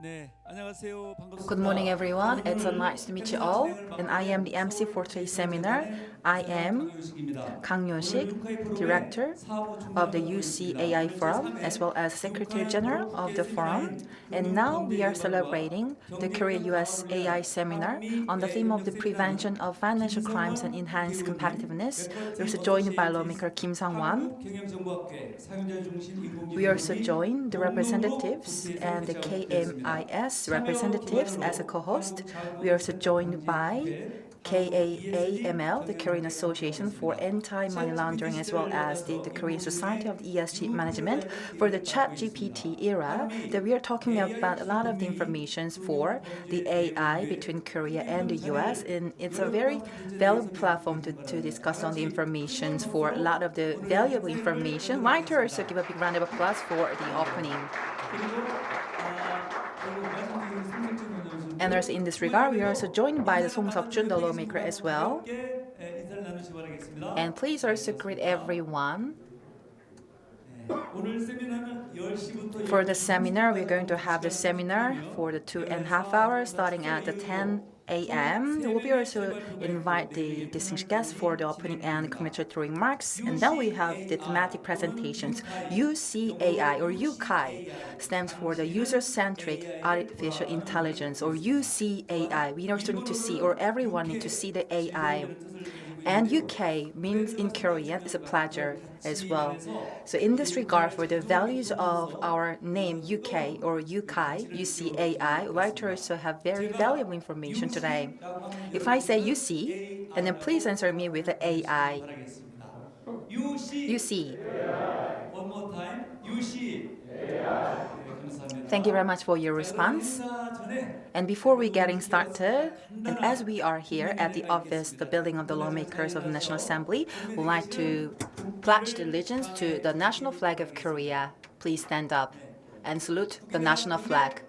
네, 안녕하세요. Good 반갑습니다. morning, everyone. It's nice to meet you all. And I am the MC for today's seminar. I am Kang Yo-sik, Director of the UCAI Froum, as well as Secretary General of the Forum. And now we are celebrating the Korea-US AI seminar on the theme of the prevention of financial crimes and enhanced competitiveness. We're also joined by lawmaker Kim Sungwon. We also join the representatives and the KMIS representatives as a co-host. We are also joined by KAAML, the Korean Association for Anti-Money Laundering, as well as the Korean Society of the ESG Management for the ChatGPT era, that we are talking about a lot of the information for the AI between Korea and the US. And it's a very valuable platform to discuss on the information for a lot of the valuable information. Why to also give a big round of applause for the opening. And also in this regard, we are also joined by the Song Seok-jun, the lawmaker, as well. And please also greet everyone. For the seminar, we're going to have the seminar for the 2.5 hours, starting at the 10 a.m. We'll be also invite the distinguished guests for the opening and congratulatory remarks. And then we have the thematic presentations. UCAI or UCAI stands for the User-Centric Artificial Intelligence, or UCAI. We also need to see, or everyone need to see the AI. And UK means in Korean is a pleasure as well. So in this regard, for the values of our name UK or UCAI, writers also have very valuable information today. If I say UC, and then please answer me with the AI. UC. One more time. UC. Thank you very much for your response. And before we getting started, and as we are here at the office, the building of the lawmakers of the National Assembly, we'd like to pledge the allegiance to the national flag of Korea. Please stand up and salute the national flag.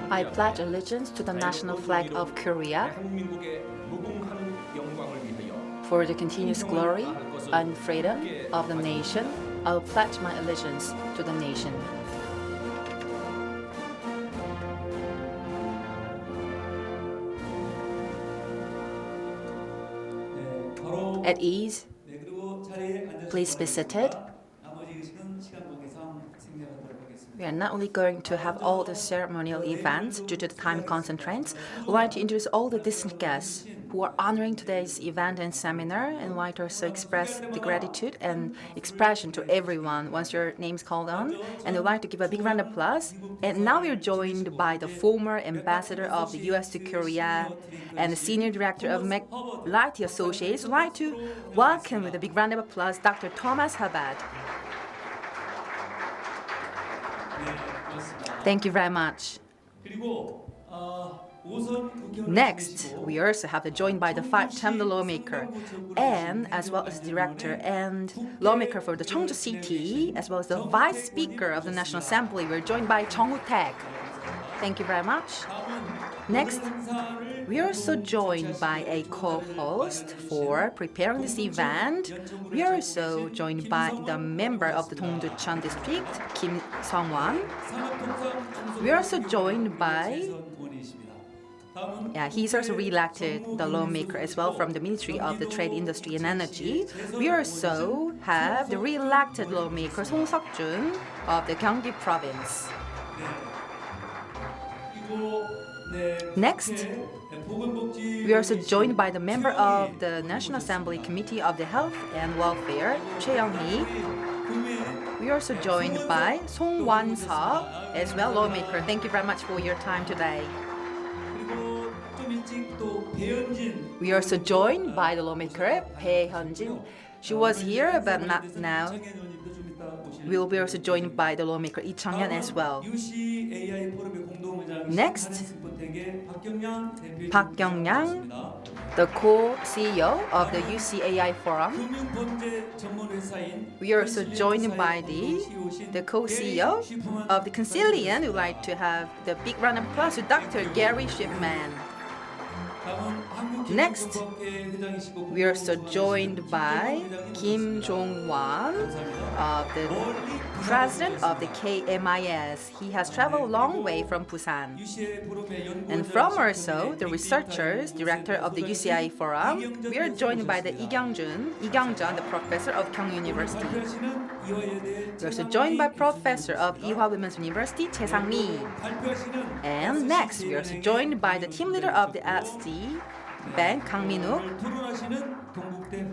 I pledge allegiance to the national flag of Korea for the continuous glory and freedom of the nation. I will pledge my allegiance to the nation. At ease, please be seated. We are not only going to have all the ceremonial events due to the time constraints. We'd like to introduce all the distinguished guests who are honoring today's event and seminar, and like to also express the gratitude and expression to everyone once your name is called on. And we'd like to give a big round of applause. And now we're joined by the former ambassador of the US to Korea and the senior director of McLarty Associates. We'd like to welcome with a big round of applause Dr. Thomas Habad. Thank you very much. Next, we also have the joined by the five-time lawmaker and as well as director and lawmaker for the Cheongju City, as well as the vice speaker of the National Assembly. We're joined by Chung Woo-taek. Thank you very much. Next, we are also joined by a co-host for preparing this event. We are also joined by the member of the Dongducheon district, Kim Sungwon. We are also joined by he's also re-elected the lawmaker as well from the Ministry of the Trade, Industry and Energy. We also have the re-elected lawmaker Song Seok-jun of the Gyeonggi province. Next, we are also joined by the member of the National Assembly Committee of the Health and Welfare, Choi Young-hee. We are also joined by Sungwon as well, lawmaker. Thank you very much for your time today. We are also joined by the lawmaker Bae Hyun-jin. She was here, but not now. We will be also joined by the lawmaker Lee Chang-hyun as well. Next, 박경량, the co-CEO of the UCAI Froum. We are also joined by the co-CEO of the Consilian. We'd like to have the big round of applause to Dr. Gary Shipman. Next, we are also joined by Kim Jong-won, the president of the KMIS. He has traveled a long way from Busan. And from also the researchers, director of the UCI Forum, we are joined by the Lee Kyung-jun, the professor of Kyung University. We are also joined by professor of Ewha Women's University, Chae Sang-mi. And next, we are also joined by the team leader of the SD Bank, Kang Min-wook.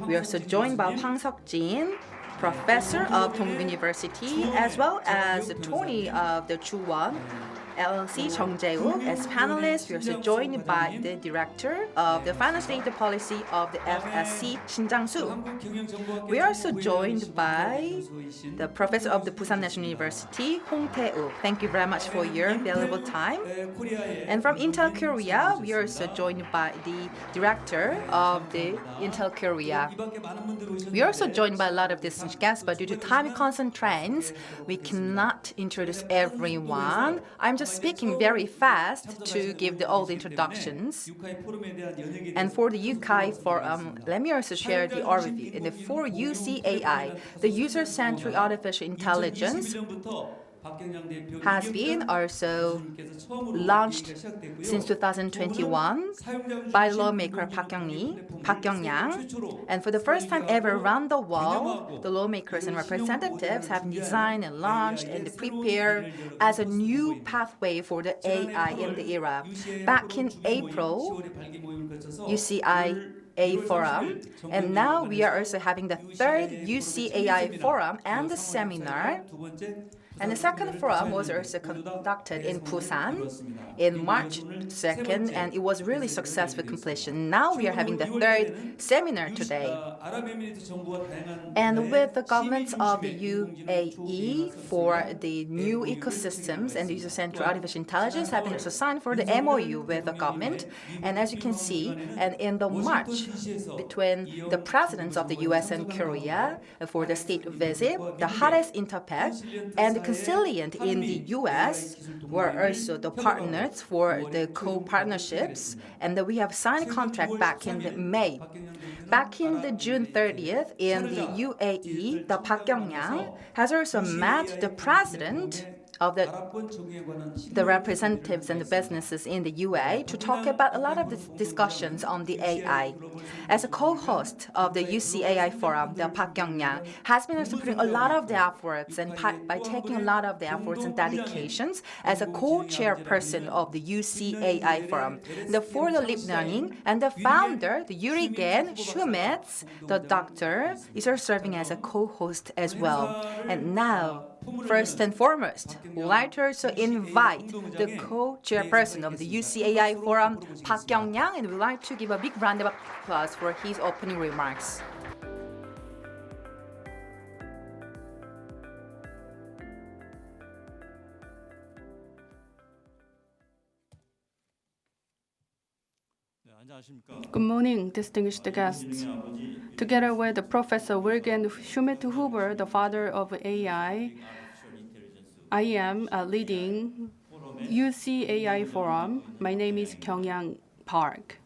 We are also joined by Hwang Seok-jin, professor of Dongguk University, as well as the attorney of the Chuwon LLC, Chung Jae-wook. As panelists, we are also joined by the director of the financial data policy of the FSC, Shin Jang-soo. We are also joined by the professor of the Busan National University, Hong Tae-wook. Thank you very much for your valuable time. And from Intel Korea, we are also joined by the director of the Intel Korea. We are also joined by a lot of distinguished guests, but due to time constraints, we cannot introduce everyone. I'm just speaking very fast to give all the introductions. And for the UCAI Forum, let me also share the overview. And for UCAI, the user-centric artificial intelligence has been also launched since 2021 by lawmaker Park Kyung-yang. And for the first time ever around the world, the lawmakers and representatives have designed and launched and prepared as a new pathway for the AI in the era. Back in April, UCAI Forum, and now we are also having the third UCAI Forum and the seminar. And the second forum was also conducted in Busan in March 2nd, and it was really successful completion. Now we are having the third seminar today. And with the governments of the UAE for the new ecosystems and the user-centered artificial intelligence have been also signed for the MOU with the government. And as you can see, and in the March between the presidents of the US and Korea for the state visit, the hottest Interpac and the Consiliant in the US were also the partners for the co-partnerships, and that we have signed a contract back in May. Back in the June 30th in the UAE, the Park Kyung-yang has also met the president of the representatives and the businesses in the UAE to talk about a lot of the discussions on the AI. As a co-host of the UCAI Forum, the Park Kyung-yang has been also putting a lot of the efforts and by taking a lot of the efforts and dedications as a co-chairperson of the UCAI Forum. For the Lip Learning and the founder, the Yurigen Schmitz, the doctor, is also serving as a co-host as well. And now, first and foremost, we'd like to also invite the co-chairperson of the UCAI Forum, Park Kyung-yang, and we'd like to give a big round of applause for his opening remarks. Good morning, distinguished guests. Together with Professor Wilgen Schmidt-Huber, the father of AI, I am leading UCAI Forum. My name is Kyung-yang Park.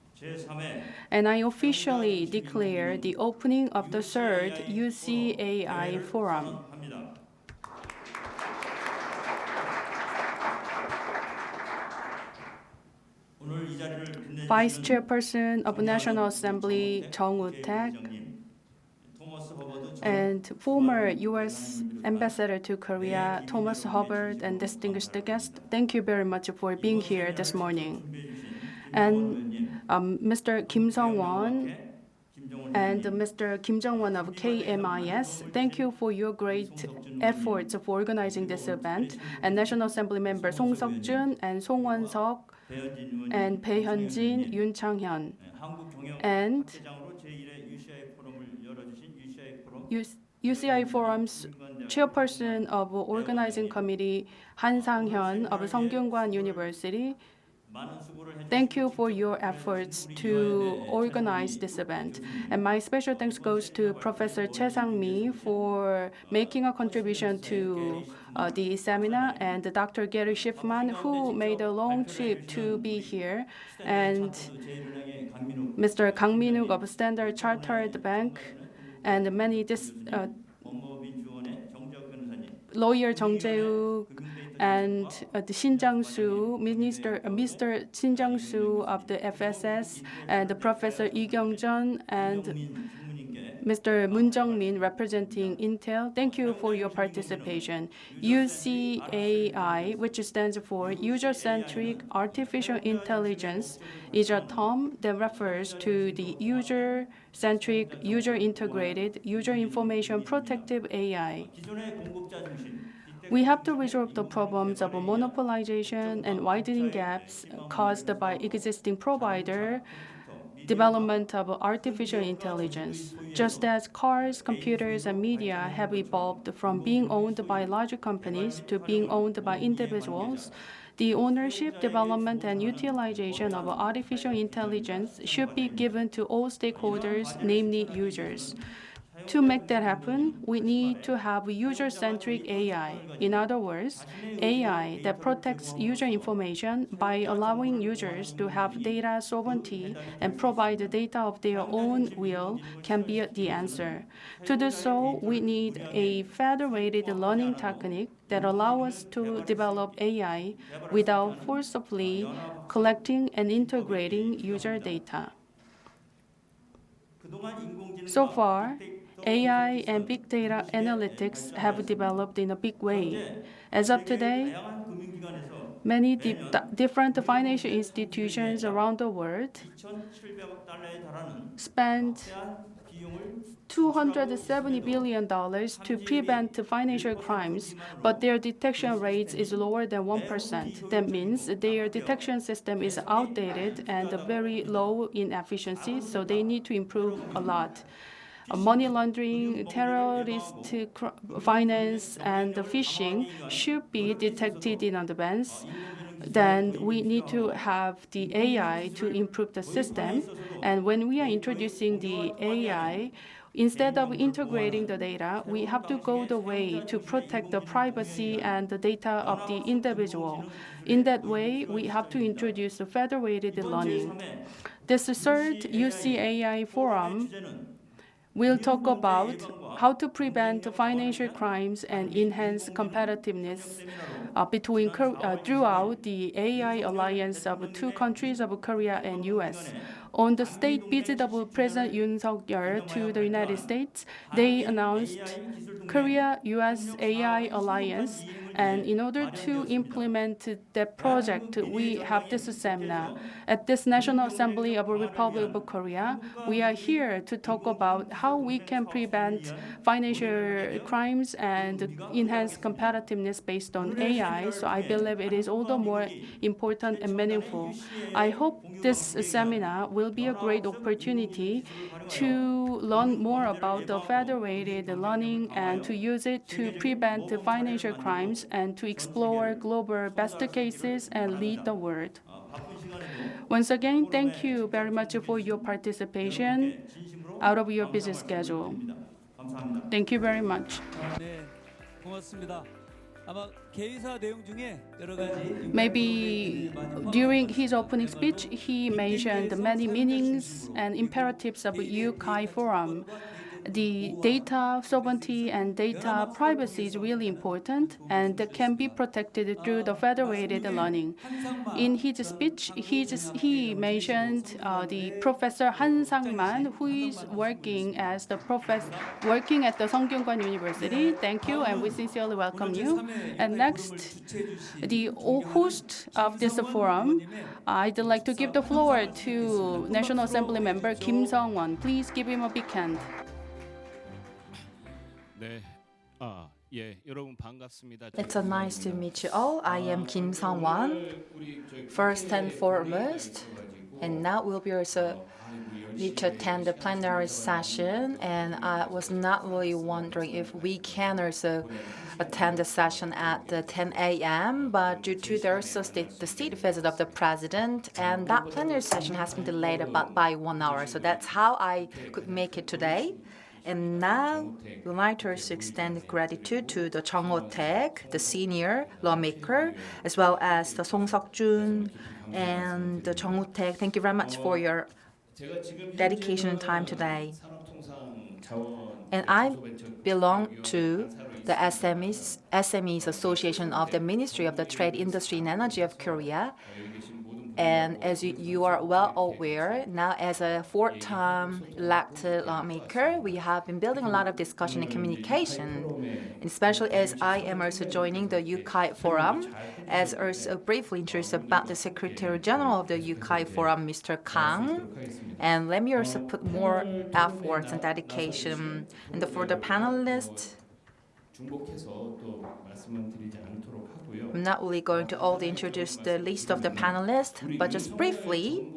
And I officially declare the opening of the third UCAI Forum. Vice Chairperson of National Assembly Jung Woo-taek and former U.S. Ambassador to Korea Thomas Hubbard and distinguished guests, thank you very much for being here this morning. And Mr. Kim Sungwon and Mr. Kim Jong-won of KMIS, thank you for your great efforts for organizing this event. And National Assembly members Song Seok-jun and Song Won-seok and Bae Hyun-jin, Yoon Chang-hyun, and UCI Forum's chairperson of organizing committee Han Sang-hyun of Sungwon University, Thank you for your efforts to organize this event. And my special thanks goes to Professor Chae Sang-mi for making a contribution to the seminar, and Dr. Gary Schiffman, who made a long trip to be here, and Mr. Kang Min-wook of Standard Chartered Bank, and many lawyer Jung Jae-wook, and the Shin Jang-soo, Mr. Shin Jang-soo of the FSS, and Professor Lee Kyung-jeon, and Mr. Moon Jung-min representing Intel. Thank you for your participation. UCAI, which stands for User-Centric Artificial Intelligence, is a term that refers to the user-centric, user-integrated, user information protective AI. We have to resolve the problems of monopolization and widening gaps caused by existing provider development of artificial intelligence. Just as cars, computers, and media have evolved from being owned by large companies to being owned by individuals, the ownership, development, and utilization of artificial intelligence should be given to all stakeholders, namely users. To make that happen, we need to have user-centric AI. In other words, AI that protects user information by allowing users to have data sovereignty and provide data of their own will can be the answer. To do so, we need a federated learning technique that allows us to develop AI without forcibly collecting and integrating user data. So far, AI and big data analytics have developed in a big way. As of today, many different financial institutions around the world spend $270 billion to prevent financial crimes, but their detection rate is lower than 1%. That means their detection system is outdated and very low in efficiency, so they need to improve a lot. Money laundering, terrorist finance, and phishing should be detected in advance. Then we need to have the AI to improve the system. And when we are introducing the AI, instead of integrating the data, we have to go the way to protect the privacy and the data of the individual. In that way, we have to introduce the federated learning. This third UCAI Forum will talk about how to prevent financial crimes and enhance competitiveness throughout the AI alliance of two countries of Korea and US. On the state visit of President Yoon Suk-yeol to the United States, they announced Korea-US AI alliance, and in order to implement that project, we have this seminar. At this National Assembly of the Republic of Korea, we are here to talk about how we can prevent financial crimes and enhance competitiveness based on AI. So I believe it is all the more important and meaningful. I hope this seminar will be a great opportunity to learn more about the federated learning and to use it to prevent financial crimes and to explore global best cases and lead the world. Once again, thank you very much for your participation out of your busy schedule. Thank you very much. 네, 고맙습니다. 아마 개의사 내용 중에 여러 가지 Maybe during his opening speech, he mentioned many meanings and imperatives of UCAI Forum. The data sovereignty and data privacy is really important and that can be protected through the federated learning. In his speech, he mentioned the Professor Han Sang-man, who is working as the working at the Sungwon University. Thank you, and we sincerely welcome you. And next, the host of this forum, I'd like to give the floor to National Assembly member Kim Sungwon. Please give him a big hand. It's nice to meet you all. I am Kim Sungwon, first and foremost, and now we'll be also need to attend the plenary session, and I was not really wondering if we can also attend the session at the 10 a.m., but due to the state visit of the president, and that plenary session has been delayed about by 1 hour. So that's how I could make it today. And now we'd like to also extend gratitude to the Chung Ho-taek, the senior lawmaker, as well as the Song Seok-jun and the Chung Ho-taek. Thank you very much for your dedication and time today. And I belong to the SMEs Association of the Ministry of the Trade, Industry and Energy of Korea. And as you are well aware, now as a fourth-time elected lawmaker, we have been building a lot of discussion and communication, and especially as I am also joining the UCAI Froum, as also briefly introduced about the Secretary General of the UCAI Froum, Mr. Kang. And let me also put more efforts and dedication. And for the panelists, I'm not really going to all introduce the list of the panelists, but just briefly,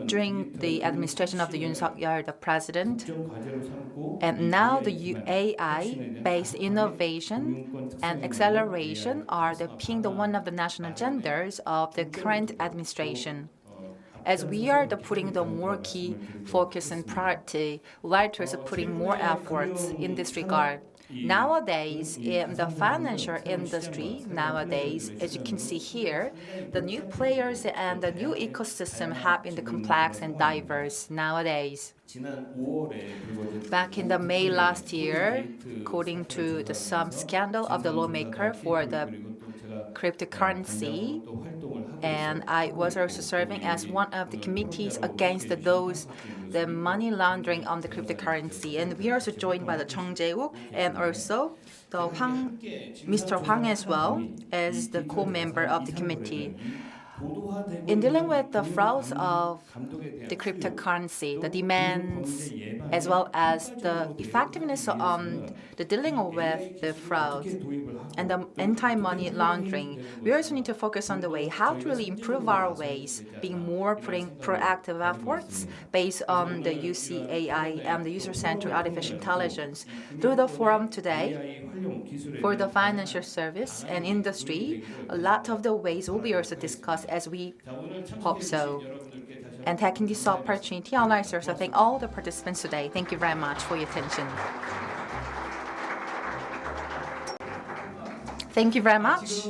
during the administration of the Yoon Suk-yeol, the president, and now the UAI-based innovation and acceleration are being one of the national agendas of the current administration. As we are putting the more key focus and priority, we'd also putting more efforts in this regard. Nowadays, in the financial industry, as you can see here, the new players and the new ecosystem have been complex and diverse nowadays. Back in the May last year, according to some scandal of the lawmaker for the cryptocurrency, and I was also serving as one of the committees against the money laundering on the cryptocurrency. And we are also joined by the Chung Jae-wook and also the Mr. Hwang as well as the co-member of the committee. In dealing with the frauds of the cryptocurrency, the demands, as well as the effectiveness on the dealing with the fraud and the anti-money laundering, we also need to focus on the way how to really improve our ways, being more putting proactive efforts based on the UCAI and the user-centered artificial intelligence. Through the forum today, for the financial service and industry, a lot of the ways will be also discussed as we hope so. And taking this opportunity, I'd like to also thank all the participants today. Thank you very much for your attention. Thank you very much.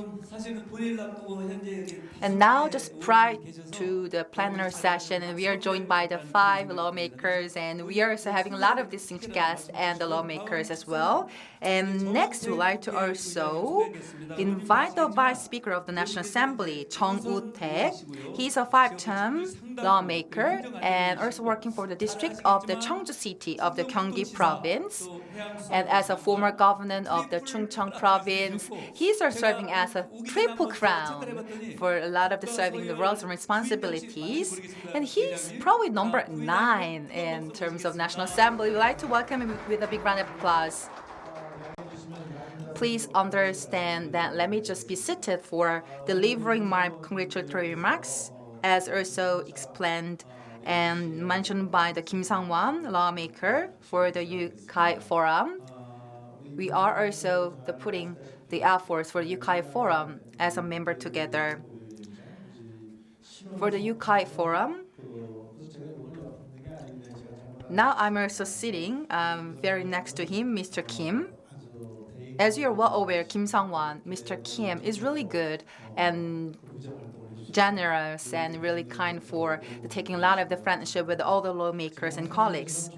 And now, just prior to the plenary session, and we are joined by the 5 lawmakers, and we are also having a lot of distinguished guests and the lawmakers as well. And next, we'd like to also invite the Vice Speaker of the National Assembly, Chung Woo-taek. He's a 5-term lawmaker and also working for the district of the Cheongju City of the Gyeonggi Province. And as a former governor of the Chungcheong Province, he's serving as a triple crown for a lot of the serving the roles and responsibilities. And he's probably number 9 in terms of National Assembly. We'd like to welcome him with a big round of applause. Please understand that let me just be seated for delivering my congratulatory remarks, as also explained and mentioned by the Kim Sungwon lawmaker for the UCAI Froum. We are also putting the efforts for the UCAI Froum as a member together. For the UCAI Froum, now I'm also sitting very next to him, Mr. Kim. As you're well aware, Kim Sungwon, Mr. Kim is really good and generous and really kind for taking a lot of the friendship with all the lawmakers and colleagues.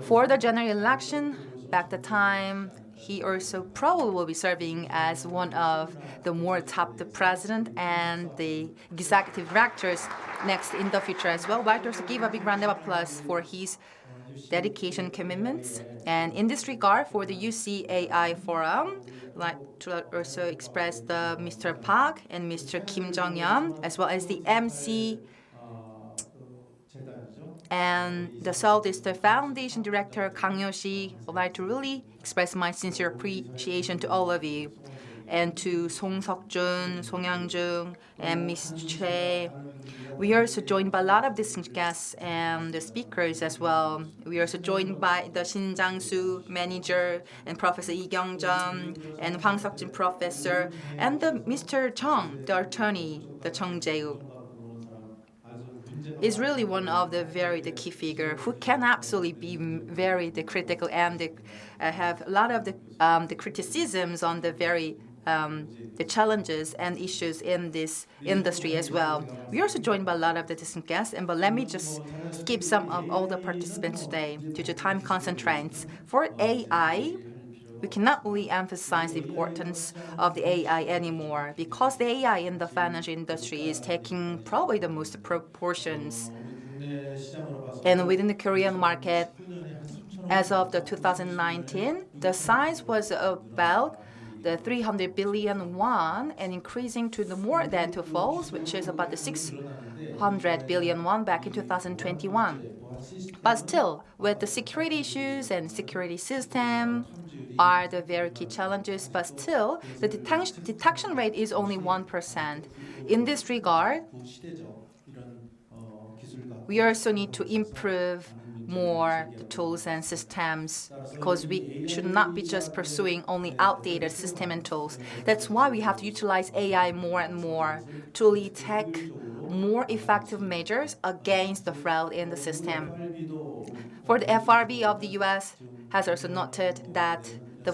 For the general election, back the time, he also probably will be serving as one of the more top president and the executive directors next in the future as well. I'd like to also give a big round of applause for his dedication commitments. And in this regard, for the UCAI Froum, I'd like to also express the Mr. Park and Mr. Kim Jong-yeon, as well as the MC and the Southeast Foundation Director Kang Yo-shi. I'd like to really express my sincere appreciation to all of you. and to Song Seok-jun, Song Yang-jung, and Ms. Choi. We are also joined by a lot of distinguished guests and the speakers as well. We are also joined by the Shin Jang-soo manager and Professor Lee Kyung-jun and Hwang Seok-jin professor and the Mr. Chung, the attorney, the Chung Jae-wook. Is really one of the key figure who can absolutely be very critical and have a lot of the criticisms on the challenges and issues in this industry as well. We're also joined by a lot of the distinct guests, but let me just skip some of all the participants today due to time constraints. For AI, we cannot really emphasize the importance of the AI anymore because the AI in the financial industry is taking probably the most proportions. And within the Korean market, as of the 2019, the size was about the 300 billion won and increasing to the more than twofolds, which is about the 600 billion won back in 2021. But still, with the security issues and security system are the very key challenges, but still, the detection rate is only 1%. In this regard, we also need to improve more the tools and systems because we should not be just pursuing only outdated system and tools. That's why we have to utilize AI more and more to really take more effective measures against the fraud in the system. For the FRB of the US has also noted that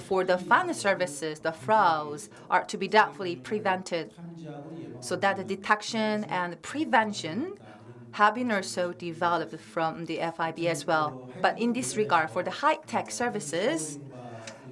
for the financial services, the frauds are to be definitely prevented so that the detection and prevention have been also developed from the FIB as well. But in this regard, for the high-tech services,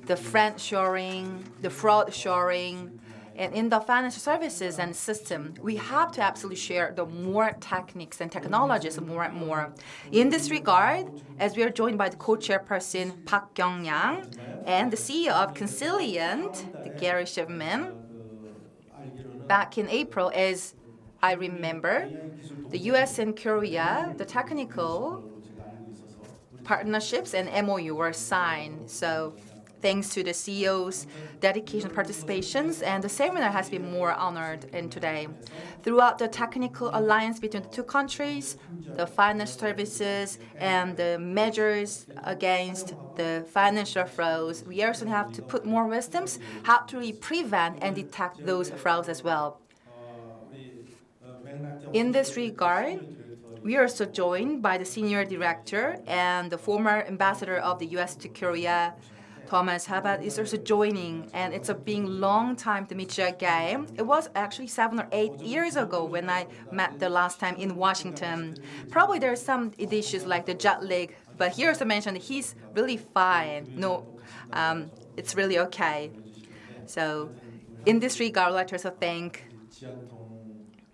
the friend shoring, the fraud shoring, and in the financial services and system, we have to absolutely share the more techniques and technologies more and more. In this regard, as we are joined by the co-chairperson Park Kyung-yang and the CEO of Consilient, Gary Shipman, back in April, as I remember, the US and Korea, the technical partnerships and MOU were signed. So thanks to the CEO's dedication participations, and the seminar has been more honored in today. Throughout the technical alliance between the two countries, the financial services and the measures against the financial frauds, we also have to put more wisdoms how to really prevent and detect those frauds as well. In this regard, we are also joined by the senior director and the former ambassador of the US to Korea, Thomas Habat, is also joining, and it's been a long time to meet you again. It was actually 7 or 8 years ago when I met the last time in Washington. Probably there are some issues like the jet lag, but he also mentioned he's really fine. No, it's really okay. So in this regard, I'd like to also thank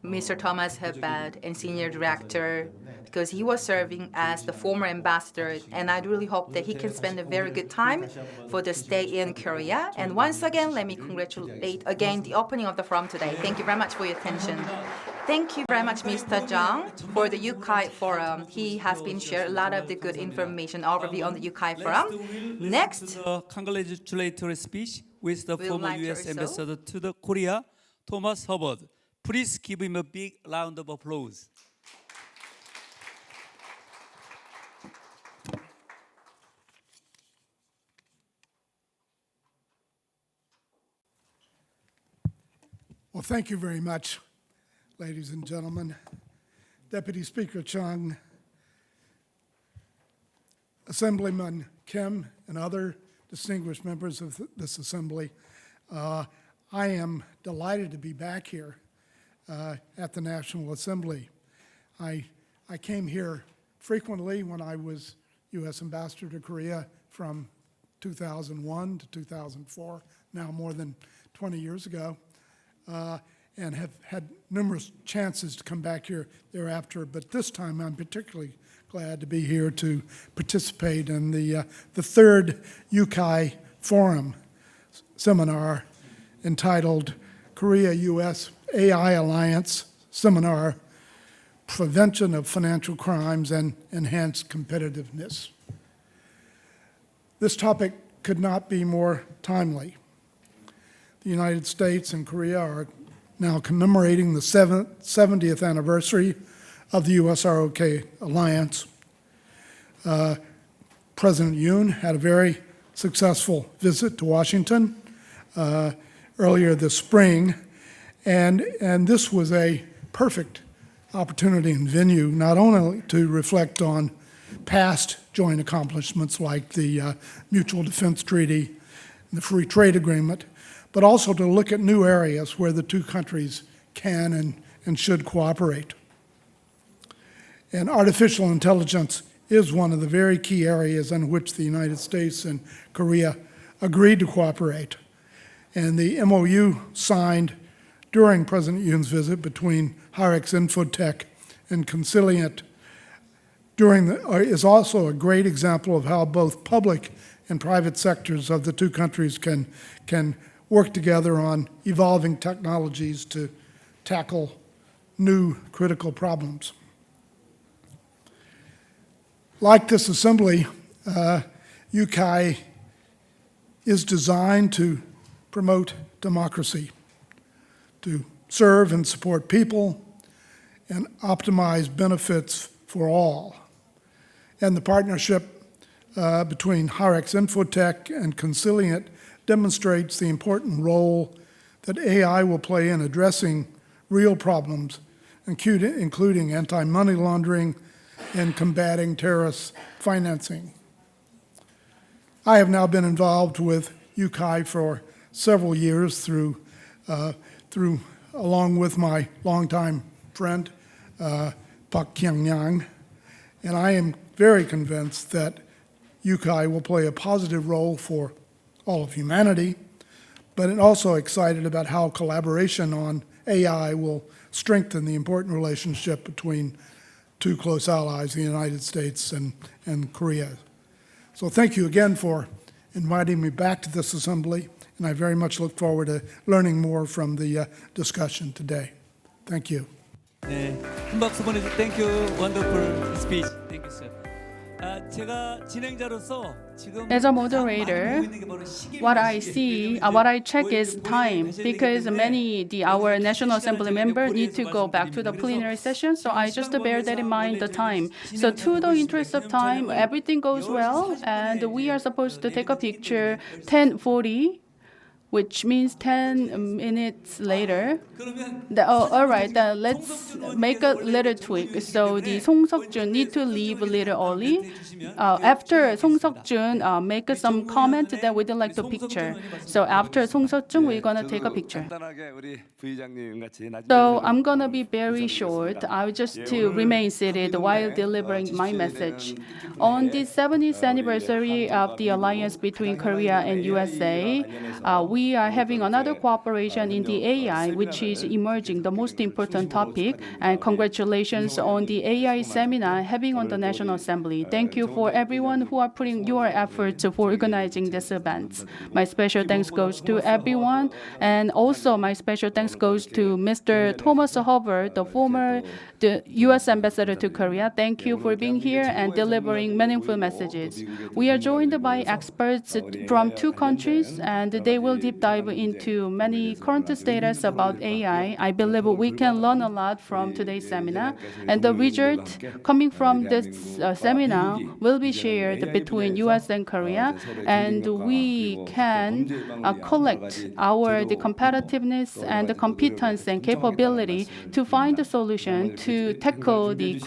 Mr. Thomas Habat and Senior Director because he was serving as the former ambassador, and I really hope that he can spend a very good time for the stay in Korea. And once again, let me congratulate again the opening of the forum today. Thank you very much for your attention. Thank you very much, Mr. Jung, for the UCAI Forum. He has been sharing a lot of the good information overview on the UCAI Forum. Next, the congratulatory speech with the former like to US also ambassador to the Korea, Thomas Hubbard. Please give him a big round of applause. Well, thank you very much, ladies and gentlemen. Deputy Speaker Chung, Assemblyman Kim, and other distinguished members of this assembly, I am delighted to be back here at the National Assembly. I came here frequently when I was U.S. Ambassador to Korea from 2001 to 2004, now more than 20 years ago, and have had numerous chances to come back here thereafter. But this time I'm particularly glad to be here to participate in the third UCAI Forum seminar entitled Korea-U.S. AI Alliance Seminar, Prevention of Financial Crimes and Enhanced Competitiveness. This topic could not be more timely. the United States and Korea are now commemorating the 70th anniversary of the US-ROK alliance. President Yoon had a very successful visit to Washington earlier this spring, and this was a perfect opportunity and venue not only to reflect on past joint accomplishments like the Mutual Defense Treaty and the Free Trade Agreement, but also to look at new areas where the two countries can and should cooperate. And artificial intelligence is one of the very key areas in which the United States and Korea agreed to cooperate. And the MOU signed during President Yoon's visit between Hyrex Infotech and Conciliant is also a great example of how both public and private sectors of the two countries can work together on evolving technologies to tackle new critical problems. Like this assembly, UCAI is designed to promote democracy, to serve and support people, and optimize benefits for all. And the partnership between Hyrex Infotech and Conciliant demonstrates the important role that AI will play in addressing real problems, including anti-money laundering and combating terrorist financing. I have now been involved with UCAI for several years along with my longtime friend, Pak Kyung-yang, and I am very convinced that UCAI will play a positive role for all of humanity, but I'm also excited about how collaboration on AI will strengthen the important relationship between two close allies, the United States and Korea. So thank you again for inviting me back to this assembly, and I very much look forward to learning more from the discussion today. Thank you. 네, 큰 박수 보내주세요. Thank you, wonderful speech. Thank you, sir. 제가 진행자로서 지금 As a moderator, what I check is time because our National Assembly member need to go back to the plenary session. So I just bear that in mind, the time. So to the interest of time, everything goes well, and we are supposed to take a picture 10:40. Which means 10 minutes later. All right, let's make a little tweak. So the Song Seok-jun need to leave a little early. After Song Seok-jun make some comment, then we'd like to picture. So after Song Seok-jun, we're gonna take a picture. So I'm gonna be very short. I'll just to remain seated while delivering my message. On the 70th anniversary of the alliance between Korea and USA, we are having another cooperation in the AI, which is emerging the most important topic. And congratulations on the AI seminar having on the National Assembly. Thank you for everyone who are putting your efforts for organizing this event. My special thanks goes to everyone, and also my special thanks goes to Mr. Thomas Hubbard, the U.S. Ambassador to Korea. Thank you for being here and delivering meaningful messages. We are joined by experts from two countries, and they will deep dive into many current status about AI. I believe we can learn a lot from today's seminar, and the result coming from this seminar will be shared between U.S. and Korea, and we can collect the competitiveness and the competence and capability to find a solution to tackle the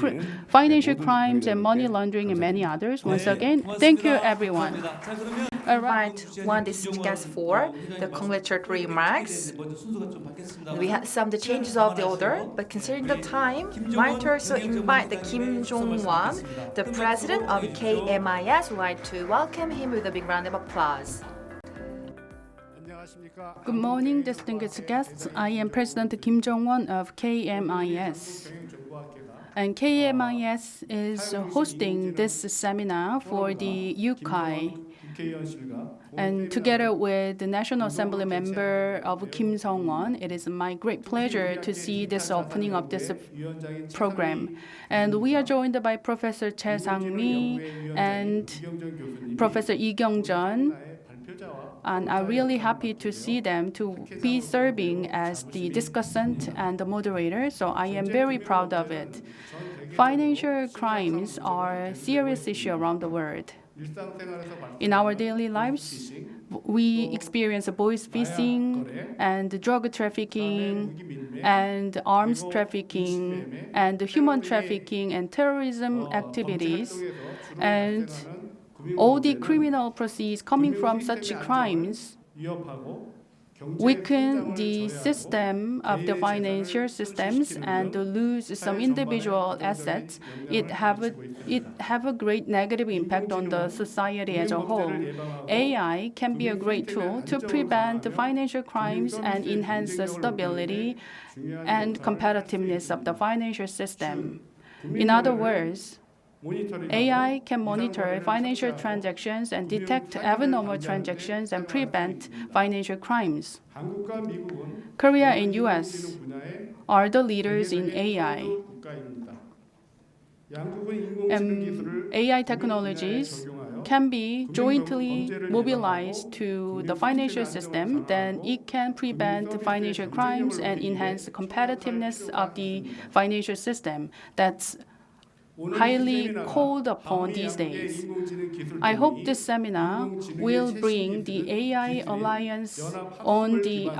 financial crimes and money laundering and many others. Once again, thank you, everyone. All right, one distinguished guest for the congratulatory remarks. We had some the changes of the order, but considering the time, might also invite the Kim Jong-won, the president of KMIS. We'd like to welcome him with a big round of applause. Good morning, distinguished guests. I am President Kim Jong-won of KMIS. And KMIS is hosting this seminar for the UCAI. And together with the National Assembly member of Kim Sungwon, it is my great pleasure to see this opening of this program. And we are joined by Professor Chae Sang-mi and Professor Lee Kyung-jeon And I'm really happy to see them to be serving as the discussant and the moderator, so I am very proud of it. Financial crimes are a serious issue around the world. In our daily lives, we experience boys fishing and drug trafficking and arms trafficking and human trafficking and terrorism activities. And all the criminal proceeds coming from such crimes weaken the system of the financial systems and lose some individual assets. It have a great negative impact on the society as a whole. AI can be a great tool to prevent the financial crimes and enhance the stability and competitiveness of the financial system. In other words, AI can monitor financial transactions and detect abnormal transactions and prevent financial crimes. Korea and US are the leaders in AI. AI technologies can be jointly mobilized to the financial system, then it can prevent financial crimes and enhance the competitiveness of the financial system. That's highly called upon these days. I hope this seminar will bring the AI alliance on the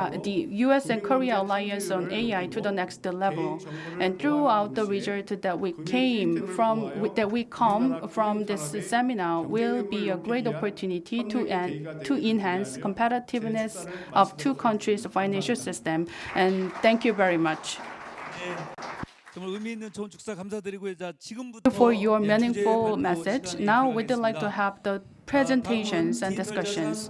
US and Korea alliance on AI to the next level. And throughout the result that we come from this seminar will be a great opportunity to enhance competitiveness of two countries' financial system. And thank you very much. 정말 의미 있는 좋은 축사 감사드리고요. 자, 지금부터 For your meaningful 주제 발표 message, 시간에 now we'd like to 들어가겠습니다. have the presentations and discussions.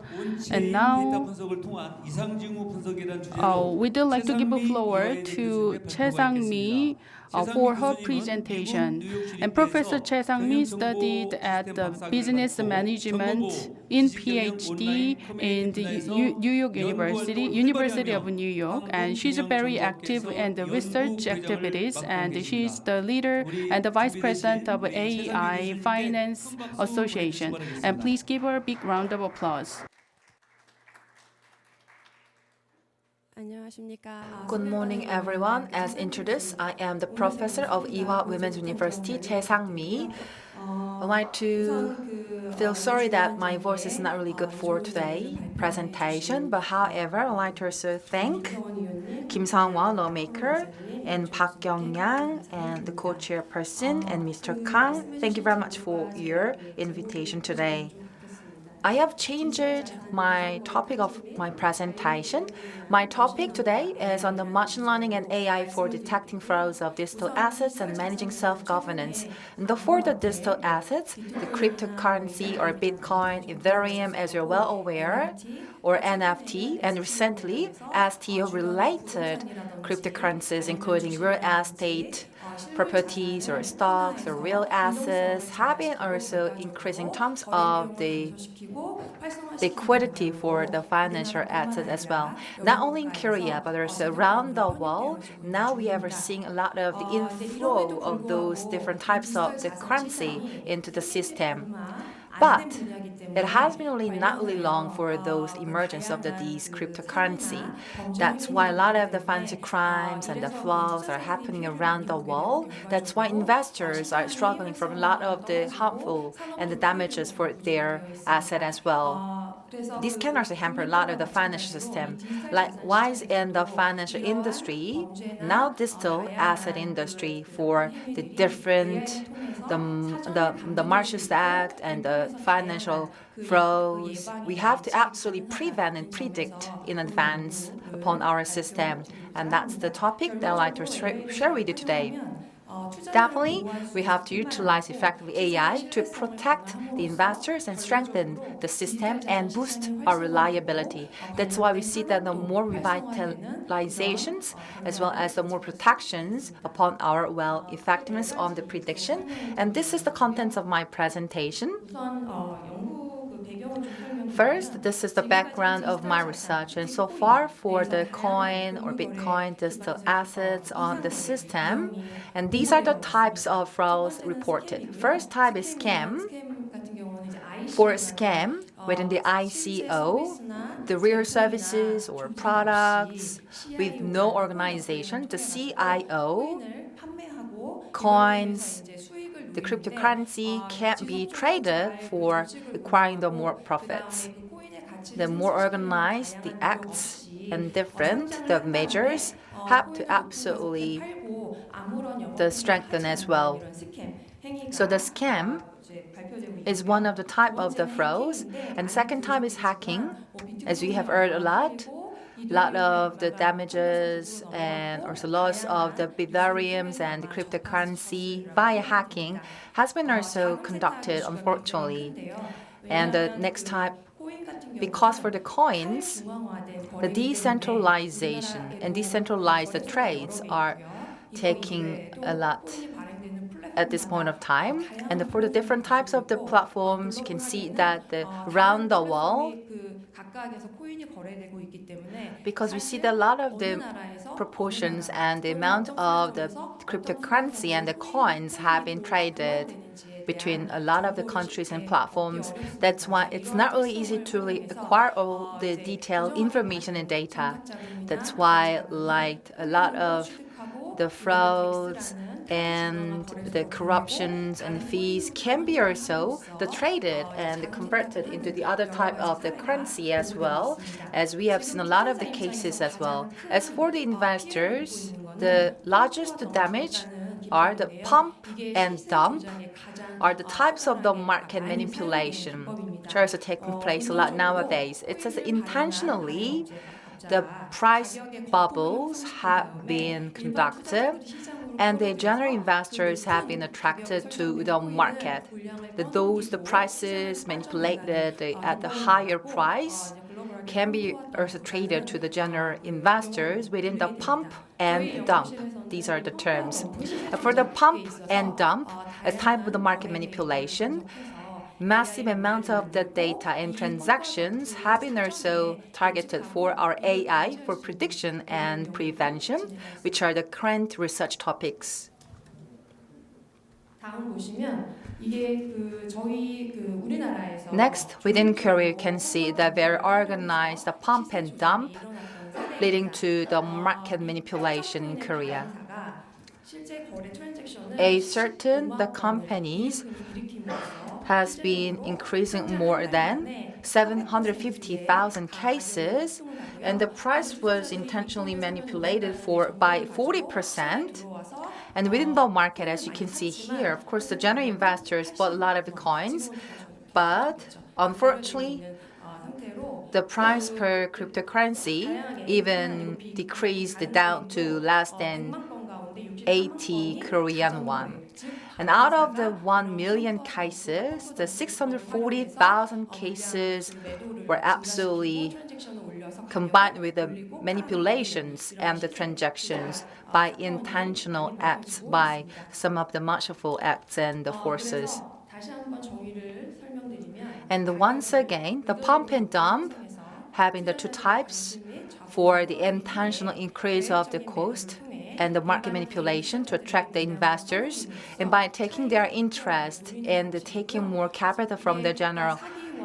And 데이터 now 분석을 통한 이상징후 분석이라는 we'd 주제로 like to give a 최상미 floor 이화에 to 대해서 Chae 발표가 Sang-mi 있겠습니다. for her 교수님은 presentation. 미국 뉴욕 And Professor 시립대에서 Chae Sang-mi 경영 studied 정보 at 시스템 the 박사학위를 business 받고 management 정보부, in 지식경영 PhD 온라인 in the 커뮤니티 New York 연구활동을 University of 활발히 New York. 하며 And she's very active 한국경영정보학회에서 in the research 연구 activities. 부회장을 And 맡고 she's 계십니다. the leader 우리 and the vice 준비되신 president of 우리 AI 최상미 교수님께 Finance 큰 박수 Association. 보내주시기 And 바라겠습니다. please give her a big round of applause. Good morning, everyone. As introduced, I am the professor of Ewha Women's University, Chae Sang-mi. I'd like to feel sorry that my voice is not really good for today's presentation, but however, I'd like to also thank Kim Sungwon, lawmaker, and Park Kyung-yang, and the co-chairperson, and Mr. Kang. Thank you very much for your invitation today. I have changed my topic of my presentation. My topic today is on the machine learning and AI for detecting frauds of digital assets and managing self-governance. And for the digital assets, the cryptocurrency or Bitcoin, Ethereum, as you're well aware, or NFT, and recently STO-related cryptocurrencies, including real estate, properties or stocks or real assets have been also increasing in terms of the liquidity for the financial assets as well. Not only in Korea, but also around the world, now we are seeing a lot of the inflow of those different types of the currency into the system. But it has been not really long for those emergence of these cryptocurrency. That's why a lot of the financial crimes and the flaws are happening around the world. That's why investors are struggling from a lot of the harmful and the damages for their asset as well. This can also hamper a lot of the financial system. Likewise, in the financial industry, now digital asset industry for the different the Marshall Act and the financial frauds, we have to absolutely prevent and predict in advance upon our system. And that's the topic that I'd like to share with you today. Definitely, we have to utilize effectively AI to protect the investors and strengthen the system and boost our reliability. That's why we see that the more revitalizations as well as the more protections upon our effectiveness on the prediction. And this is the contents of my presentation. First, this is the background of my research, and so far for the coin or Bitcoin digital assets on the system, and these are the types of frauds reported. First type is scam. For scam, within the ICO, the real services or products with no organization, the CIO, coins, the cryptocurrency can't be traded for acquiring the more profits. The more organized the acts and different the measures have to absolutely strengthen as well. So the scam is one of the type of the frauds, and second type is hacking, as we have heard a lot of the damages and also loss of the Ethereums and the cryptocurrency via hacking has been also conducted, unfortunately. And the next type, because for the coins, the decentralization and decentralized trades are taking a lot at this point of time. And for the different types of the platforms, you can see that around the world, because we see that a lot of the proportions and the amount of the cryptocurrency and the coins have been traded between a lot of the countries and platforms. That's why it's not really easy to really acquire all the detailed information and data. That's why like a lot of the frauds and the corruptions and fees can be also traded and converted into the other type of the currency as well, as we have seen a lot of the cases as well. As for the investors, the largest damage are the pump and dump, are the types of the market manipulation, which are also taking place a lot nowadays. It says intentionally the price bubbles have been conducted and the general investors have been attracted to the market. The prices manipulated at the higher price can be also traded to the general investors within the pump and dump. These are the terms. For the pump and dump, a type of the market manipulation, massive amounts of the data and transactions have been also targeted for our AI for prediction and prevention, which are the current research topics. Next, within Korea, you can see the very organized pump and dump leading to the market manipulation in Korea. The companies has been increasing more than 750,000 cases, and the price was intentionally manipulated by 40%. And within the market, as you can see here, of course, the general investors bought a lot of the coins, but unfortunately, the price per cryptocurrency even decreased down to less than 80 Korean won. And out of the 1 million cases, the 640,000 cases were absolutely combined with the manipulations and the transactions by intentional acts by some of the masterful acts and the forces. And once again, the pump and dump having the two types for the intentional increase of the cost and the market manipulation to attract the investors, and by taking their interest and taking more capital from the general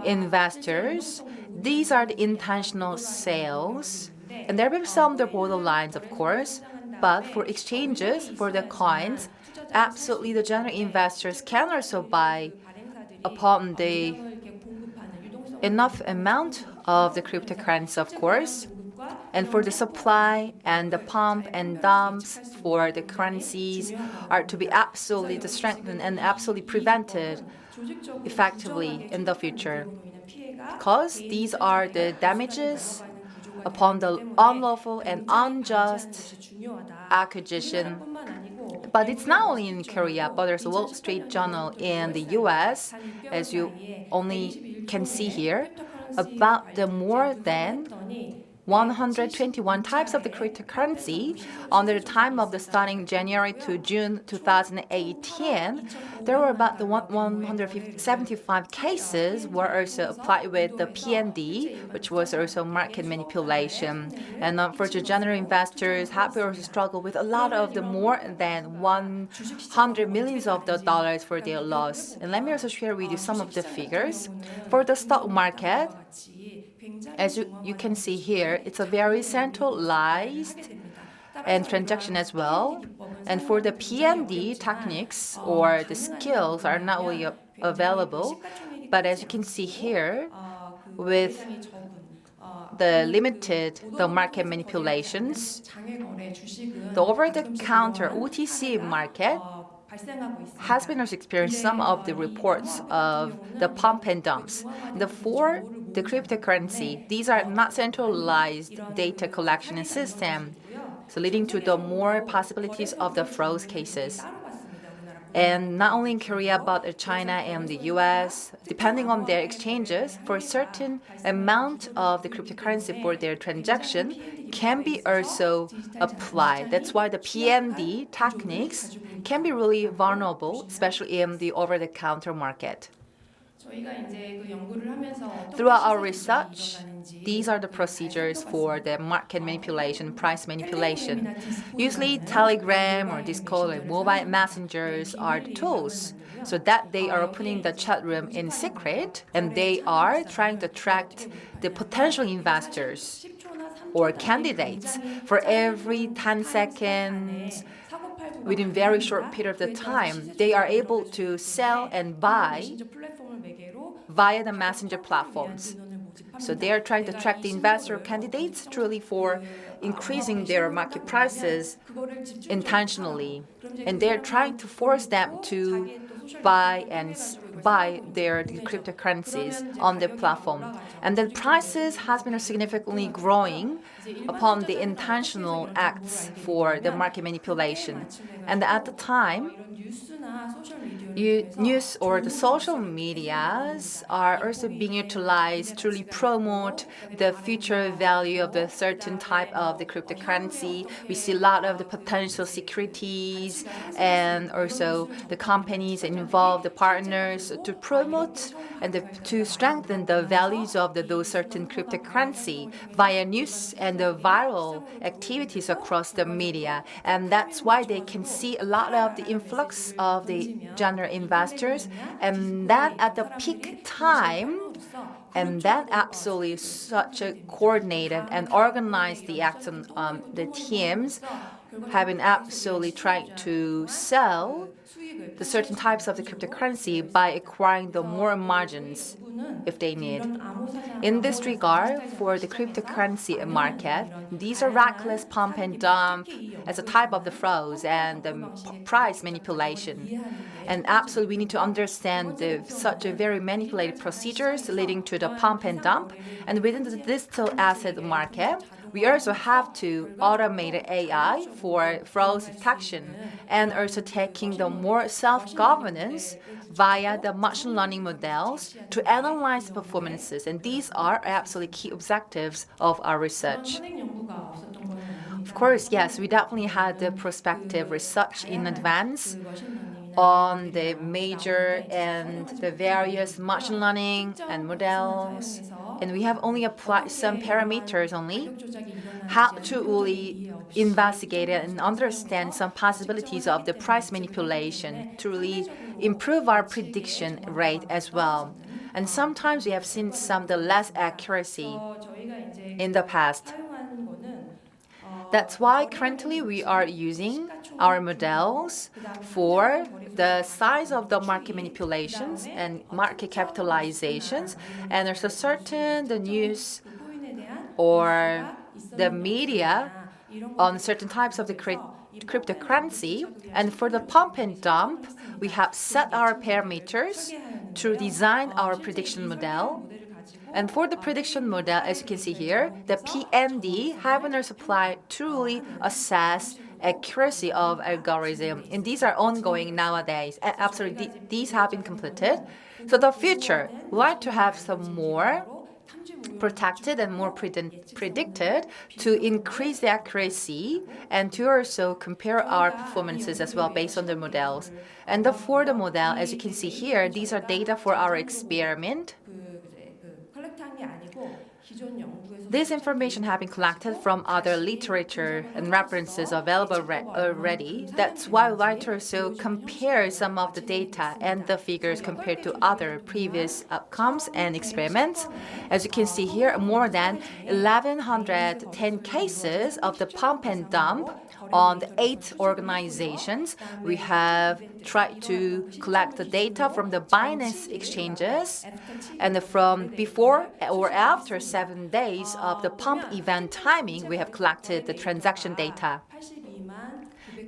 investors, these are the intentional sales. And there will be some the borderlines, of course, but for exchanges, for the coins, absolutely the general investors can also buy upon the enough amount of the cryptocurrency, of course. And for the supply and the pump and dumps for the currencies are to be absolutely strengthened and absolutely prevented effectively in the future, because these are the damages upon the unlawful and unjust acquisition. But it's not only in Korea, but there's a Wall Street Journal in the US, as you only can see here, about the more than 121 types of the cryptocurrency. Under the time of the starting January to June 2018, there were about 175 cases were also applied with the PND, which was also market manipulation. And unfortunately, general investors have also struggled with a lot of the more than 100 millions of the dollars for their loss. And let me also share with you some of the figures. For the stock market, as you can see here, it's a very centralized and transaction as well. And for the PND techniques or the skills are not really available. But as you can see here, with the market manipulations, the over-the-counter OTC market has been also experiencing some of the reports of the pump and dumps. For the cryptocurrency, these are not centralized data collection system, so leading to the more possibilities of the fraud cases. And not only in Korea, but in China and the US, depending on their exchanges, for a certain amount of the cryptocurrency for their transaction can be also applied. That's why the PND techniques can be really vulnerable, especially in the over-the-counter market. Throughout our research, these are the procedures for the market manipulation, price manipulation. Usually, Telegram or Discord or mobile messengers are the tools, so that they are opening the chat room in secret and they are trying to attract the potential investors or candidates for every 10 seconds. Within very short period of time, they are able to sell and buy via the messenger platforms. So they are trying to attract the investor candidates truly for increasing their market prices intentionally. And they're trying to force them to buy their cryptocurrencies on the platform. And the prices has been significantly growing upon the intentional acts for the market manipulation. And at the time, news or the social medias are also being utilized to really promote the future value of the certain type of the cryptocurrency. We see a lot of the potential securities and also the companies involved, the partners to promote and to strengthen the values of those certain cryptocurrency via news and the viral activities across the media. And that's why they can see a lot of the influx of the general investors, and that at the peak time, and that absolutely such a coordinated and organized the action. The teams have been absolutely trying to sell the certain types of the cryptocurrency by acquiring the more margins if they need. In this regard, for the cryptocurrency market, these are reckless pump and dump as a type of the frauds and the price manipulation. And absolutely, we need to understand such a very manipulated procedures leading to the pump and dump. And within the digital asset market, we also have to automate AI for fraud detection and also taking the more self-governance via the machine learning models to analyze performances. And these are absolutely key objectives of our research. Of course, yes, we definitely had the prospective research in advance on the major and the various machine learning and models. And we have only applied some parameters only, how to really investigate and understand some possibilities of the price manipulation to really improve our prediction rate as well. And sometimes we have seen some the less accuracy in the past. That's why currently we are using our models for the size of the market manipulations and market capitalizations, and there's a certain the news or the media on certain types of the cryptocurrency. And for the pump and dump, we have set our parameters to design our prediction model. And for the prediction model, as you can see here, the PND have been supplied to really assess accuracy of algorithm. And these are ongoing nowadays. Absolutely, these have been completed. So the future, we like to have some more protected and more predicted to increase the accuracy and to also compare our performances as well based on the models. And for the model, as you can see here, these are data for our experiment. This information has been collected from other literature and references available already. That's why we like to also compare some of the data and the figures compared to other previous outcomes and experiments. As you can see here, more than 1,110 cases of the pump and dump on the 8 organizations. We have tried to collect the data from the Binance exchanges and from before or after 7 days of the pump event timing, we have collected the transaction data.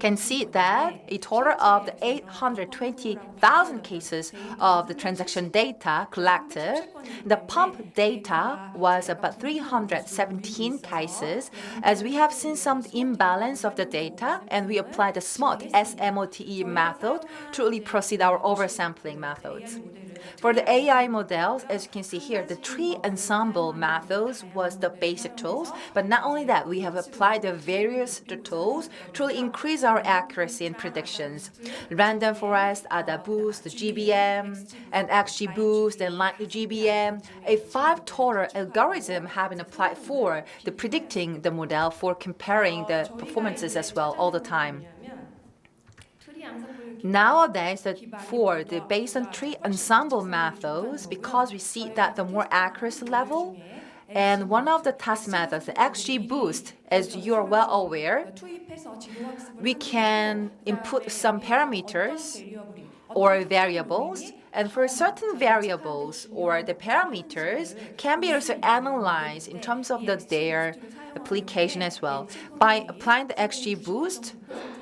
Can see that a total of the 820,000 cases of the transaction data collected. The pump data was about 317 cases, as we have seen some imbalance of the data, and we applied the SMOT, SMOTE method to really proceed our oversampling methods. For the AI models, as you can see here, the tree ensemble methods was the basic tools, but not only that, we have applied the various tools to increase our accuracy and predictions. Random forest, ADA boost, the GBM, and XGBoost, and likely GBM. A 5 total algorithm have been applied for the predicting the model for comparing the performances as well all the time. Nowadays, for the based on tree ensemble methods, because we see that the more accuracy level, and one of the test methods, the XGBoost, as you are well aware, we can input some parameters or variables, and for certain variables or the parameters can be also analyzed in terms of their application as well. By applying the XGBoost,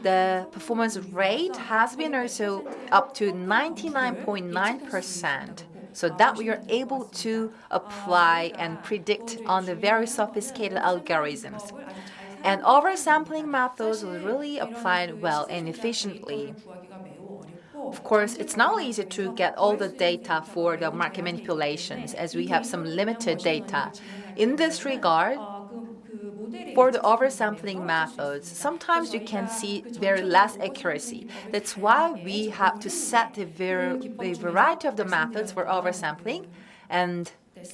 the performance rate has been also up to 99.9%. So that we are able to apply and predict on the very sophisticated algorithms. And oversampling methods were really applied well and efficiently. Of course, it's not easy to get all the data for the market manipulations, as we have some limited data. In this regard, for the oversampling methods, sometimes you can see very less accuracy. That's why we have to set a variety of the methods for oversampling. And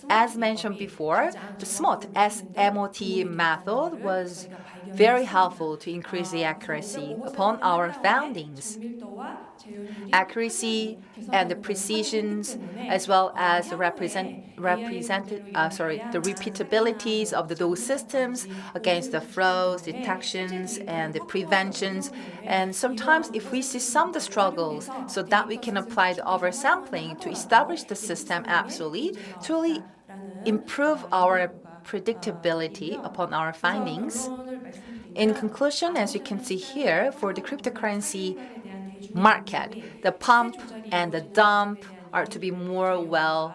as mentioned before, the SMOT, SMOT method was very helpful to increase the accuracy upon our findings. Accuracy and the precisions, as well as the repeatabilities of those systems against the frauds, detections, and the preventions. And sometimes if we see some of the struggles, so that we can apply the oversampling to establish the system absolutely to really improve our predictability upon our findings. In conclusion, as you can see here, for the cryptocurrency market, the pump and the dump are to be more well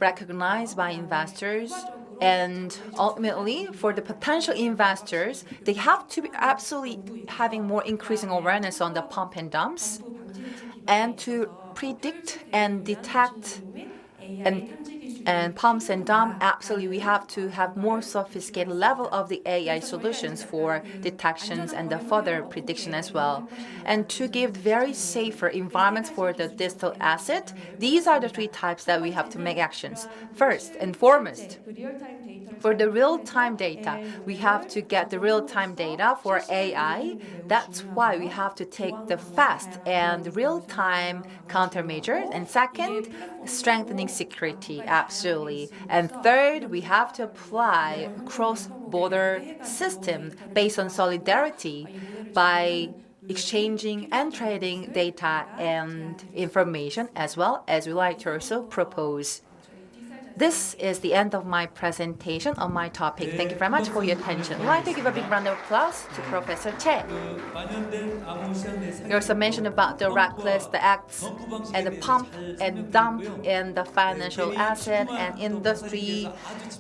recognized by investors, and ultimately for the potential investors, they have to be absolutely having more increasing awareness on the pump and dumps, and to predict and detect and pumps and dump, absolutely we have to have more sophisticated level of the AI solutions for detections and the further prediction as well. And to give very safer environments for the digital asset, these are the 3 types that we have to make actions. First and foremost, for the real-time data, we have to get the real-time data for AI. That's why we have to take the fast and real-time countermeasures. And second, strengthening security, absolutely. And third, we have to apply cross-border system based on solidarity by exchanging and trading data and information, as well as we like to also propose. This is the end of my presentation on my topic. Thank you very much for your attention. I'd like to give a big round of applause to Professor Che. You also mentioned about the reckless, the acts, and the pump and dump in the financial asset and industry,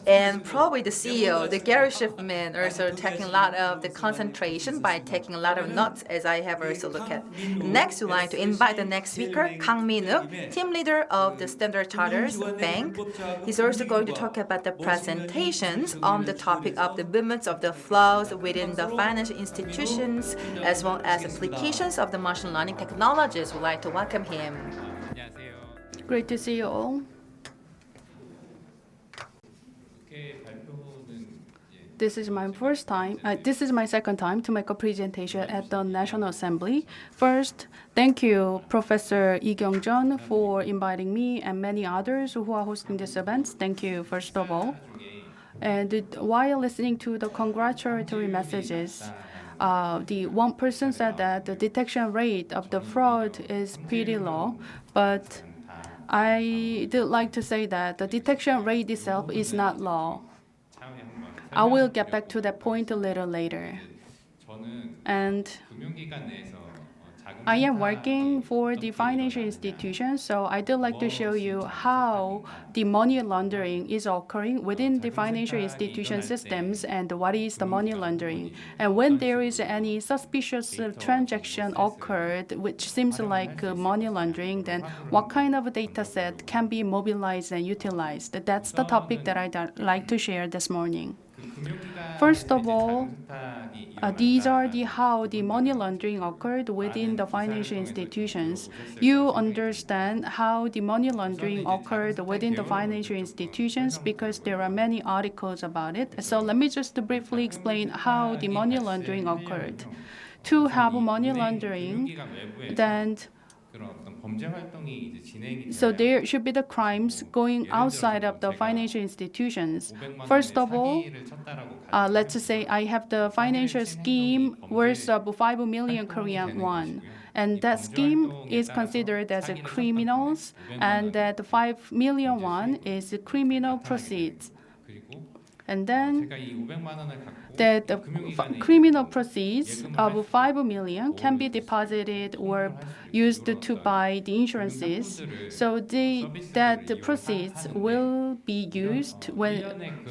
and probably the CEO, the Gary Schiffman, also taking a lot of the concentration by taking a lot of notes, as I have also looked at. Next, we'd like to invite the next speaker, Kang Min-wook, team leader of the Standard Chartered Bank, He's also going to talk about the presentations on the topic of the movements of the flows within the financial institutions, as well as applications of the machine learning technologies. We'd like to welcome him. 안녕하세요. Great to see you all. This is my second time to make a presentation at the National Assembly. First, thank you, Professor Lee Kyung-jeon, for inviting me and many others who are hosting this event. Thank you, first of all. And while listening to the congratulatory messages, the one person said that the detection rate of the fraud is pretty low, but I did like to say that the detection rate itself is not low. I will get back to that point a little later. And I am working for the financial institution, so I would like to show you how the money laundering is occurring within the financial institution systems and what is the money laundering. And when there is any suspicious transaction occurred, which seems like money laundering, then what kind of data set can be mobilized and utilized? That's the topic that I'd like to share this morning. First of all, these are how the money laundering occurred within the financial institutions. You understand how the money laundering occurred within the financial institutions because there are many articles about it. So let me just briefly explain how the money laundering occurred. To have money laundering, then so there should be the crimes going outside of the financial institutions. First of all, let's say I have the financial scheme worth of 5 million Korean won. And that scheme is considered as a criminals, and that 5 million won is criminal proceeds. And then that the criminal proceeds of 5 million can be deposited or used to buy the insurances. So that the proceeds will be used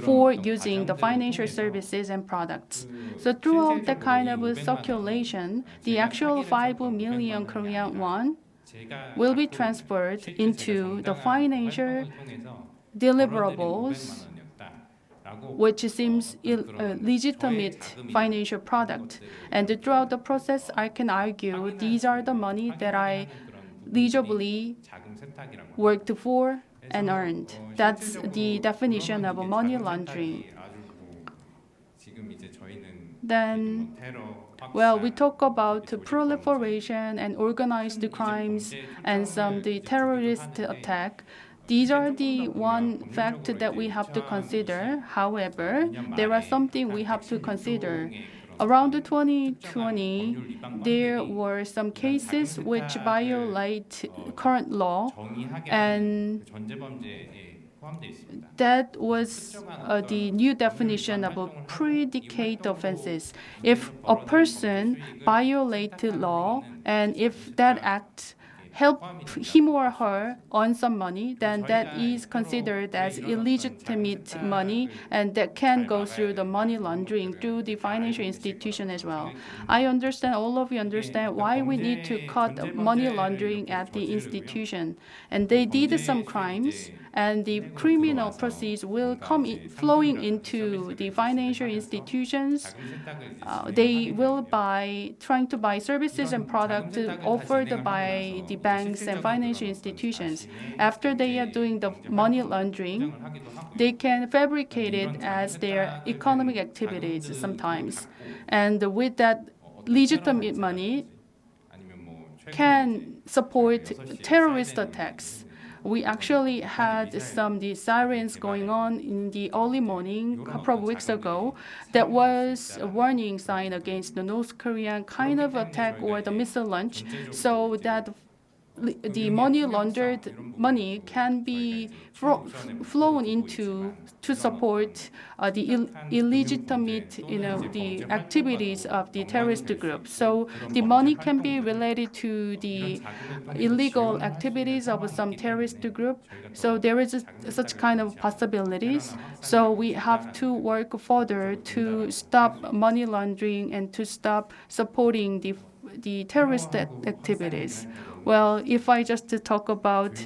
for using the financial services and products. So throughout that kind of circulation, the actual 5 million Korean won will be transferred into the financial deliverables, which seems a legitimate financial product. And throughout the process, I can argue these are the money that I legibly worked for and earned. That's the definition of money laundering. Then, well, we talk about proliferation and organized crimes and the terrorist attack. These are the one fact that we have to consider. However, there are something we have to consider. Around 2020, there were some cases which violate current law, and that was the new definition of predicate offenses. If a person violates law, and if that act help him or her earn some money, then that is considered as illegitimate money, and that can go through the money laundering through the financial institution as well. I understand, all of you understand why we need to cut money laundering at the institution. And they did some crimes, and the criminal proceeds will come flowing into the financial institutions. They will trying to buy services and products offered by the banks and financial institutions. After they are doing the money laundering, they can fabricate it as their economic activities sometimes. And with that legitimate money can support terrorist attacks. We actually had the sirens going on in the early morning a couple of weeks ago. That was a warning sign against the North Korean kind of attack or the missile launch, so that the money laundered money can be flown into to support the illegitimate, the activities of the terrorist group. So the money can be related to the illegal activities of some terrorist group. So there is such kind of possibilities. So we have to work further to stop money laundering and to stop supporting the terrorist activities. Well, if I just talk about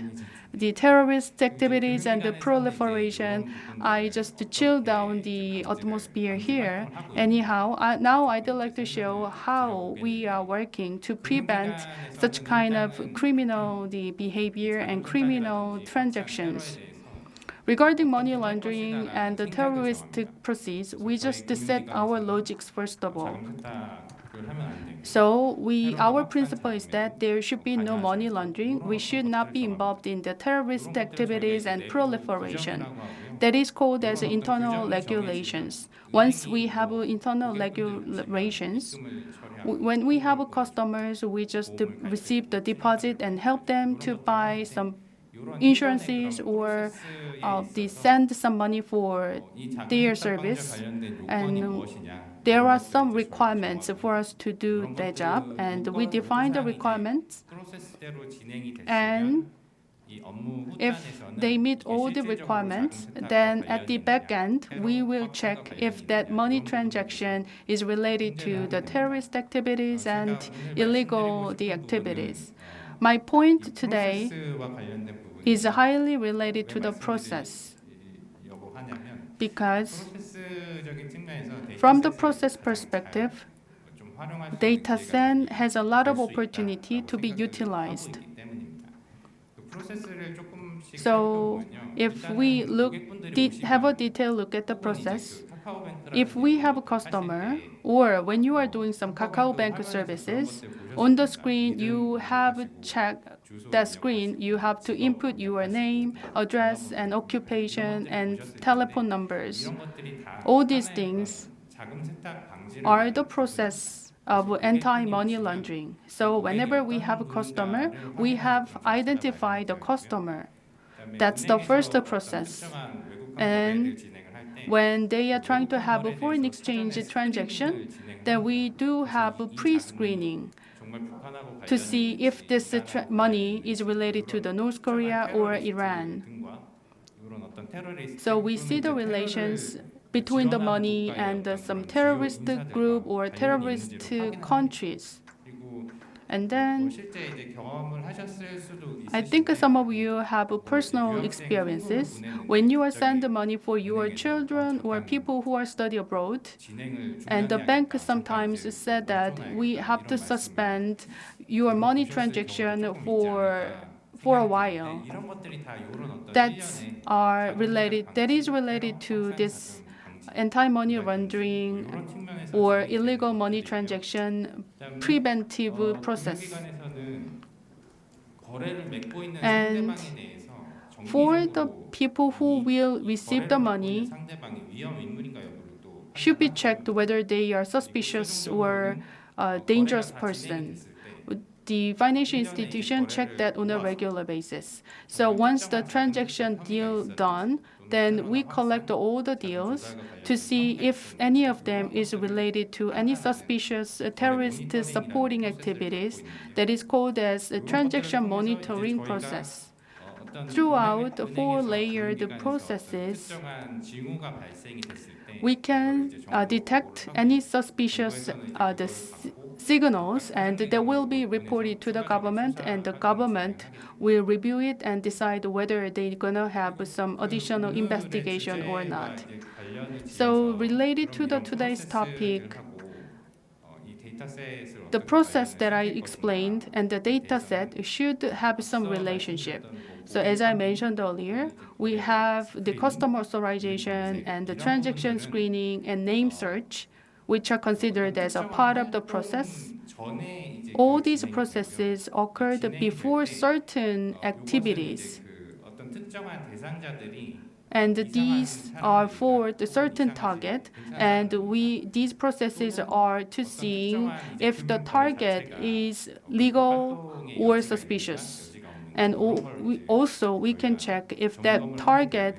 the terrorist activities and the proliferation, I just chill down the atmosphere here. Anyhow, now I'd like to show how we are working to prevent such kind of criminal behavior and criminal transactions. Regarding money laundering and the terroristic proceeds, we just set our logics first of all. So our principle is that there should be no money laundering. We should not be involved in the terrorist activities and proliferation. That is called as internal regulations. Once we have internal regulations, when we have customers, we just receive the deposit and help them to buy some insurances or they send some money for their service. And there are some requirements for us to do that job, and we define the requirements. And if they meet all the requirements, then at the back end, we will check if that money transaction is related to the terrorist activities and illegal activities. My point today is highly related to the process, because from the process perspective, data set has a lot of opportunity to be utilized. So if we have a detailed look at the process, if we have a customer, or when you are doing some KakaoBank services, on the screen you have check that screen, you have to input your name, address, and occupation, and telephone numbers. All these things are the process of anti-money laundering. So whenever we have a customer, we have identified the customer. That's the first process. And when they are trying to have a foreign exchange transaction, then we do have a pre-screening to see if this money is related to the North Korea or Iran. So we see the relations between the money and some terrorist group or terrorist countries. And then I think some of you have personal experiences. When you are sending money for your children or people who are studying abroad, and the bank sometimes said that we have to suspend your money transaction for a while. That is related to this anti-money laundering or illegal money transaction preventive process. And for the people who will receive the money, should be checked whether they are suspicious or a dangerous person. The financial institution check that on a regular basis. So once the transaction deal done, then we collect all the deals to see if any of them is related to any suspicious terrorist supporting activities. That is called as a transaction monitoring process. Throughout the 4-layered processes, we can detect any suspicious signals, and they will be reported to the government, and the government will review it and decide whether they're gonna have some additional investigation or not. So related to today's topic, the process that I explained and the data set should have some relationship. So as I mentioned earlier, we have the customer authorization and the transaction screening and name search, which are considered as a part of the process. All these processes occurred before certain activities. And these are for the certain target, and these processes are to see if the target is legal or suspicious. And we can check if that target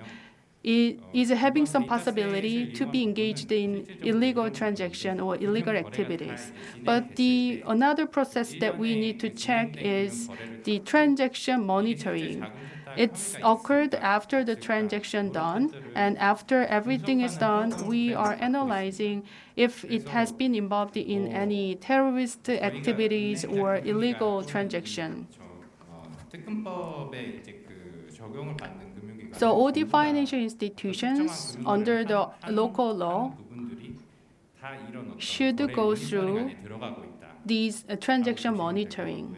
is having some possibility to be engaged in illegal transaction or illegal activities. But another process that we need to check is the transaction monitoring. It's occurred after the transaction done, and after everything is done, we are analyzing if it has been involved in any terrorist activities or illegal transaction. 적용을 받는 금융기관 So all the financial institutions under the local law 부분들이 다 이런 어떤 should 거래 go 모니터링 through 안에 들어가고 있다. these transaction monitoring.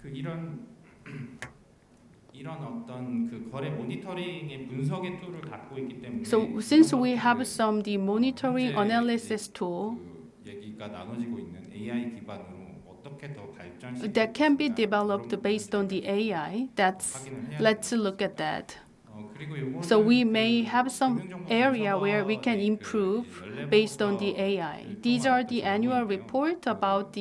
그 이런 어떤 그 거래 모니터링의 분석의 툴을 갖고 있기 때문에 So since we have some the monitoring analysis tool 그 얘기가 나눠지고 있는 AI 기반으로 어떻게 더 발전시킬 that can be 수 있을까? developed 그런 based on the AI, that's 확인을 해야 let's look at that. 그리고 요거는 So we 그 may have some 금융정보 area where we can 분석의 improve 그 based on the 연례부터 AI. These are the annual report about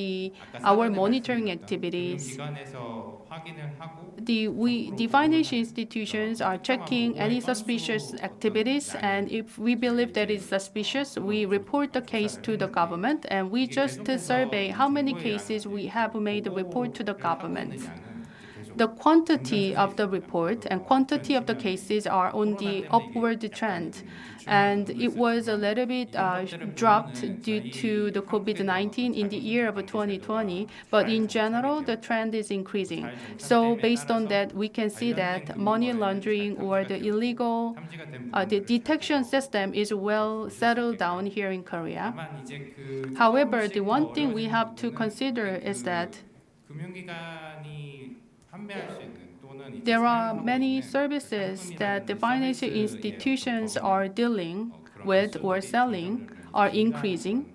our monitoring activities. 금융기관에서 확인을 하고 The financial institutions are checking any suspicious activities, and if we believe that is suspicious, we report the case to the government, and we just survey how many cases we have made a report to the government. The quantity of the report and quantity of the cases are on the upward trend, and it was a little bit dropped due to the COVID-19 in the year of 2020, but in general, the trend is increasing. So based on that, we can see that money laundering or the illegal the detection system is well settled down here in Korea. 다만 이제 그 However, the one thing we have to consider is that 금융기관이 판매할 수 있는 또는 이제 there are 사용하고 many 있는 services that the 상품이라든지 financial 서비스의 institutions 어떤 are dealing 그런 with or 기술들이 selling 점점 are 증가하는 increasing.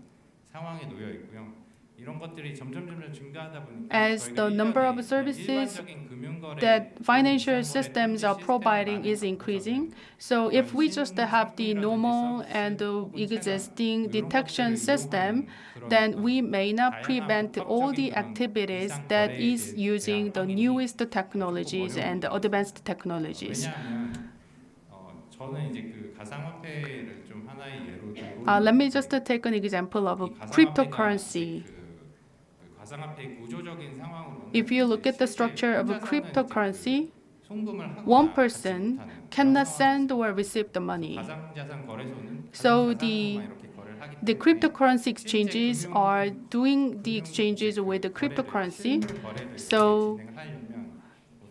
상황에 놓여 있고요. 이런 것들이 점점 증가하다 보니까 As 저희가 the number of 일련의 services 일반적인 금융거래 that financial 상거래 systems are 탐지 providing 시스템을 is 만들어서는 increasing. So if we just have the normal and the existing detection system, then we may not prevent all the activities that is using the newest technologies and the advanced technologies. 왜냐하면 저는 이제 그 가상화폐를 좀 하나의 예로 들고 Let me just take an example of cryptocurrency. 그 가상화폐의 구조적인 상황으로는 If you look at the structure of a cryptocurrency, 송금을 하거나 one 받지 person 못하는 cannot 그런 send or receive the money. 가상자산 거래소는 So 가상자산으로만 이렇게 거래를 하기 The 때문에 cryptocurrency exchanges are doing the exchanges with the cryptocurrency. 거래를 So 진행을 하려면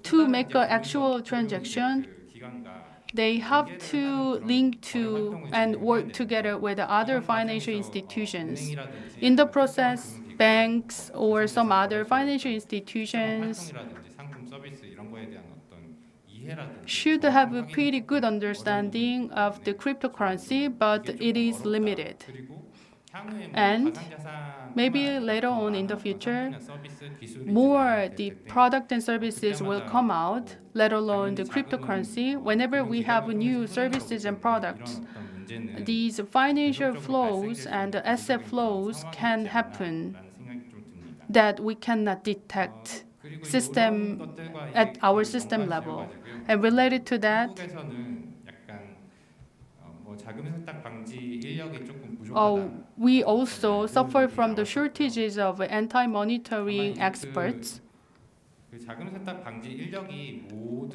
to make an actual transaction, 그 기관과 they have to link to and work together with the other financial institutions. In the process, banks or some other financial institutions 활동이라든지 상품 서비스 이런 거에 대한 어떤 이해라든지 should have a pretty good understanding of the cryptocurrency, but it is limited. 그리고 향후에 뭐 And 가상자산 maybe later on in the future, more the product and services will come out, let alone the cryptocurrency. Whenever we have new services and products, these financial flows and asset flows can happen that we cannot detect at our system level. And related to that, we also suffer from the shortages of anti-monitoring experts.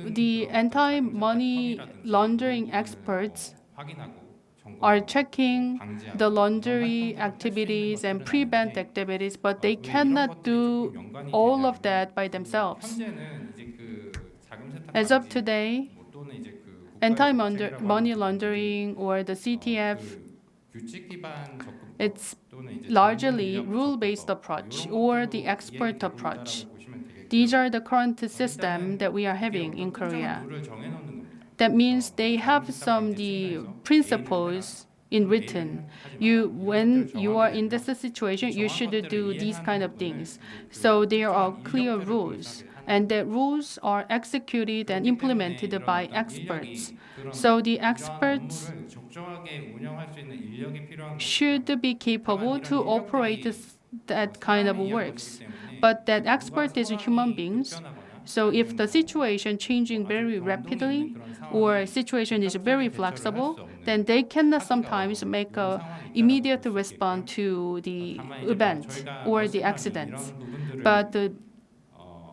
The anti-money laundering experts are checking the laundry activities and prevent activities, but they cannot do all of that by themselves. As of today, anti-money laundering or the CTF, it's largely rule-based approach or the expert approach. These are the current system that we are having in Korea. That means they have some the principles in written. When you are in this situation, you should do these kind of things. So there are clear rules, and the rules are executed and implemented by experts. So the experts should be capable to operate that kind of works. But that expert is human beings. So if the situation changing very rapidly or situation is very flexible, then they cannot sometimes make a immediate response to the event or the accidents. But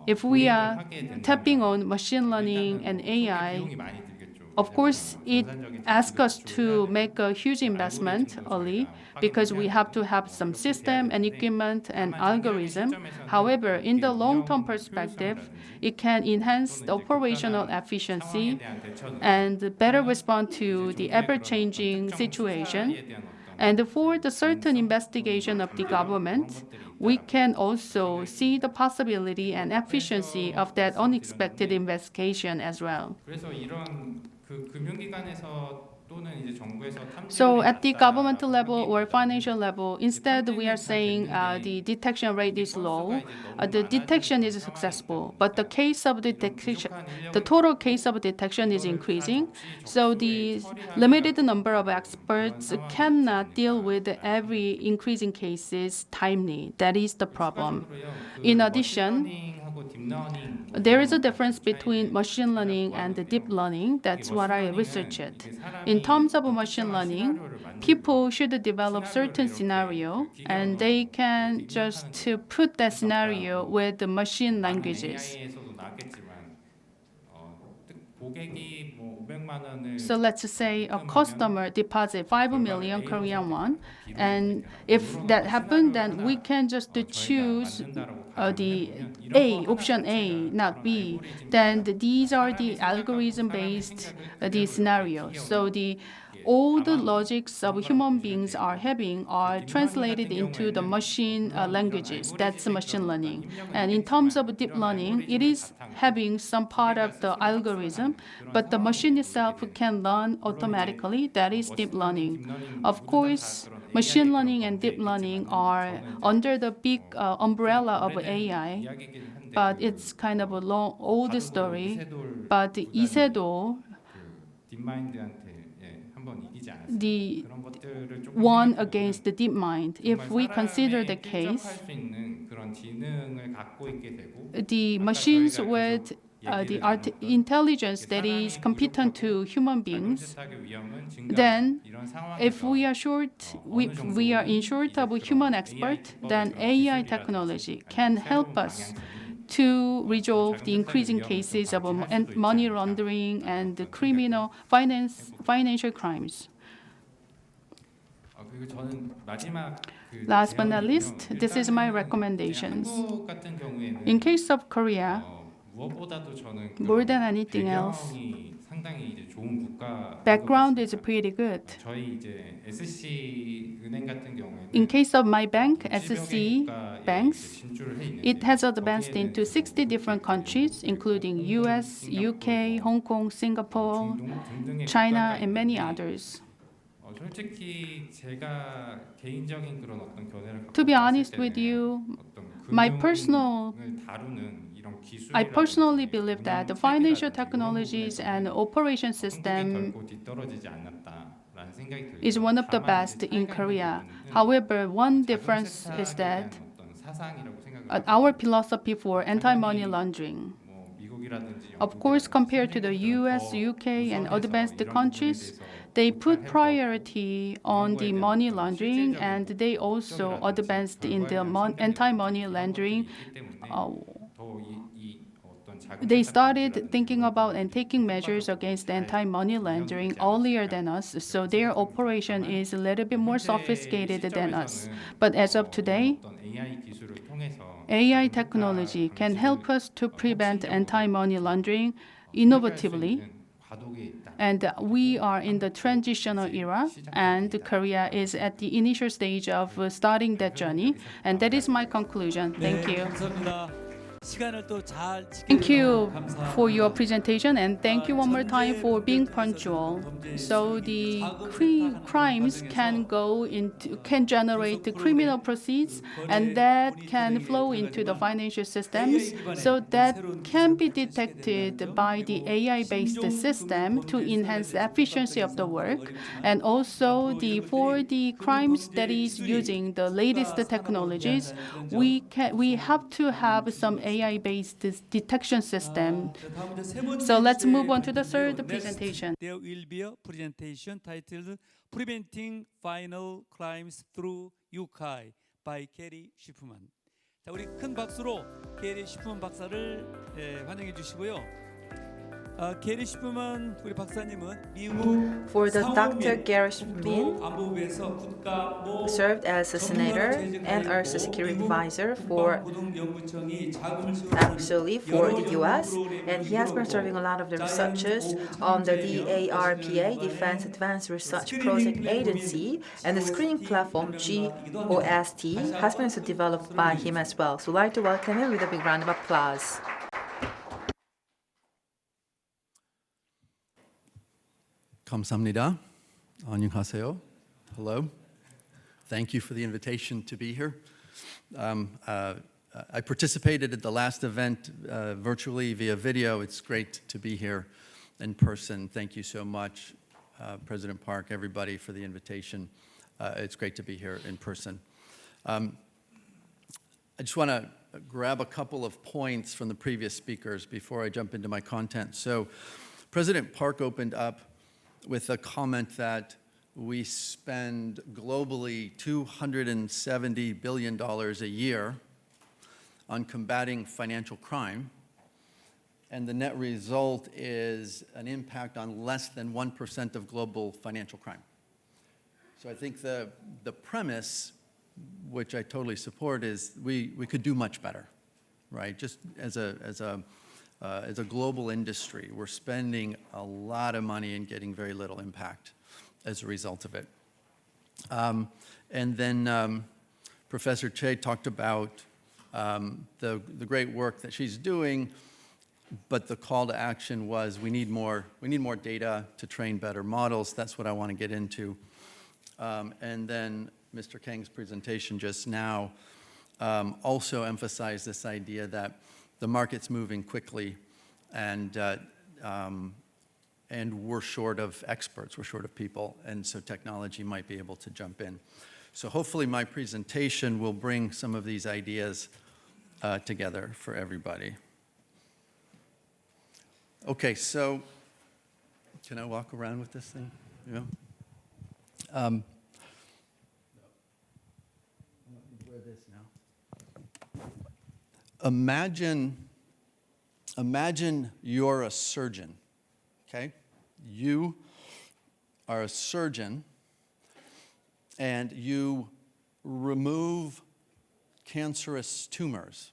if we are tapping on machine learning and AI, Of course, it asks us to make a huge investment early because we have to have some system and equipment and algorithm. However, in the long-term perspective, it can enhance the operational efficiency and better respond to the ever-changing situation. And for the certain investigation of the government, we can also see the possibility and efficiency of that unexpected investigation as well. 그래서 이런 그 금융기관에서 또는 이제 정부에서 So 탐지율이 at the 낮다라고 governmental level or 하기보다는 financial level, instead we are saying the detection rate is low. The detection is successful, but the case of detection, the total case of detection is increasing. So the limited number of experts cannot deal with every increasing cases timely. That is the problem. In addition, there is a difference between machine learning and deep learning. That's what I researched. In terms of machine learning, people should develop certain scenario and they can just to put that scenario with the machine languages. AI에서도 나왔겠지만 고객이 뭐 500만 원을 So let's say a customer deposit 5 million Korean won, and if that happened, then we can just choose the option A, not B. Then these are the algorithm-based the scenarios. So all the logics of human beings are having are translated into the machine languages. That's machine learning. And in terms of deep learning, it is having some part of the algorithm, but the machine itself can learn automatically. That is deep learning. Of course, machine learning and deep learning are under the big umbrella of AI, but it's kind of a long, old story. But 이세돌 딥마인드한테 한번 이기지 않았어요. the 그런 것들을 조금 one against the deep mind. If we consider the 필적할 case, 수 있는 그런 지능을 갖고 있게 되고 the machines with the intelligence that is competent to human beings, 잘못했다의 위험은 증가. then 이런 상황에서 if we are we are in short of a human expert, then AI technology can help us to resolve the increasing cases of money laundering and criminal financial crimes. 그리고 저는 마지막 Last but not least, this is my recommendations. 한국 같은 경우에는 In case of Korea, 무엇보다도 저는 more than anything else, 배경이 상당히 이제 좋은 국가 background is pretty good. 저희 이제 SC 은행 같은 경우에는 In case of my bank, 60여 개 SC 국가에 banks, 진출을 해 있는데 it has advanced into 60 different countries, including US, UK, Hong Kong, Singapore, 중동 등등의 China, 국가가 and many 있는데 others. 솔직히 제가 개인적인 그런 어떤 견해를 To be 갖고 honest 봤을 with 때는 you, 어떤 my 금융을 personal 다루는 이런 기술 I personally believe that the financial technologies and operation system 결코 뒤떨어지지 않았다라는 생각이 들고 is one of the best in Korea. However, one difference is that 어떤 사상이라고 생각을 our philosophy for anti-money laundering. 뭐 미국이라든지 Of course, compared to the US, UK, and advanced countries, they put priority on the money laundering and they also advanced in the anti-money laundering. They started thinking about and taking measures against anti-money laundering earlier than us, so their operation is a little bit more sophisticated than us. But as of today, AI 기술을 통해서 AI technology can help us to prevent anti-money laundering innovatively. 과도기에 있다. And we are in the transitional era, and Korea is at the initial stage of starting that journey. And that is my conclusion. Thank you. 감사합니다. 시간을 또 잘 Thank you 감사합니다. for your presentation, and thank you one more time for being punctual. So the crimes can generate the criminal proceeds, and that can flow into the financial systems. So that can be detected by the AI-based system to enhance the efficiency of the work, and also for the crimes that is using the latest technologies, we have to have some AI-based detection system. So let's move on to the third presentation. There will be a presentation titled Preventing Final Crimes Through UCAI by Gary Schiffman. 자, 우리 큰 박수로 게리 슈프만 박사를 환영해 주시고요. 게리 슈프만 우리 박사님은 미국 For the Dr. 상원민 Gary Shpmin 국토안보부에서 국가모 served as a senator and also security advisor for 국방고등연구청이 자금을 actually for the US, and he has been serving a lot of the researchers on the DARPA, Defense Advanced Research Project Agency, and the screening platform GOST has been also developed by him as well. So I'd like to welcome him with a big round of applause. 감사합니다. 안녕하세요. Hello. Thank you for the invitation to be here. I participated at the last event virtually via video. It's great to be here in person. Thank you so much, President Park, everybody, for the invitation. It's great to be here in person. I just want to grab a couple of points from the previous speakers before I jump into my content. So President Park opened up with a comment that we spend globally $270 billion a year on combating financial crime, and the net result is an impact on less than 1% of global financial crime. So I think the premise, which I totally support, is we could do much better, right? Just as a global industry, we're spending a lot of money and getting very little impact as a result of it. And then Professor Che talked about the great work that she's doing, but the call to action was we need more data to train better models. That's what I want to get into. And then Mr. Kang's presentation just now also emphasized this idea that the market's moving quickly, and we're short of experts, we're short of people, and so technology might be able to jump in. So hopefully my presentation will bring some of these ideas together for everybody. Okay, so can I walk around with this thing? Yeah. Wear this now. Imagine you're a surgeon, okay? You are a surgeon and you remove cancerous tumors.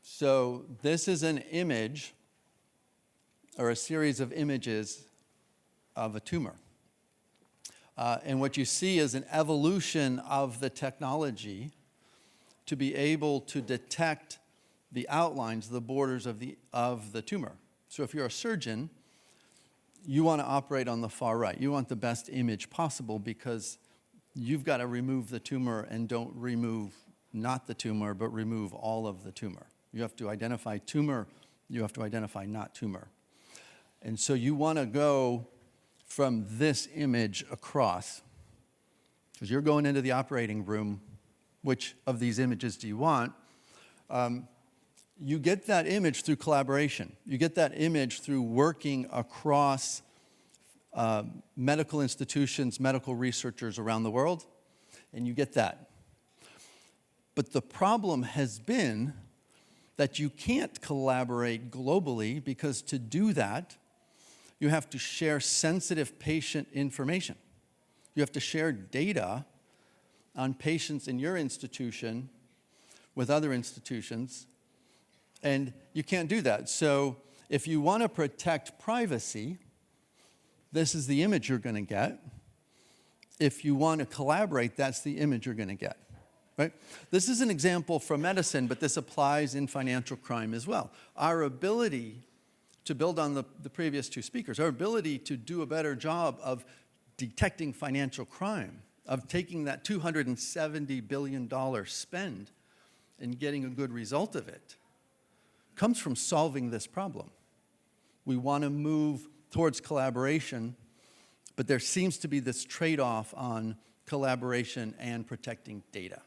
So this is an image or a series of images of a tumor. And what you see is an evolution of the technology to be able to detect the outlines, the borders of the tumor. So if you're a surgeon, you want to operate on the far right. You want the best image possible because you've got to remove the tumor, and don't remove not the tumor, but remove all of the tumor. You have to identify tumor, you have to identify not tumor. And so you want to go from this image across, because you're going into the operating room. Which of these images do you want? You get that image through collaboration. You get that image through working across medical institutions, medical researchers around the world, and you get that. But the problem has been that you can't collaborate globally, because to do that, you have to share sensitive patient information. You have to share data on patients in your institution with other institutions, and you can't do that. So if you want to protect privacy, this is the image you're going to get. If you want to collaborate, that's the image you're going to get, right? This is an example from medicine, but this applies in financial crime as well. Our ability to build on the previous two speakers, our ability to do a better job of detecting financial crime, of taking that $270 billion spend and getting a good result of it, comes from solving this problem. We want to move towards collaboration, but there seems to be this trade-off on collaboration and protecting data.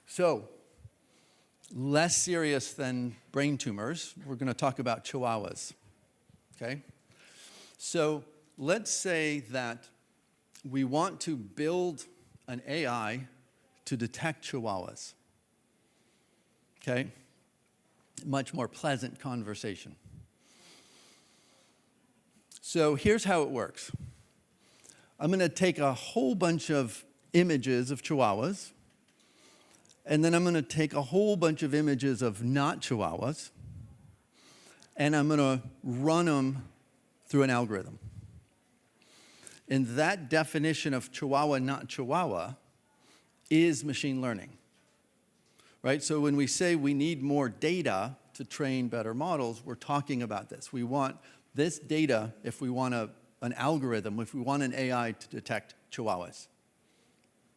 So, less serious than brain tumors, we're going to talk about chihuahuas, okay? So let's say that we want to build an AI to detect chihuahuas, okay? much more pleasant conversation. So here's how it works. I'm going to take a whole bunch of images of chihuahuas, and then I'm going to take a whole bunch of images of not chihuahuas, and I'm going to run them through an algorithm. And that definition of chihuahua, not chihuahua, is machine learning, right? So when we say we need more data to train better models, we're talking about this. We want this data if we want an algorithm, if we want an AI to detect chihuahuas,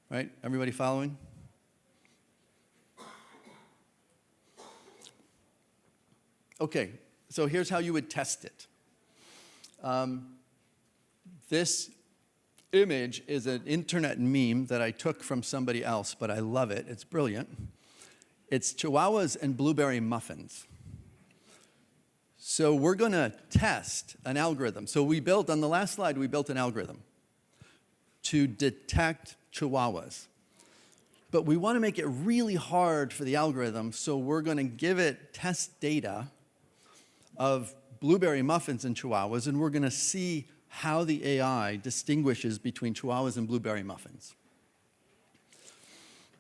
right? Everybody following? Okay, so here's how you would test it. This image is an internet meme that I took from somebody else, but I love it. It's brilliant. It's chihuahuas and blueberry muffins. So we're going to test an algorithm. So we built, on the last slide, we built an algorithm to detect chihuahuas. But we want to make it really hard for the algorithm, so we're going to give it test data of blueberry muffins and chihuahuas, and we're going to see how the AI distinguishes between chihuahuas and blueberry muffins.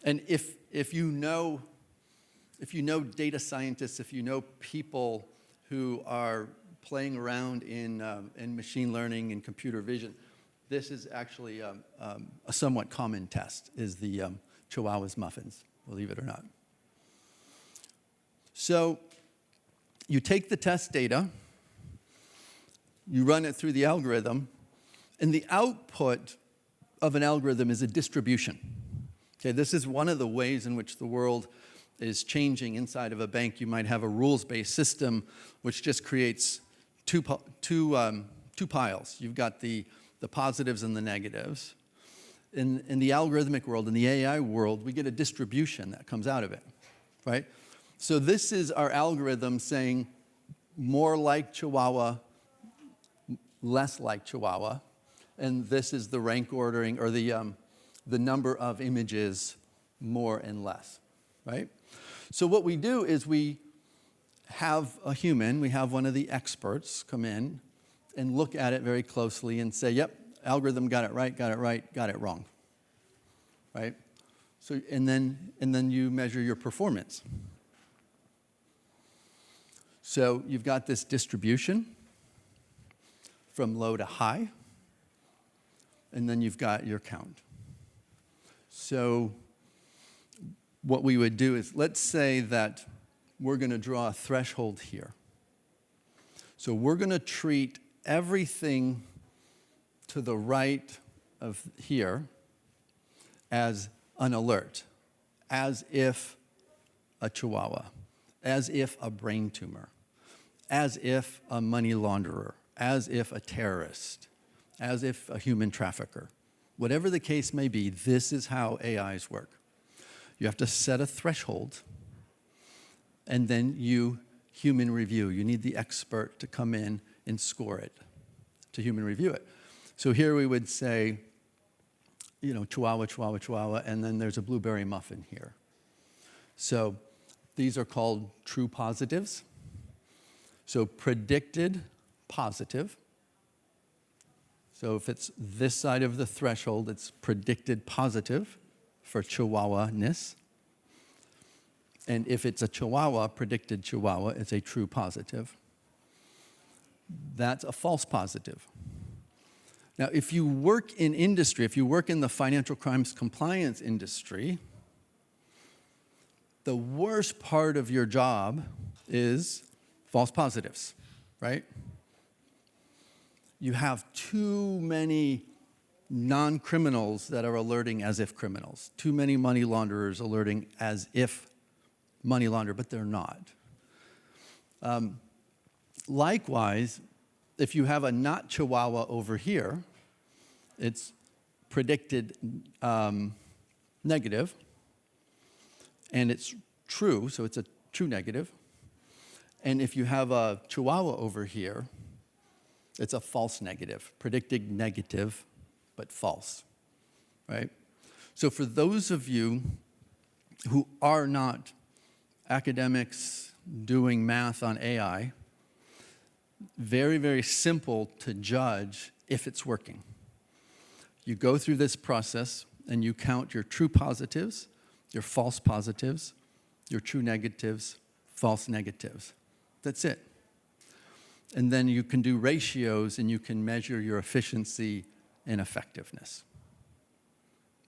And if you know data scientists, if you know people who are playing around in machine learning and computer vision, this is actually a somewhat common test, is the chihuahuas muffins, believe it or not. So you take the test data, you run it through the algorithm, and the output of an algorithm is a distribution. Okay, this is one of the ways in which the world is changing inside of a bank. You might have a rules-based system which just creates two piles. You've got the positives and the negatives. In the algorithmic world, in the AI world, we get a distribution that comes out of it, right? So this is our algorithm saying more like Chihuahua, less like Chihuahua, and this is the rank ordering, or the number of images, more and less, right? So what we do is we have a human, we have one of the experts come in and look at it very closely and say, yep, algorithm got it right, got it wrong, right? So, and then you measure your performance. So you've got this distribution from low to high, and then you've got your count. So what we would do is, let's say that we're going to draw a threshold here. So we're going to treat everything to the right of here as an alert, as if a chihuahua, as if a brain tumor, as if a money launderer, as if a terrorist, as if a human trafficker. Whatever the case may be, this is how AIs work. You have to set a threshold, and then you human review. You need the expert to come in and score it, to human review it. So here we would say, you know, Chihuahua, Chihuahua, Chihuahua, and then there's a blueberry muffin here. So these are called true positives. So predicted positive. So if it's this side of the threshold, it's predicted positive for Chihuahua-ness. And if it's a Chihuahua, predicted Chihuahua, it's a true positive. That's a false positive. Now, if you work in industry, if you work in the financial crimes compliance industry, the worst part of your job is false positives, right? You have too many non-criminals that are alerting as if criminals, too many money launderers alerting as if money launderer, but they're not. Likewise, if you have a not Chihuahua over here, it's predicted negative, and it's true, so it's a true negative. And if you have a Chihuahua over here, it's a false negative, predicted negative, but false, right? So for those of you who are not academics, doing math on AI, very, very simple to judge if it's working. You go through this process and you count your true positives, your false positives, your true negatives, false negatives. That's it. And then you can do ratios and you can measure your efficiency and effectiveness,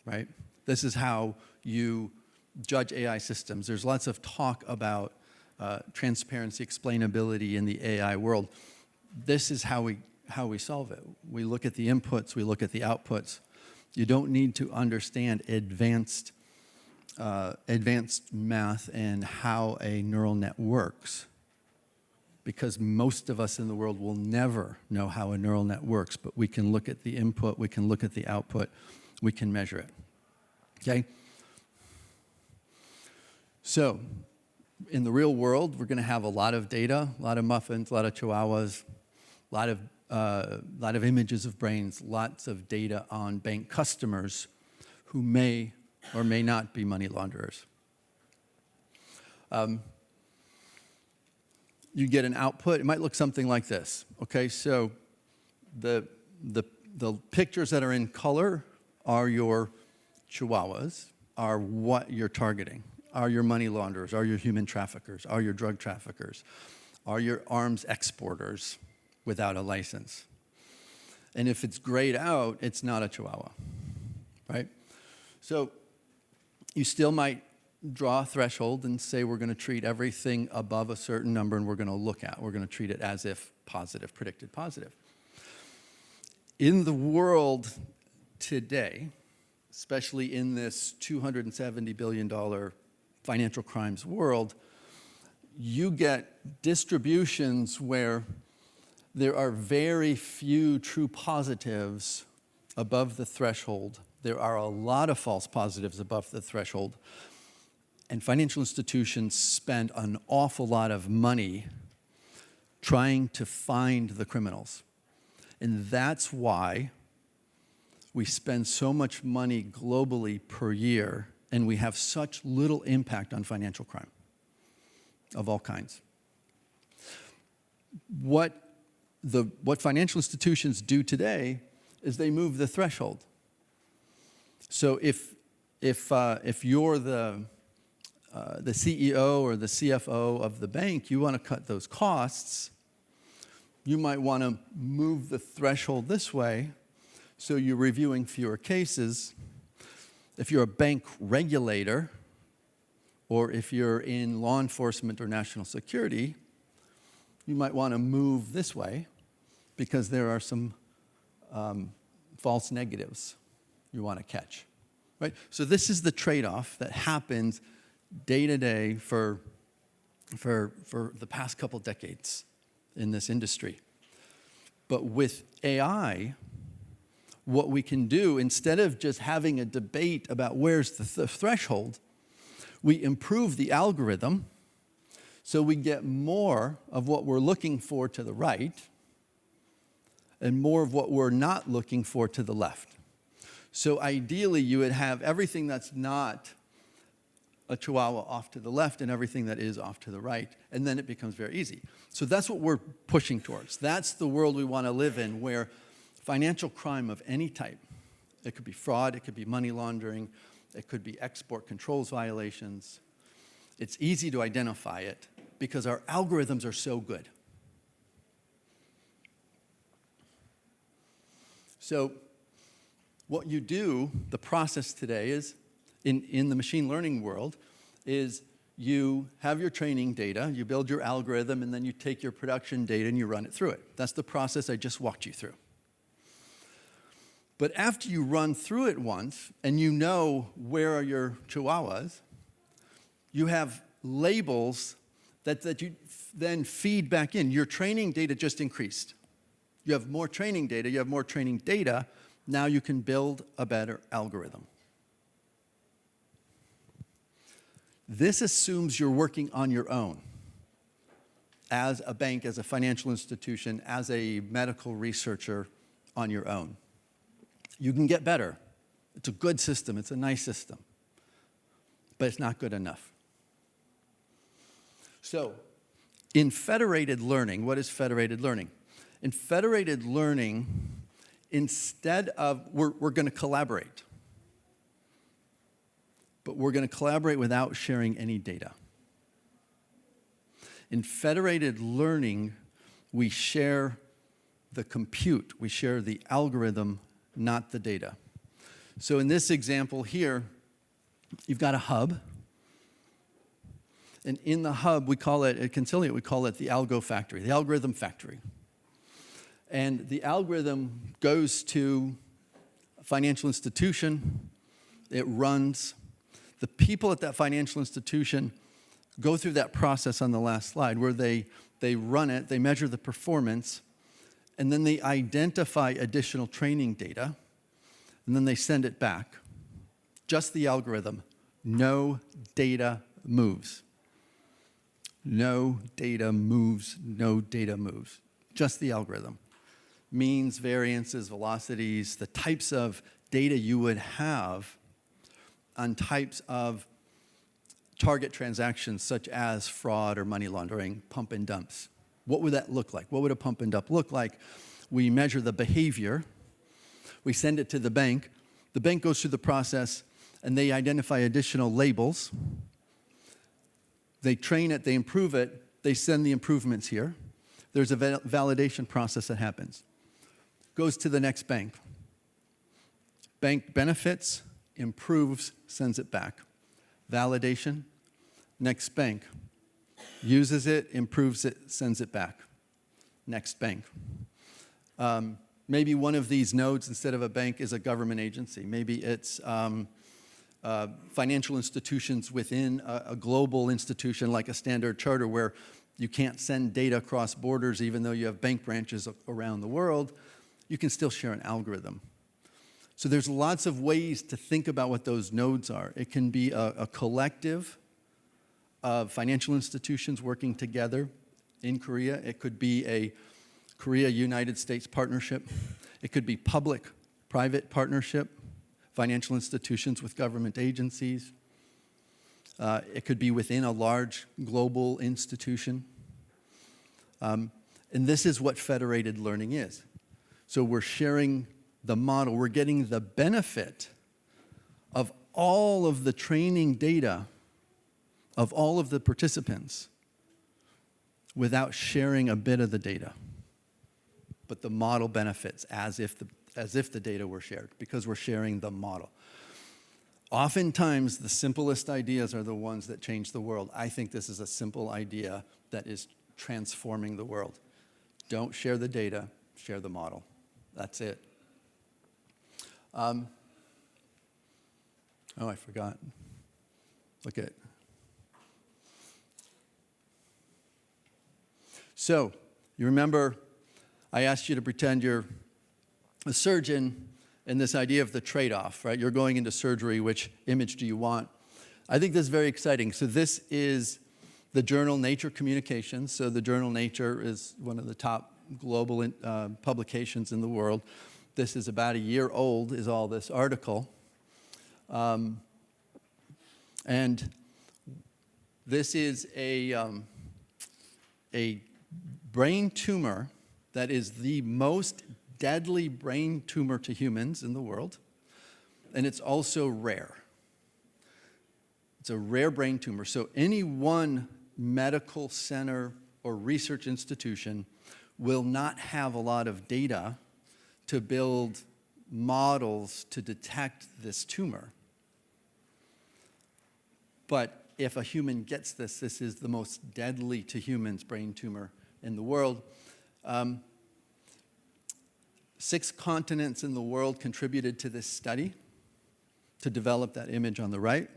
right? This is how you judge AI systems. There's lots of talk about transparency, explainability in the AI world. This is how we solve it. We look at the inputs, we look at the outputs. You don't need to understand advanced math and how a neural net works, because most of us in the world will never know how a neural net works, but we can look at the input, we can look at the output, we can measure it, okay? So, in the real world, we're gonna have a lot of data, a lot of muffins, a lot of chihuahuas, a lot of images of brains, lots of data on bank customers who may or may not be money launderers. You get an output. It might look something like this. Okay, so the pictures that are in color are your chihuahuas, are what you're targeting, are your money launderers, are your human traffickers, are your drug traffickers, are your arms exporters without a license. And if it's grayed out, it's not a chihuahua, right? So you still might draw a threshold and say we're going to treat everything above a certain number and we're going to treat it as if positive, predicted positive. In the world today, especially in this $270 billion financial crimes world, you get distributions where there are very few true positives above the threshold. There are a lot of false positives above the threshold. And financial institutions spend an awful lot of money trying to find the criminals. And that's why we spend so much money globally per year and we have such little impact on financial crime of all kinds. What financial institutions do today is they move the threshold. So if you're the CEO or the CFO of the bank, you want to cut those costs, you might want to move the threshold this way so you're reviewing fewer cases. If you're a bank regulator, or if you're in law enforcement or national security, you might want to move this way because there are some false negatives you want to catch, right? So this is the trade-off that happens day to day for the past couple decades in this industry. But with AI, what we can do, instead of just having a debate about where's the threshold, we improve the algorithm so we get more of what we're looking for to the right and more of what we're not looking for to the left. So ideally, you would have everything that's not a chihuahua off to the left and everything that is off to the right, and then it becomes very easy. So that's what we're pushing towards. That's the world we want to live in, where financial crime of any type, it could be fraud, it could be money laundering, it could be export controls violations. It's easy to identify it because our algorithms are so good. So what you do, the process today is, in the machine learning world, is you have your training data, you build your algorithm, and then you take your production data and you run it through it. That's the process I just walked you through. But after you run through it once, and you know where are your chihuahuas, you have labels that you then feed back in. Your training data just increased. You have more training data, you have more training data, now you can build a better algorithm. This assumes you're working on your own as a bank, as a financial institution, as a medical researcher on your own. You can get better. It's a good system, it's a nice system, but it's not good enough. So In federated learning, what is federated learning? In federated learning, instead of, we're going to collaborate. But we're going to collaborate without sharing any data. In federated learning, we share the compute, we share the algorithm, not the data. So in this example here, you've got a hub. And in the hub, we call it, at Conciliate, we call it the algo factory, the algorithm factory. And the algorithm goes to a financial institution, it runs. The people at that financial institution go through that process on the last slide where they run it, they measure the performance, and then they identify additional training data, and then they send it back. Just the algorithm. No data moves. No data moves, no data moves. Just the algorithm. Means, variances, velocities, the types of data you would have on types of target transactions such as fraud or money laundering, pump and dumps. What would that look like? What would a pump and dump look like? We measure the behavior. We send it to the bank. The bank goes through the process, and they identify additional labels. They train it, they improve it, they send the improvements here. There's a validation process that happens. Goes to the next bank. Bank benefits, improves, sends it back. Validation, next bank. Uses it, improves it, sends it back. Next bank. Maybe one of these nodes instead of a bank is a government agency. Maybe it's financial institutions within a global institution like a Standard Charter where you can't send data across borders even though you have bank branches around the world. You can still share an algorithm. So there's lots of ways to think about what those nodes are. It can be a collective of financial institutions working together in Korea. It could be a Korea-United States partnership. It could be public-private partnership, financial institutions with government agencies. It could be within a large global institution. And this is what federated learning is. So we're sharing the model. We're getting the benefit of all of the training data of all of the participants without sharing a bit of the data. But the model benefits as if the data were shared because we're sharing the model. Oftentimes, the simplest ideas are the ones that change the world. I think this is a simple idea that is transforming the world. Don't share the data, share the model. That's it. Oh, I forgot. Look at. So, you remember I asked you to pretend you're a surgeon and this idea of the trade-off, right? You're going into surgery, which image do you want? I think this is very exciting. So this is the journal Nature Communications. So the journal Nature is one of the top global publications in the world. This is about a year old, is all this article. And this is a brain tumor that is the most deadly brain tumor to humans in the world, and it's also rare. It's a rare brain tumor. So any one medical center or research institution will not have a lot of data to build models to detect this tumor. But if a human gets this, this is the most deadly to humans brain tumor in the world. 6 continents in the world contributed to this study to develop that image on the right.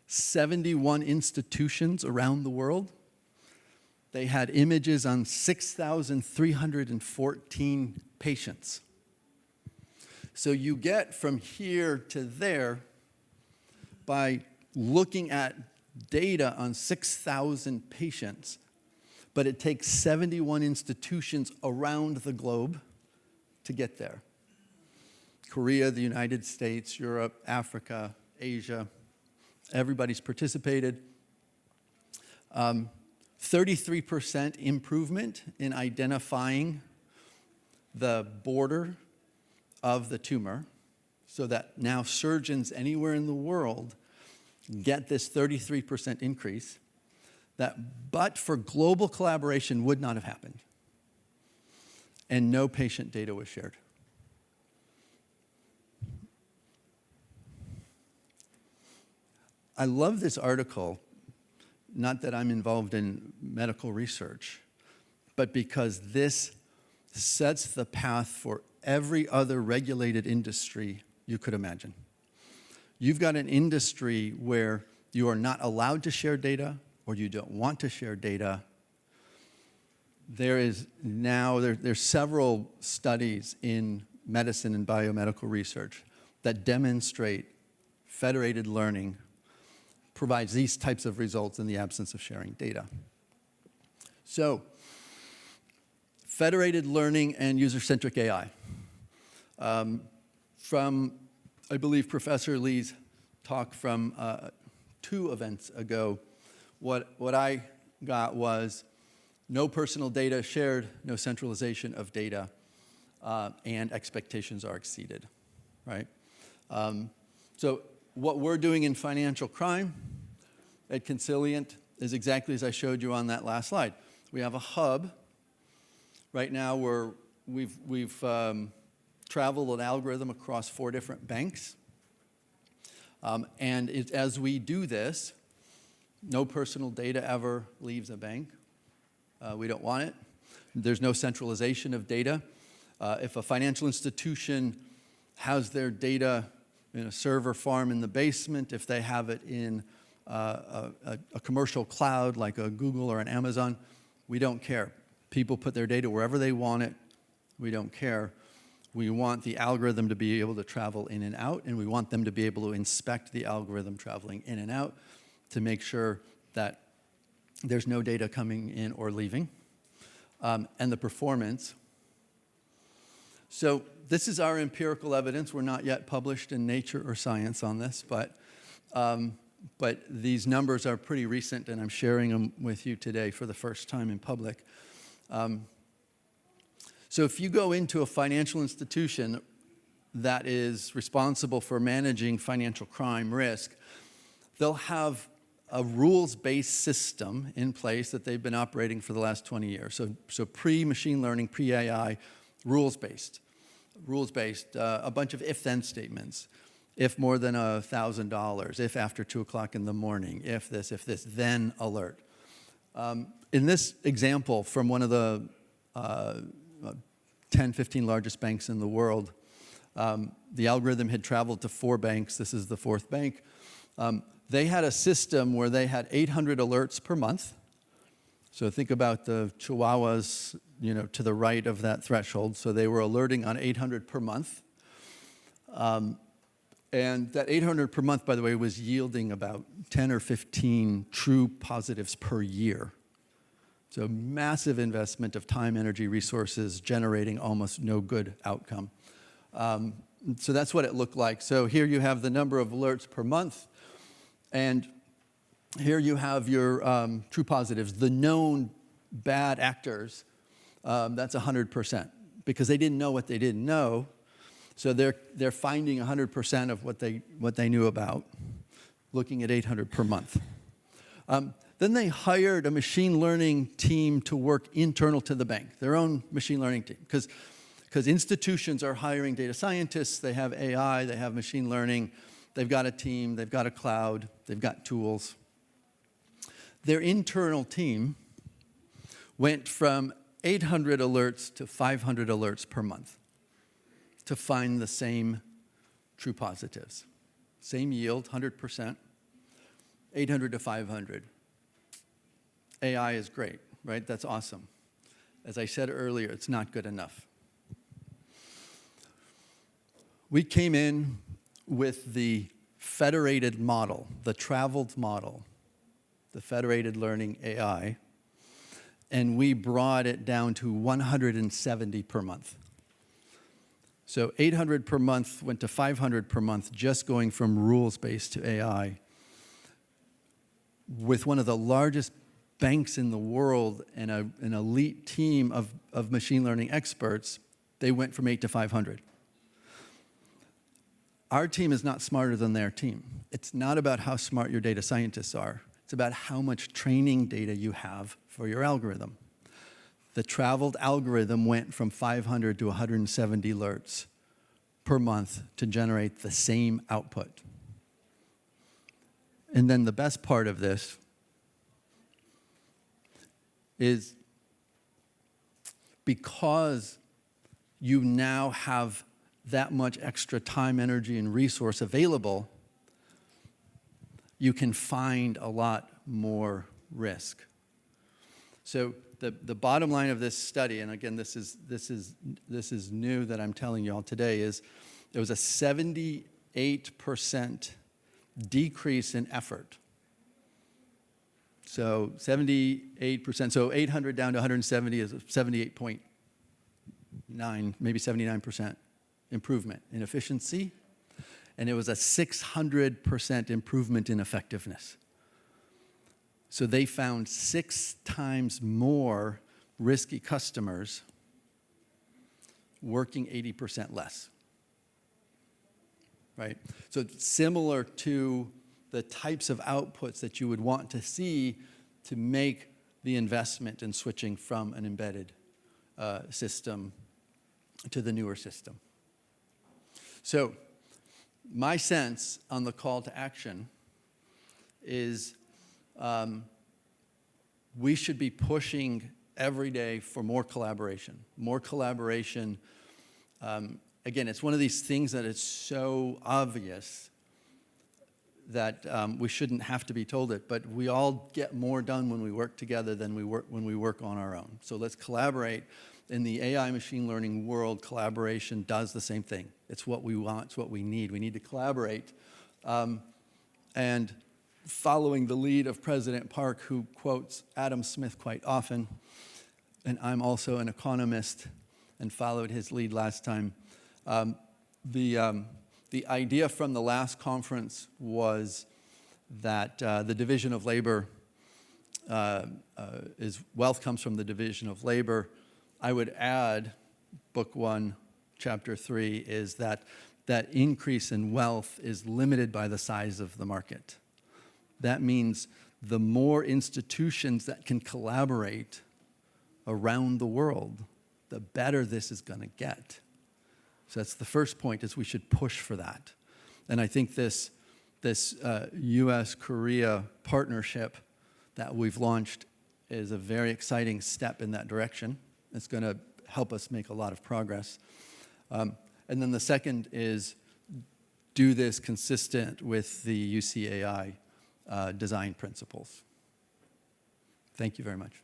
71 institutions around the world. They had images on 6,314 patients. So you get from here to there by looking at data on 6,000 patients, but it takes 71 institutions around the globe to get there. Korea, the United States, Europe, Africa, Asia, everybody's participated. 33% improvement in identifying the border of the tumor, so that now surgeons anywhere in the world get this 33% increase that, but for global collaboration, would not have happened. And no patient data was shared. I love this article, not that I'm involved in medical research, but because this sets the path for every other regulated industry you could imagine. You've got an industry where you are not allowed to share data, or you don't want to share data. There's several studies in medicine and biomedical research that demonstrate federated learning provides these types of results in the absence of sharing data. So, federated learning and user-centric AI. From, I believe, Professor Lee's talk from 2 events ago, what I got was no personal data shared, no centralization of data, and expectations are exceeded, right? So what we're doing in financial crime at Consilient is exactly as I showed you on that last slide. We have a hub. Right now we've traveled an algorithm across 4 different banks. And as we do this, no personal data ever leaves a bank. We don't want it. There's no centralization of data. If a financial institution has their data in a server farm in the basement, if they have it in a commercial cloud like a Google or an Amazon, we don't care. People put their data wherever they want it. We don't care. We want the algorithm to be able to travel in and out, and we want them to be able to inspect the algorithm traveling in and out to make sure that there's no data coming in or leaving, and the performance. So this is our empirical evidence. We're not yet published in Nature or Science on this, but these numbers are pretty recent, and I'm sharing them with you today for the first time in public. So if you go into a financial institution that is responsible for managing financial crime risk, they'll have a rules-based system in place that they've been operating for the last 20 years. So pre-machine learning, pre-AI, rules-based, a bunch of if-then statements. If more than $1,000, if after 2 o'clock in the morning, if this, then alert. In this example from one of the 10, 15 largest banks in the world, the algorithm had traveled to 4 banks. This is the 4th bank. They had a system where they had 800 alerts per month. So think about the chihuahuas, to the right of that threshold. So they were alerting on 800 per month. And that 800 per month, by the way, was yielding about 10 or 15 true positives per year. So massive investment of time, energy, resources, generating almost no good outcome. So that's what it looked like. So here you have the number of alerts per month. And here you have your true positives, the known bad actors. That's 100%, because they didn't know what they didn't know. So they're finding 100% of what they knew about, looking at 800 per month. Then they hired a machine learning team to work internal to the bank, their own machine learning team, because institutions are hiring data scientists. They have AI, they have machine learning. They've got a team, they've got a cloud, they've got tools. Their internal team went from 800 alerts to 500 alerts per month to find the same true positives. Same yield, 100%, 800 to 500. AI is great, right? That's awesome. As I said earlier, it's not good enough. We came in with the federated model, the traveled model, the federated learning AI, and we brought it down to 170 per month. So 800 per month went to 500 per month, just going from rules-based to AI, with one of the largest banks in the world and an elite team of machine learning experts, they went from 8 to 500. Our team is not smarter than their team. It's not about how smart your data scientists are. It's about how much training data you have for your algorithm. The traveled algorithm went from 500 to 170 alerts per month to generate the same output. And then the best part of this is because you now have that much extra time, energy, and resource available, you can find a lot more risk. So the bottom line of this study, and again, this is new that I'm telling you all today, is there was a 78% decrease in effort. So 78%, so 800 down to 170 is a 78.9, maybe 79% improvement in efficiency, and it was a 600% improvement in effectiveness. So they found 6 times more risky customers working 80% less, right? So it's similar to the types of outputs that you would want to see to make the investment in switching from an embedded system to the newer system. So my sense on the call to action is we should be pushing every day for more collaboration. More collaboration. Again, it's one of these things that is so obvious that we shouldn't have to be told it, but we all get more done when we work together than when we work on our own. So let's collaborate. In the AI machine learning world, collaboration does the same thing. It's what we want, it's what we need. We need to collaborate. And following the lead of President Park, who quotes Adam Smith quite often, and I'm also an economist and followed his lead last time, the idea from the last conference was that the division of labor wealth comes from the division of labor. I would add, Book 1, Chapter 3, is that increase in wealth is limited by the size of the market. That means the more institutions that can collaborate around the world, the better this is going to get. So that's the first point, is we should push for that. And I think this U.S.-Korea partnership that we've launched is a very exciting step in that direction. It's going to help us make a lot of progress. And then the second is do this consistent with the UCAI design principles. Thank you very much.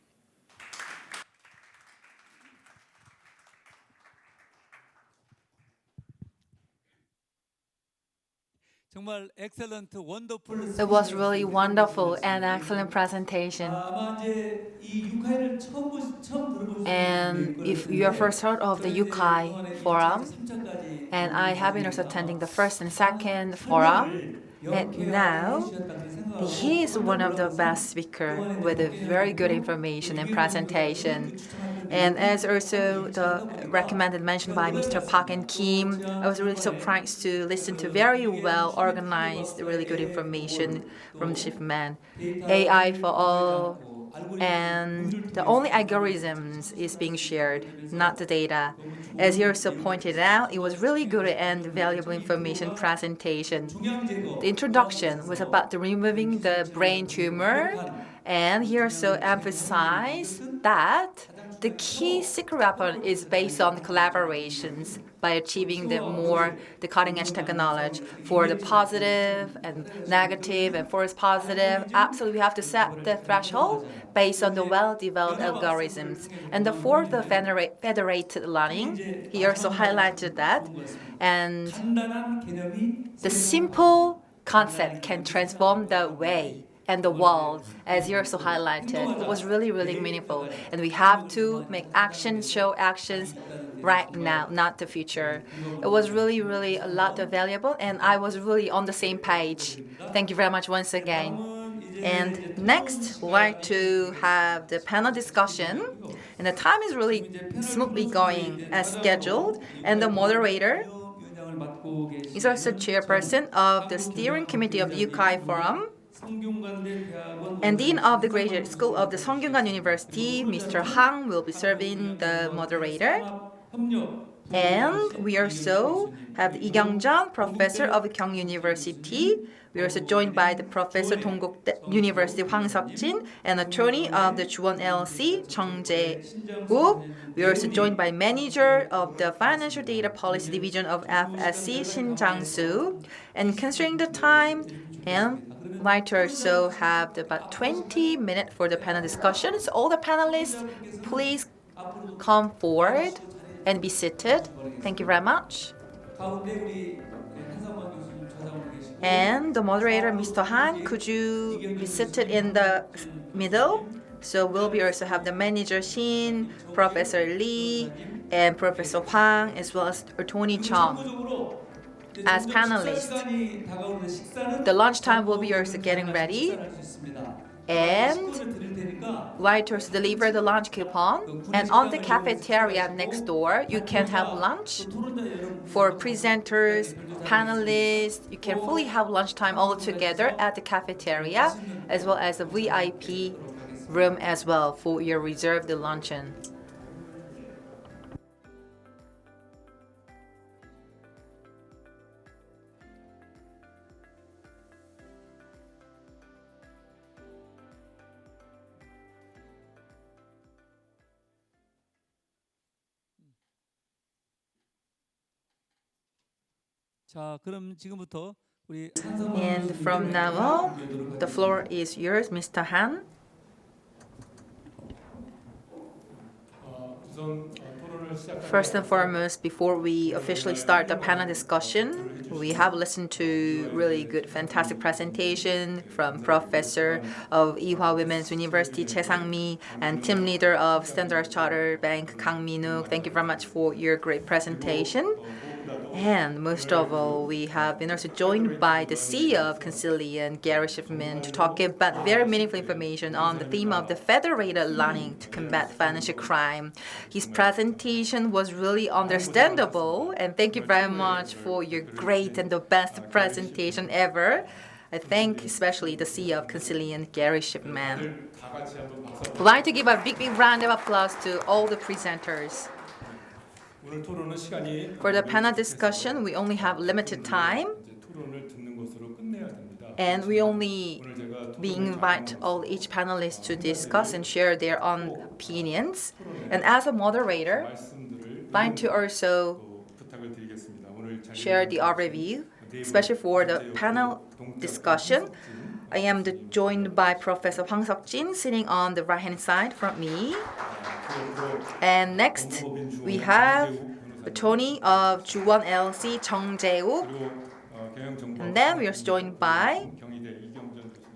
정말 excellent, wonderful. It was really wonderful and excellent presentation. 아마 이제 이 UCAI를 처음 들어보신 And if you are first heard of the UCAI Forum, and I have been also attending the first and second forum, and now he is one of the best speakers with a very good information and presentation. And as also the recommended mentioned by Mr. Park and Kim, I was really surprised to listen to very well organized, really good information from the chief man. AI for all, and the only algorithms is being shared, not the data. As you also pointed out, it was really good and valuable information presentation. The introduction was about the removing the brain tumor, and he also emphasized that the key secret weapon is based on collaborations by achieving the cutting-edge technology for the positive and negative and false positive. Absolutely, we have to set the threshold based on the well-developed algorithms. And the fourth, the federated learning, he also highlighted that. And the simple concept can transform the way and the world, as you also highlighted. It was really, really meaningful. And we have to make actions, show actions right now, not the future. It was really, really a lot of valuable, and I was really on the same page. Thank you very much once again. And next, we'd like to have the panel discussion. And the time is really smoothly going as scheduled. And the moderator is also chairperson of the steering committee of the UCAI Froum and Dean of the Graduate School of the Sungwon University, Mr. Hang, will be serving the moderator. And we also have the Lee Kyung-jeon, professor of Kyung University. We are also joined by the professor Dongguk University Hwang Seok-jin and attorney of the Juwon LLC Chung Jae-wook. We are also joined by manager of the Financial Data Policy Division of FSC Shin Jang-soo. And considering the time, and I'd like to also have about 20 minutes for the panel discussion. So all the panelists, please come forward and be seated. Thank you very much. And the moderator, Mr. Han, could you be seated in the middle? So we'll be also have the manager Shin, Professor Lee, and Professor Hwang, as well as Attorney Chung as panelists. The lunchtime will be also getting ready. And like to deliver the lunch coupon. And on the cafeteria next door, you can have lunch for presenters, panelists. You can fully have lunchtime all together at the cafeteria, as well as the VIP room as well for your reserved luncheon. 자, 그럼 지금부터 우리 And from now on, the floor is yours, Mr. Han. First and foremost, before we officially start the panel discussion, we have listened to really good, fantastic presentation from Professor of Ewha Women's University Choi Sang-mi and team leader of Standard Chartered Bank Kang Min-wook. Thank you very much for your great presentation. And most of all, we have been also joined by the CEO of Concilian, Gary Shipman, to talk about very meaningful information on the theme of the federated learning to combat financial crime. His presentation was really understandable, and thank you very much for your great and the best presentation ever. I thank especially the CEO of Concilian, Gary Shipman. I'd like to give a big round of applause to all the presenters. For the panel discussion, we only have limited time, and we only invite each panelist to discuss and share their own opinions. And as a moderator, I'd like to also share the overview, especially for the panel discussion. I am joined by Professor Hwang Seok-jin, sitting on the right-hand side from me. And next, we have attorney of Juwon LLC, Chung Jae-wook. And then we are joined by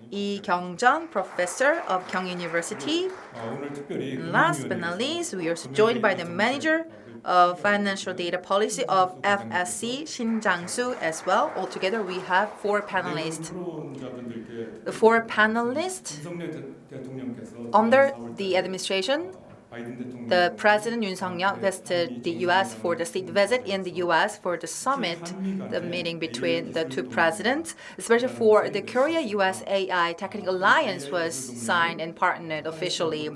Lee Kyung-jeon, professor of Kyung University. And last but not least, we are joined by the manager of Financial Data Policy of FSC, Shin Jang-soo, as well. Altogether, we have 4 panelists. The 4 panelists under the administration, the President Yoon Suk-yeol visited the U.S. for the state visit in the U.S. for the summit, the meeting between the 2 presidents, especially for the Korea-U.S. AI Technical Alliance was signed and partnered officially.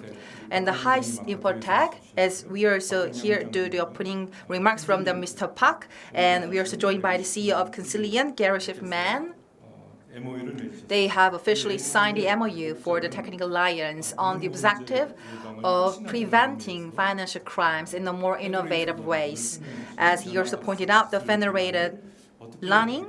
And the High Import Tech, as we are also here do the opening remarks from the Mr. Park, and we are also joined by the CEO of Concilian, Gary Shipman. They have officially signed the MOU for the Technical Alliance on the objective of preventing financial crimes in the more innovative ways. As he also pointed out, the federated learning,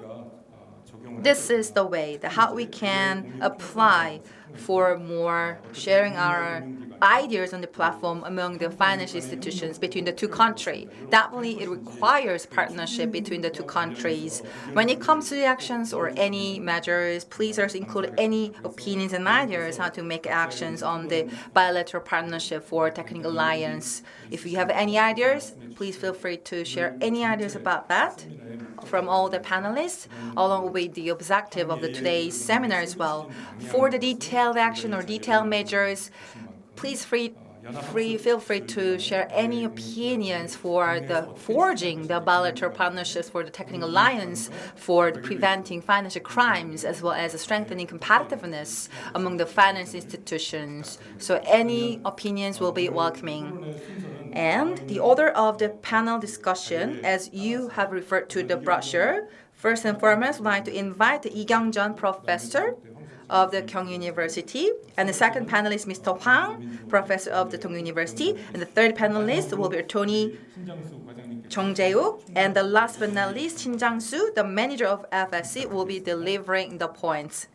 this is the way, how we can apply for more sharing our ideas on the platform among the financial institutions between the two countries. Definitely, it requires partnership between the two countries. When it comes to the actions or any measures, please also include any opinions and ideas how to make actions on the bilateral partnership for technical alliance. If you have any ideas, please feel free to share any ideas about that from all the panelists, along with the objective of today's seminar as well. For the detailed action or detailed measures, please feel free to share any opinions for the forging the bilateral partnerships for the technical alliance for preventing financial crimes as well as strengthening competitiveness among the finance institutions. So any opinions will be welcoming. And the order of the panel discussion, as you have referred to the brochure, first and foremost, I'd like to invite the Lee Kyung-jeon professor of the Kyung University, and the second panelist, Mr. Hwang, professor of the Dong University, and the third panelist will be Attorney Chung Jae-wook, and the last but not least, Shin Jang-soo, the manager of FSC, will be delivering the points.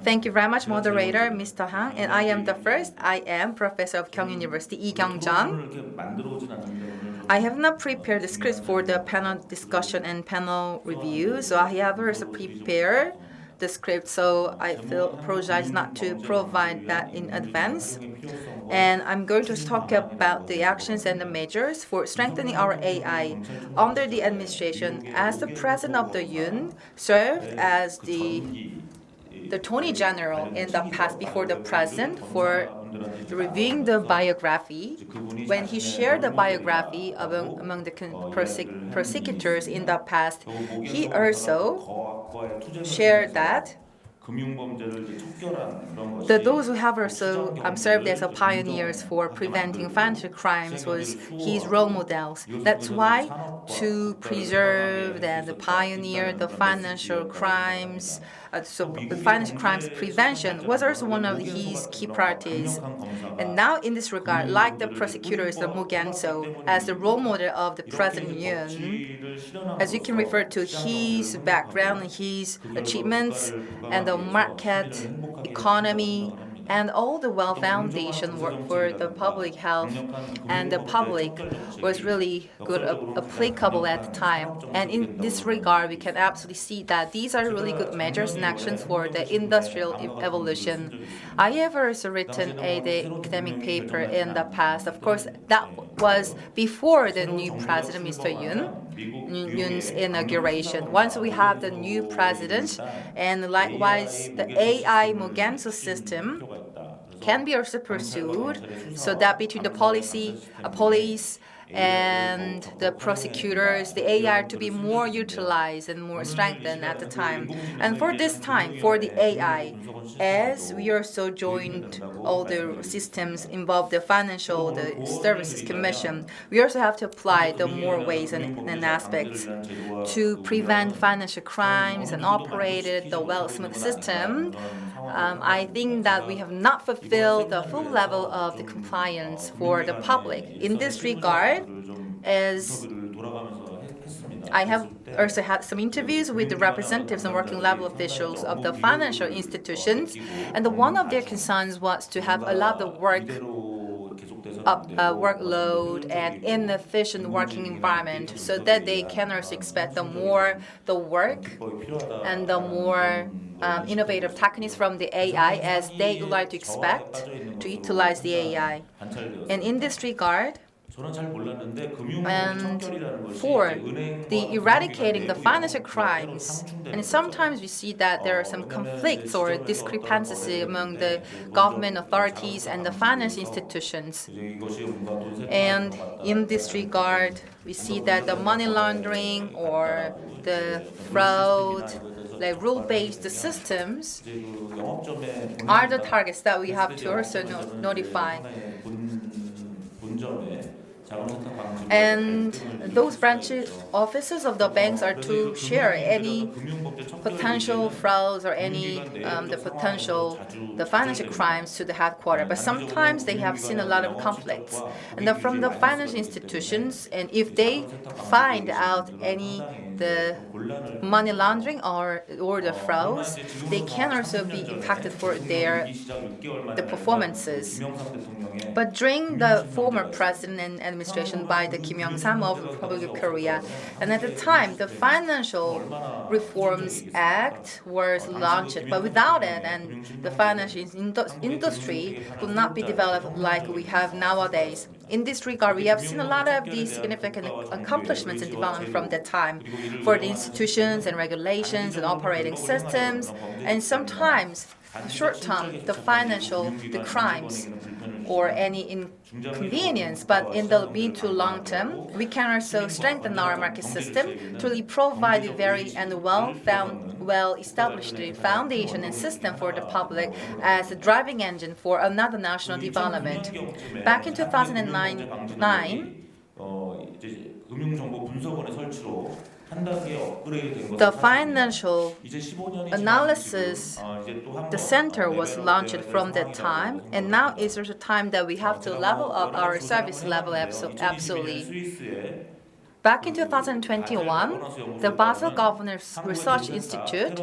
Thank you very much, moderator, Mr. Hang. And I am the first. I am professor of Kyung University, Lee Kyung-jeon. I have not prepared the script for the panel discussion and panel review, so I have also prepared the script, so I apologize not to provide that in advance. And I'm going to talk about the actions and the measures for strengthening our AI under the administration. As the president of the Yun served as the Attorney General in the past before the president for reviewing the biography. When he shared the biography among the prosecutors in the past, he also shared that those who have also served as pioneers for preventing financial crimes was his role models. That's why to preserve and pioneer the financial crimes, the financial crimes prevention was also one of his key priorities. And now in this regard, like the prosecutors, the Mo Gyan-so, as the role model of the President Yoon, as you can refer to his background and his achievements and the market, economy, and all the well-foundation work for the public health and the public was really good, applicable at the time. And in this regard, we can absolutely see that these are really good measures and actions for the industrial evolution. I have also written the academic paper in the past. Of course, that was before the new president, Mr. Yoon's inauguration. Once we have the new president, and likewise the AI Mo Gyan-so system can be also pursued, so that between the police and the prosecutors, the AI to be more utilized and more strengthened at the time. And for this time, for the AI, as we also joined all the systems involved, the financial, the services commission, we also have to apply the more ways and aspects to prevent financial crimes and operate the well-smooth system. I think that we have not fulfilled the full level of the compliance for the public. In this regard, as I have also had some interviews with the representatives and working level officials of the financial institutions, and one of their concerns was to have a lot of workload and inefficient working environment, so that they can also expect the more the work and the more innovative techniques from the AI as they would like to expect to utilize the AI. And in this regard, and for the eradicating the financial crimes, and sometimes we see that there are some conflicts or discrepancies among the government authorities and the finance institutions. And in this regard, we see that the money laundering or the fraud, like rule-based systems, are the targets that we have to also notify. And those branch offices of the banks are to share any potential frauds or any the financial crimes to the headquarters. But sometimes they have seen a lot of conflicts. And from the financial institutions, and if they find out any the money laundering or the frauds, they can also be impacted for the performances. But during the former president and administration by the Kim Young-sam of the Republic of Korea, and at the time, the Financial Reforms Act was launched. But without it, and the financial industry would not be developed like we have nowadays. In this regard, we have seen a lot of these significant accomplishments and development from that time for the institutions and regulations and operating systems, and sometimes short term, the crimes or any inconvenience, but in the mid to long term, we can also strengthen our market system to really provide a very and well-established foundation and system for the public as a driving engine for another national development. Back in 2009, the financial analysis, the center was launched from that time, and now is also time that we have to level up our service level absolutely. Back in 2021, the Basel Governors Research Institute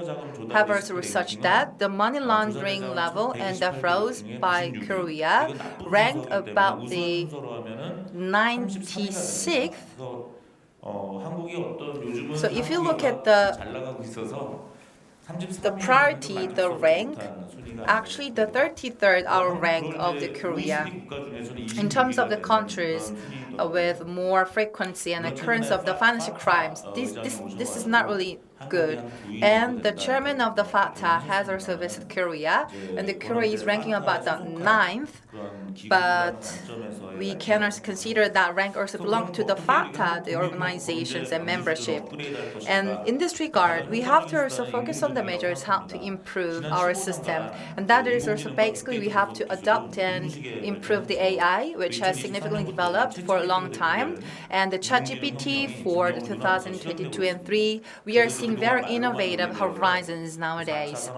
have also researched that the money laundering level and the frauds by Korea ranked about the 96th. So if you look at the priority, the rank, actually the 33rd our rank of the Korea in terms of the countries with more frequency and occurrence of the financial crimes. This is not really good. And the chairman of the FATA has also visited Korea, and the Korea is ranking about the 9th, but we can also consider that rank also belongs to the FATA, the organizations and membership. And in this regard, we have to also focus on the measures how to improve our system. And that is also basically we have to adopt and improve the AI, which has significantly developed for a long time. And the ChatGPT for the 2022 and 3, we are seeing very innovative horizons nowadays.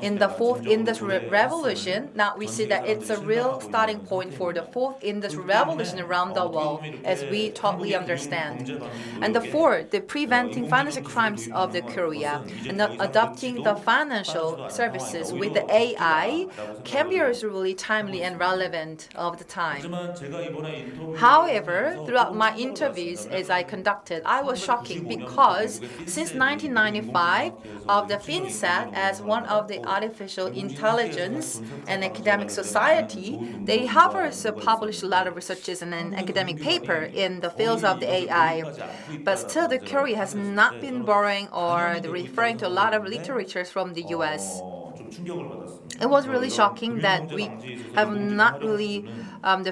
In the fourth industrial revolution, now we see that it's a real starting point for the fourth industrial revolution around the world, as we totally understand. And the fourth, the preventing financial crimes of the Korea and adopting the financial services with the AI can be also really timely and relevant of the time. However, throughout my interviews as I conducted, I was shocking because since 1995, of the FinSat as one of the artificial intelligence and academic society, they have also published a lot of researches and an academic paper in the fields of the AI. But still, the Korea has not been borrowing or referring to a lot of literatures from the US. It was really shocking that we have not really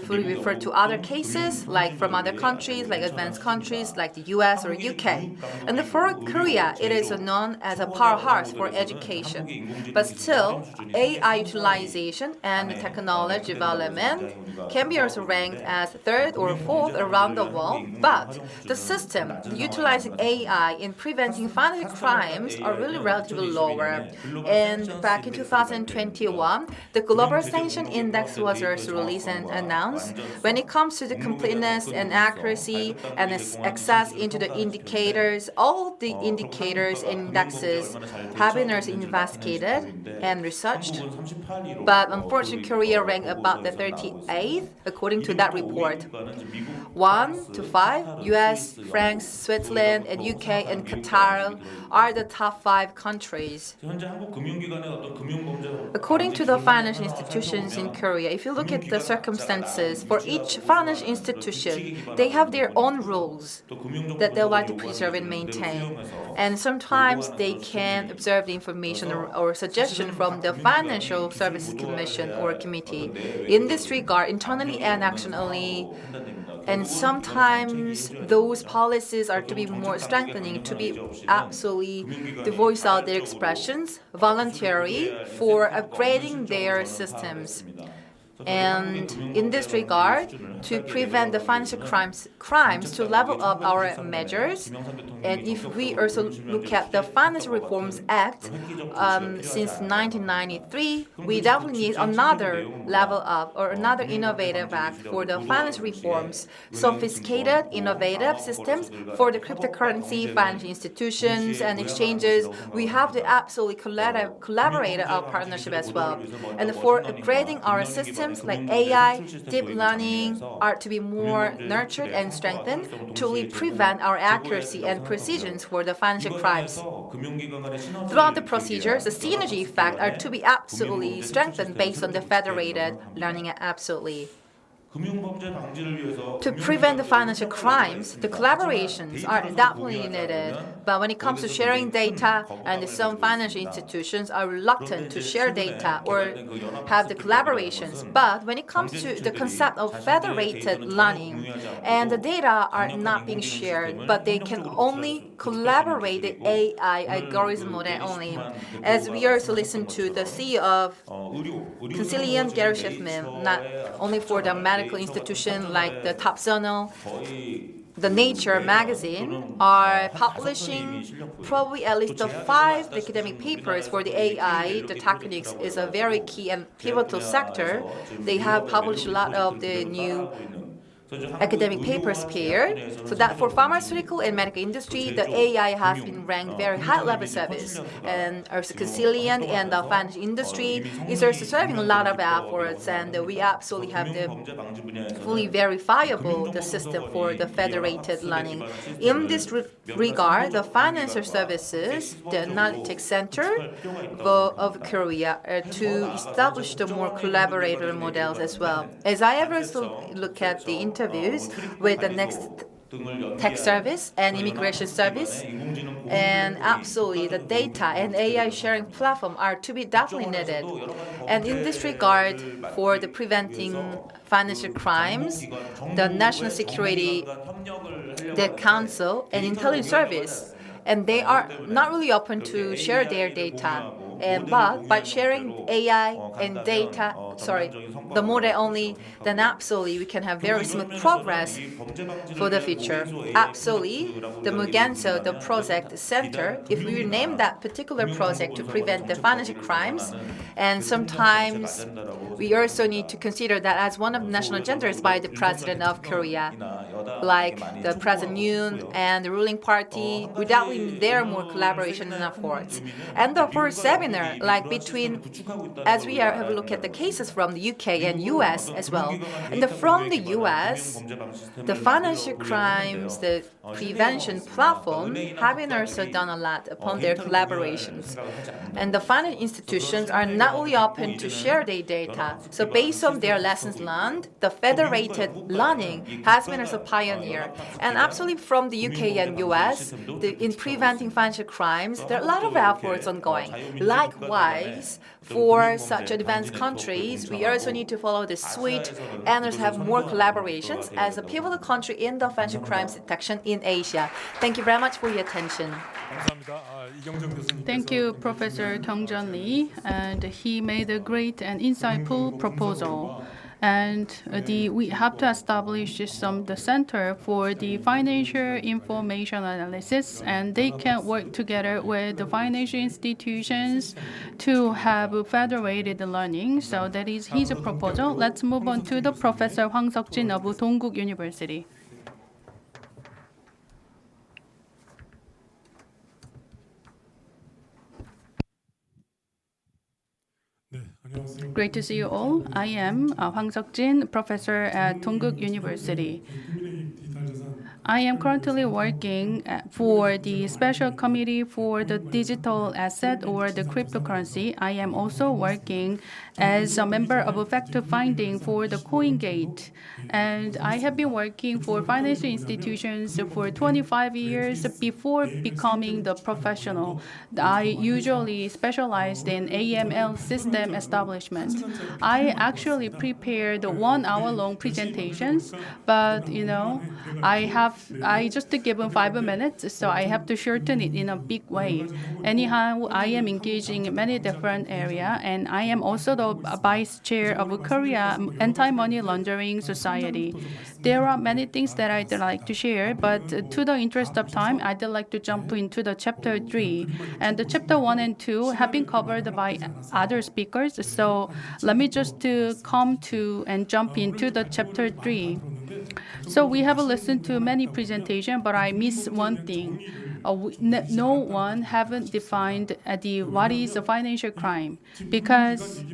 fully referred to other cases, like from other countries, like advanced countries, like the US or UK. And for Korea, it is known as a powerhouse for education. But still, AI utilization and technology development can be also ranked as third or fourth around the world. But the system utilizing AI in preventing financial crimes are really relatively lower. And back in 2021, the Global Sanction Index was also released and announced. When it comes to the completeness and accuracy and access into the indicators, all the indicators and indexes have been also investigated and researched. But unfortunately, Korea ranked about the 38th according to that report. 1 to 5, US, France, Switzerland, and UK and Qatar are the top 5 countries. According to the financial institutions in Korea, if you look at the circumstances for each financial institution, they have their own rules that they like to preserve and maintain. And sometimes they can observe the information or suggestion from the Financial Services Commission or committee. In this regard, internally and externally, and sometimes those policies are to be more strengthening, to be absolutely to voice out their expressions, voluntary for upgrading their systems. And in this regard, to prevent the financial crimes to level up our measures. And if we also look at the Financial Reforms Act since 1993, we definitely need another level up or another innovative act for the finance reforms, sophisticated, innovative systems for the cryptocurrency, financial institutions, and exchanges. We have to absolutely collaborate our partnership as well. And for upgrading our systems like AI, deep learning are to be more nurtured and strengthened to really prevent our accuracy and precision for the financial crimes. Throughout the procedures, the synergy effect are to be absolutely strengthened based on the federated learning absolutely. To prevent the financial crimes, the collaborations are definitely needed. But when it comes to sharing data, and some financial institutions are reluctant to share data or have the collaborations. But when it comes to the concept of federated learning, and the data are not being shared, but they can only collaborate the AI algorithm model only. As we also listen to the CEO of Conciliant Gary Schiffman, not only for the medical institution like the top journal, the Nature magazine are publishing probably at least 5 academic papers for the AI. The techniques is a very key and pivotal sector. They have published a lot of the new academic papers paired, so that for pharmaceutical and medical industry, the AI has been ranked very high-level service, and also Conciliant and the financial industry is also serving a lot of efforts, and we absolutely have the fully verifiable the system for the federated learning. In this regard, the financial services, the analytics center of Korea, to establish the more collaborator models as well. As I ever look at the interviews with the next tech service and immigration service, and absolutely the data and AI sharing platform are to be definitely needed. And in this regard, for the preventing financial crimes, the National Security, the Council, and Intelligence Service, and they are not really open to share their data. But by sharing AI and data, the model only, then absolutely we can have very smooth progress for the future. Absolutely, the Muganso, the project center, if we name that particular project to prevent the financial crimes, and sometimes we also need to consider that as one of the national agendas by the President of Korea, like the President Yoon and the ruling party, without their more collaboration and efforts. And the first seminar, like between, as we have a look at the cases from the UK and US as well, and from the US, the financial crimes, the prevention platform having also done a lot upon their collaborations. And the financial institutions are not only open to share their data. So based on their lessons learned, the federated learning has been also pioneer. And absolutely from the UK and US, in preventing financial crimes, there are a lot of efforts ongoing. Likewise, for such advanced countries, we also need to follow the suite and also have more collaborations as a pivotal country in the financial crimes detection in Asia. Thank you very much for your attention. Thank you, Professor Kyung-Jeon Lee, and he made a great and insightful proposal. And we have to establish the center for the financial information analysis, and they can work together with the financial institutions to have federated learning. So that is his proposal. Let's move on to the Professor Hwang Seok-jin of Dongguk University. Great to see you all. I am Hwang Seok-jin, professor at Dongguk University. I am currently working for the Special Committee for the Digital Asset or the Cryptocurrency. I am also working as a member of fact-finding for the CoinGate. And I have been working for financial institutions for 25 years before becoming the professional. I usually specialized in AML system establishment. I actually prepared 1 hour-long presentations, but I have I just given 5 minutes, so I have to shorten it in a big way. Anyhow, I am engaging in many different areas, and I am also the vice chair of Korea Anti-Money Laundering Society. There are many things that I'd like to share, but to the interest of time, I'd like to jump into the chapter 3. And the chapter 1 and 2 have been covered by other speakers, so let me just come to and jump into the chapter 3. So we have listened to many presentations, but I miss one thing. No one haven't defined what is a financial crime, because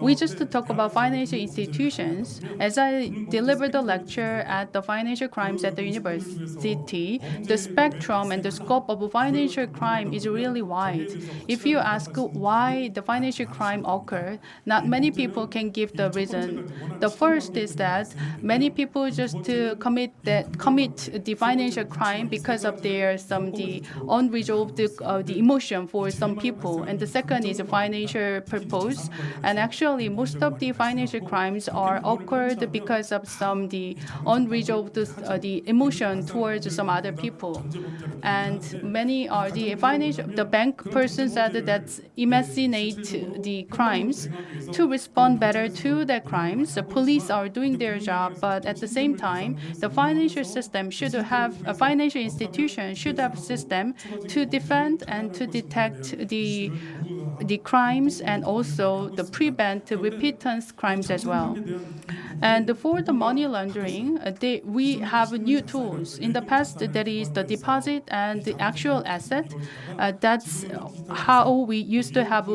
we just talk about financial institutions. As I delivered the lecture at the financial crimes at the university, the spectrum and the scope of financial crime is really wide. If you ask why the financial crime occurred, not many people can give the reason. The first is that many people just commit the financial crime because of the unresolved the emotion for some people, and the second is a financial purpose. And actually, most of the financial crimes are occurred because of the unresolved the emotion towards some other people, and many are the bank person said that imaginate the crimes to respond better to the crimes. The police are doing their job, but at the same time, the financial system should have a financial institution should have a system to defend and to detect the crimes and also the prevent repeatance crimes as well. And for the money laundering, we have new tools. In the past, there is the deposit and the actual asset. That's how we used to have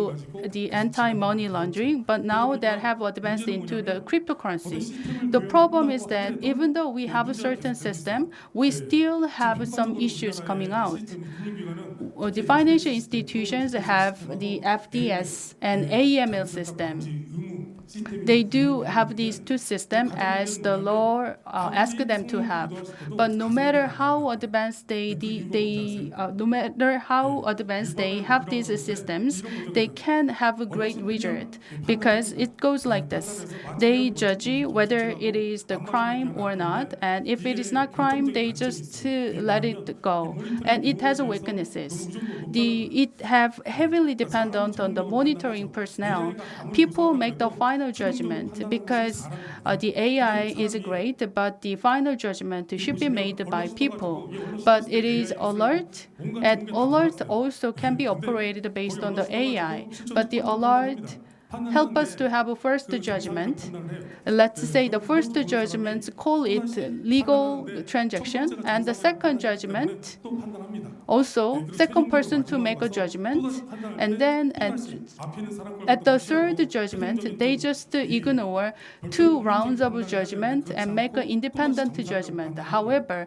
the anti-money laundering, but now that have advanced into the cryptocurrency. The problem is that even though we have a certain system, we still have some issues coming out. The financial institutions have the FDS and AML system. They do have these two systems as the law asks them to have, but no matter how advanced they have these systems, they can have a great result, because it goes like this: they judge whether it is the crime or not, and if it is not crime, they just let it go, and it has weaknesses. It have heavily dependent on the monitoring personnel. People make the final judgment, because the AI is great, but the final judgment should be made by people. But it is alert, and alert also can be operated based on the AI. But the alert help us to have a first judgment. Let's say the first judgment call it legal transaction, and the second judgment also second person to make a judgment, and then at the third judgment they just ignore 2 rounds of judgment and make an independent judgment. However,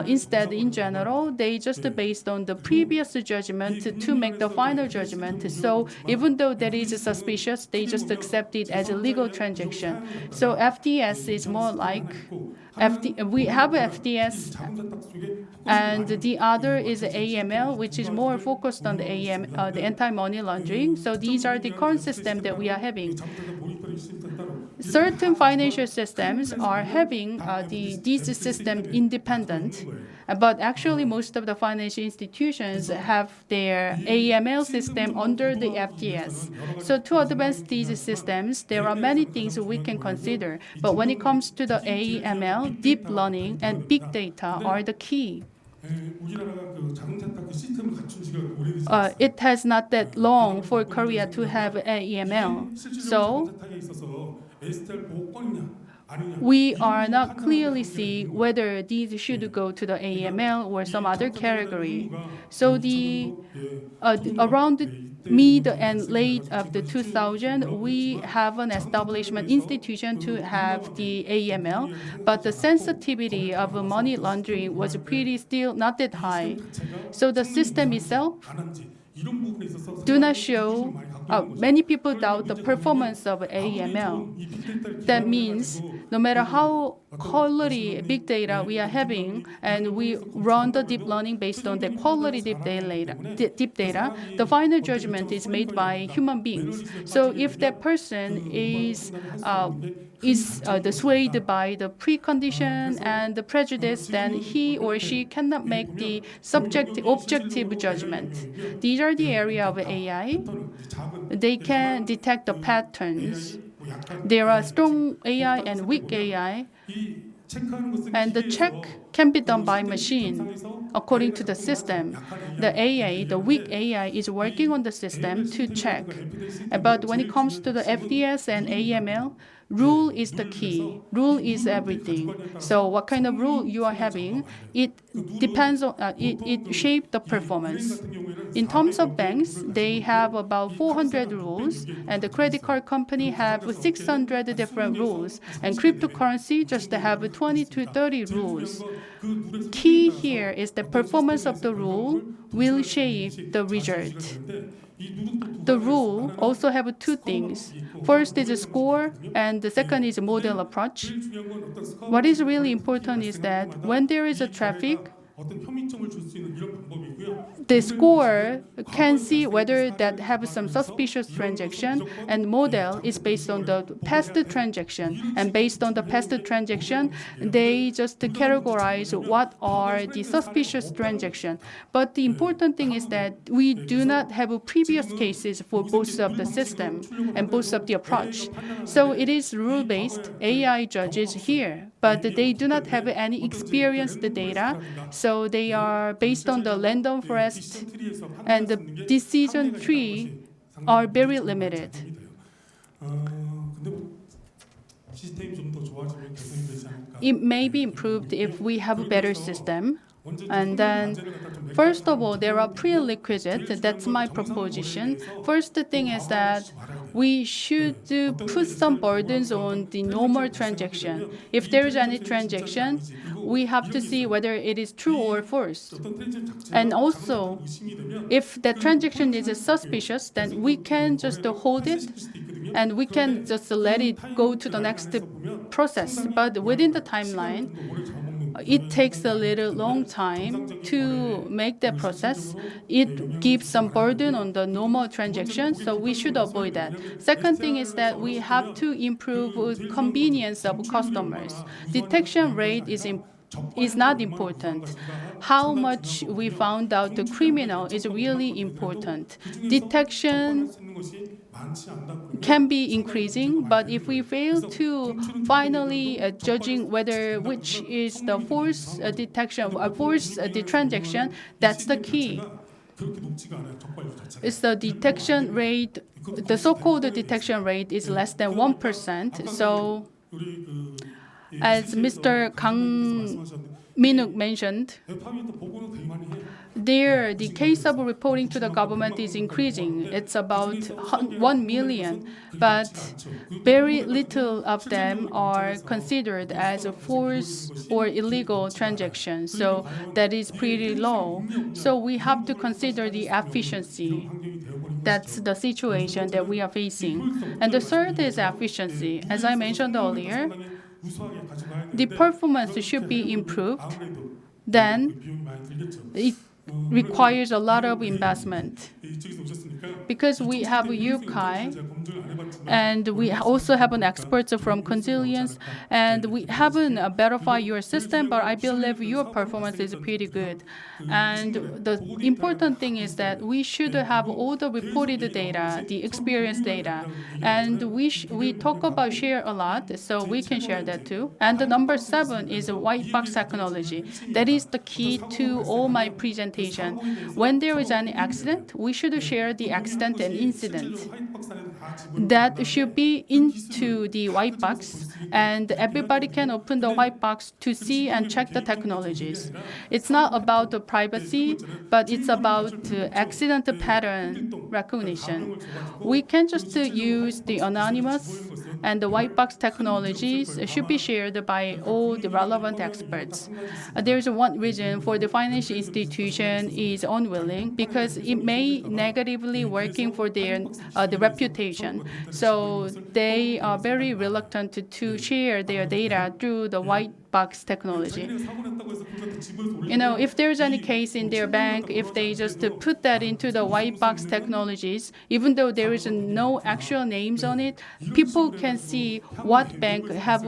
instead in general they just based on the previous judgment to make the final judgment. So even though there is suspicious, they just accept it as a legal transaction. So FDS is more like we have FDS, and the other is AML, which is more focused on the anti-money laundering. So these are the current system that we are having. Certain financial systems are having these systems independent, but actually most of the financial institutions have their AML system under the FDS. So to advance these systems, there are many things we can consider, but when it comes to the AML, deep learning and big data are the key. It has not that long for Korea to have AML. So we are not clearly see whether these should go to the AML or some other category. So around mid and late of the 2000, we have an establishment institution to have the AML, but the sensitivity of money laundering was still not that high. So the system itself do not show. Many people doubt the performance of AML. That means no matter how quality big data we are having, and we run the deep learning based on the quality deep data, the final judgment is made by human beings. So if that person is swayed by the precondition and the prejudice, then he or she cannot make the objective judgment. These are the area of AI. They can detect the patterns. There are strong AI and weak AI, and the check can be done by machine according to the system. The weak AI is working on the system to check. But when it comes to the FDS and AML, rule is the key. Rule is everything. So what kind of rule you are having, it depends on, it shapes the performance. In terms of banks, they have about 400 rules, and the credit card company have 600 different rules, and cryptocurrency just have 20 to 30 rules. Key here is the performance of the rule will shape the result. The rule also have two things. First is a score, and the second is a model approach. What is really important is that when there is a traffic, the score can see whether that have some suspicious transaction, and model is based on the past transaction. And based on the past transaction, they just categorize what are the suspicious transaction. But the important thing is that we do not have previous cases for both of the system and both of the approach. So it is rule-based AI judges here, but they do not have any experienced data. So they are based on the random forest, and the decision tree are very limited. It may be improved if we have a better system. And then, first of all, there are prerequisites. That's my proposition. First thing is that we should put some burdens on the normal transaction. If there is any transaction, we have to see whether it is true or false. And also, if the transaction is suspicious, then we can just hold it, and we can just let it go to the next process. But within the timeline, it takes a little long time to make the process. It gives some burden on the normal transaction, so we should avoid that. Second thing is that we have to improve convenience of customers. Detection rate is not important. How much we found out the criminal is really important. Detection can be increasing, but if we fail to finally judging whether which is the false detection or false the transaction, that's the key. It's the detection rate. The so-called detection rate is less than 1%. So, as Mr. Kang Minuk mentioned, there the case of reporting to the government is increasing. It's about 1 million, but very little of them are considered as a false or illegal transaction. So that is pretty low. So we have to consider the efficiency. That's the situation that we are facing. And the third is efficiency. As I mentioned earlier, the performance should be improved. Then it requires a lot of investment. Because we have UCAI, and we also have an expert from Consilience, and we haven't verified your system, but I believe your performance is pretty good. And the important thing is that we should have all the reported data, the experience data, and we talk about share a lot, so we can share that too. And the number 7 is a white box technology. That is the key to all my presentation. When there is an accident, we should share the accident and incident. That should be into the white box, and everybody can open the white box to see and check the technologies. It's not about the privacy, but it's about accident pattern recognition. We can just use the anonymous and the white box technologies should be shared by all the relevant experts. There's one reason for the financial institution is unwilling because it may negatively working for their the reputation. So they are very reluctant to share their data through the white box technology. If there's any case in their bank, if they just put that into the white box technologies, even though there is no actual names on it, people can see what bank have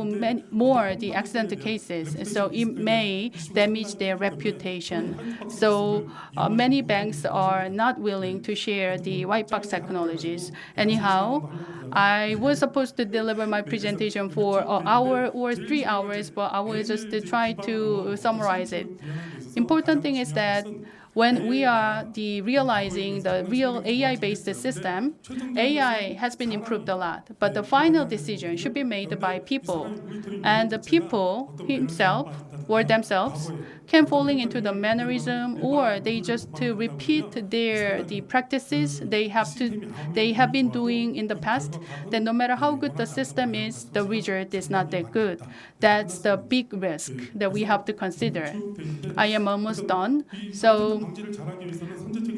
more the accident cases. So it may damage their reputation. So many banks are not willing to share the white box technologies. Anyhow, I was supposed to deliver my presentation for an hour or 3 hours, but I will just try to summarize it. Important thing is that when we are realizing the real AI-based system, AI has been improved a lot, but the final decision should be made by people. And the people himself or themselves can falling into the mannerism, or they just to repeat the practices they have been doing in the past. Then no matter how good the system is, the result is not that good. That's the big risk that we have to consider. I am almost done. So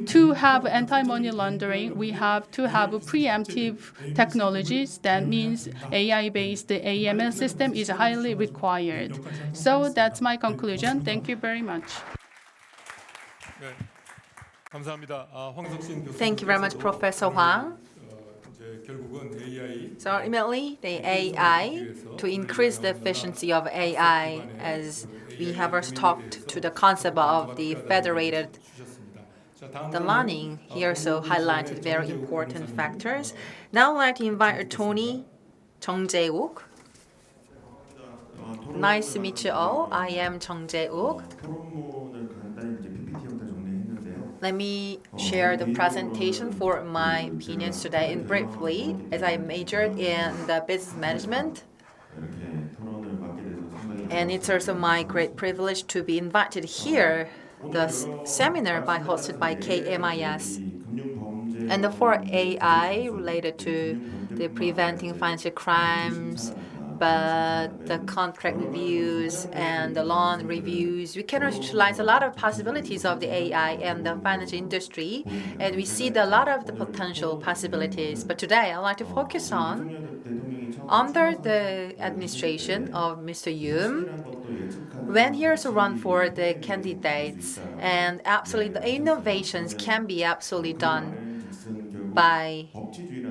to have anti-money laundering, we have to have preemptive technologies. That means AI-based AML system is highly required. So that's my conclusion. Thank you very much. 네, 감사합니다. 황석신 교수. Thank you very much, Professor Huang. 이제 결국은 AI So ultimately, the AI, to increase the efficiency of AI, as we have also talked to the concept of the federated the learning, he also highlighted very important factors. Now I'd like to invite attorney Chung Jae-wook. Nice to meet you all. I am Chung Jae-wook. Let me share the presentation for my opinions today. And briefly, as I majored in the business management, and it's also my great privilege to be invited here, the seminar hosted by KMIS. And for AI related to the preventing financial crimes, but the contract reviews and the loan reviews, we can utilize a lot of possibilities of the AI and the financial industry, and we see a lot of the potential possibilities. But today, I'd like to focus on, under the administration of Mr. Yoon, when he also run for the candidates, and absolutely the innovations can be absolutely done by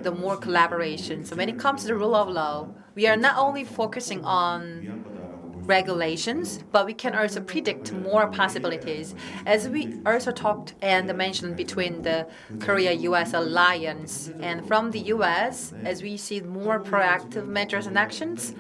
the more collaboration. So when it comes to the rule of law, we are not only focusing on regulations, but we can also predict more possibilities. As we also talked and mentioned between the Korea-US alliance, and from the US, as we see more proactive measures and actions,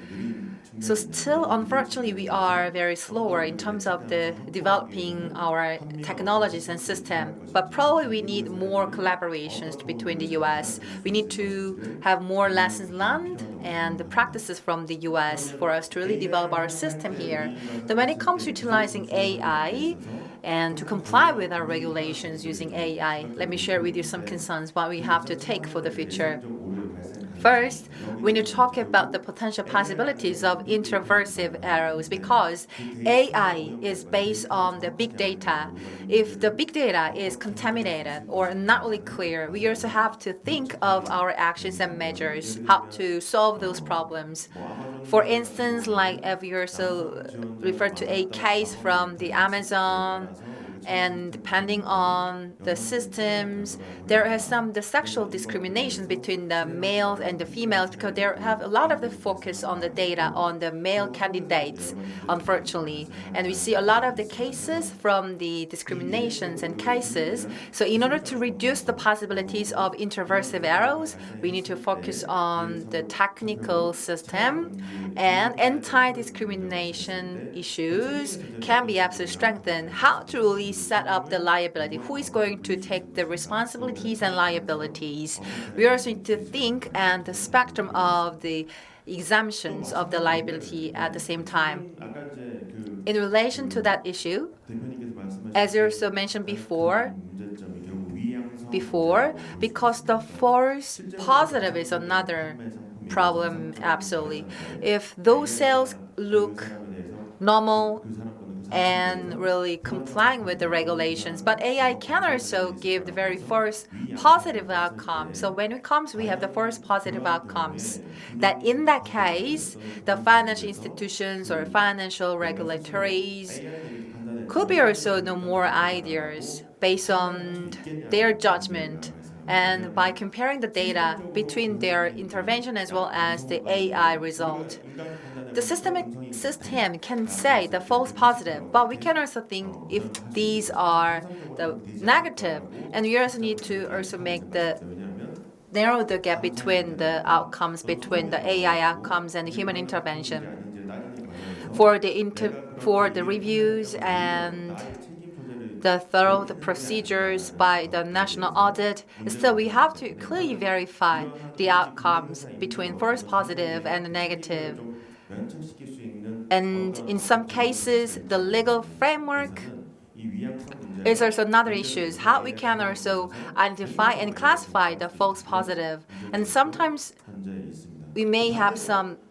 so still, unfortunately, we are very slower in terms of the developing our technologies and system. But probably we need more collaborations between the U.S. We need to have more lessons learned and the practices from the U.S. for us to really develop our system here. Then when it comes to utilizing AI and to comply with our regulations using AI, let me share with you some concerns what we have to take for the future. First, we need to talk about the potential possibilities of intraversive errors because AI is based on the big data. If the big data is contaminated or not really clear, we also have to think of our actions and measures, how to solve those problems. For instance, like if we also refer to a case from the Amazon, and depending on the systems, there is the sexual discrimination between the males and the females because there have a lot of the focus on the data on the male candidates, unfortunately. And we see a lot of the cases from the discriminations and cases. So in order to reduce the possibilities of intraversive errors, we need to focus on the technical system, and anti-discrimination issues can be absolutely strengthened. How to really set up the liability? Who is going to take the responsibilities and liabilities? We also need to think and the spectrum of the exemptions of the liability at the same time. In relation to that issue, as you also mentioned before, because the false positive is another problem, absolutely. If those cells look normal and really complying with the regulations, but AI can also give the very first positive outcome. So when it comes, we have the first positive outcomes. That in that case, the financial institutions or financial regulatories could be also no more ideas based on their judgment and by comparing the data between their intervention as well as the AI result. The system can say the false positive, but we can also think if these are the negative, and we also need to also narrow the gap between the outcomes between the AI outcomes and the human intervention. For the reviews and the thorough procedures by the national audit, still we have to clearly verify the outcomes between false positive and the negative. And in some cases, the legal framework is also another issue, how we can also identify and classify the false positive. And sometimes we may have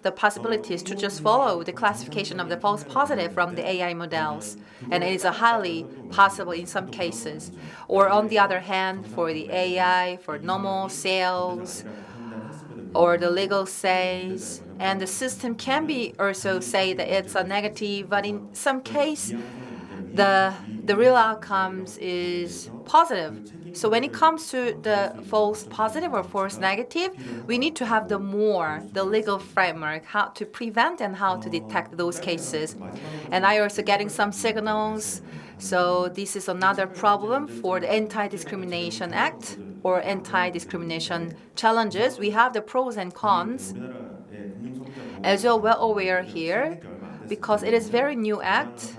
the possibilities to just follow the classification of the false positive from the AI models, and it is highly possible in some cases. Or on the other hand, for the AI, for normal sales, or the legal says, and the system can be also say that it's a negative, but in some case, the real outcomes is positive. So when it comes to the false positive or false negative, we need to have the legal framework, how to prevent and how to detect those cases. And I also getting some signals. So this is another problem for the Anti-Discrimination Act or anti-discrimination challenges. We have the pros and cons. As you're well aware here, because it is very new act,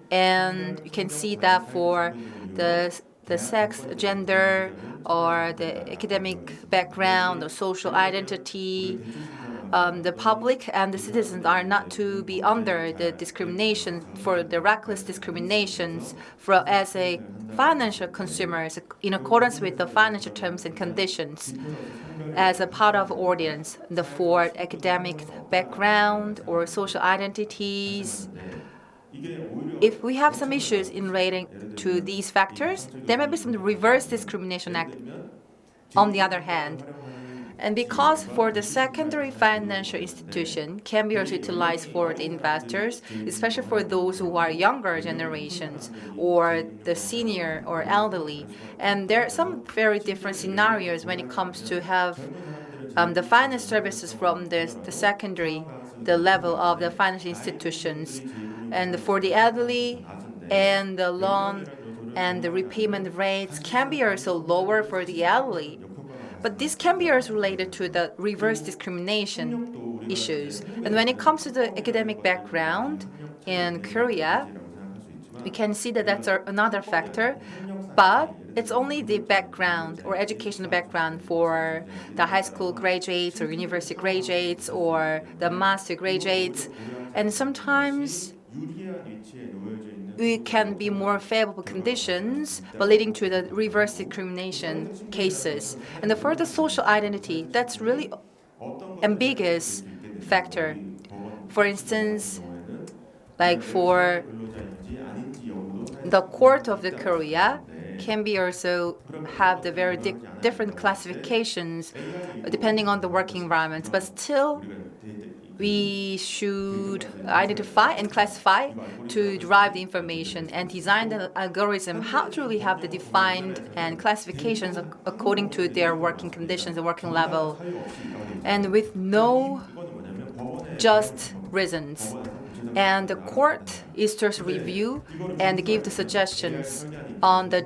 and you can see that for the sex, gender, or the academic background, or social identity, the public and the citizens are not to be under the discrimination for the reckless discriminations as a financial consumers in accordance with the financial terms and conditions as a part of audience, for academic background or social identities. If we have some issues in relating to these factors, there may be some reverse discrimination act on the other hand. And because for the secondary financial institution can be also utilized for the investors, especially for those who are younger generations or the senior or elderly. And there are some very different scenarios when it comes to have the finance services from the secondary, the level of the financial institutions. And for the elderly and the loan and the repayment rates can be also lower for the elderly. But this can be also related to the reverse discrimination issues. And when it comes to the academic background in Korea, we can see that that's another factor, but it's only the background or educational background for the high school graduates or university graduates or the master graduates. And sometimes we can be more favorable conditions, but leading to the reverse discrimination cases. And for the social identity, that's really ambiguous factor. For instance, like for the court of the Korea can be also have the very different classifications depending on the working environment, but still we should identify and classify to derive the information and design the algorithm how to really have the defined and classifications according to their working conditions and working level, and with no just reasons. And the court is to review and give the suggestions on the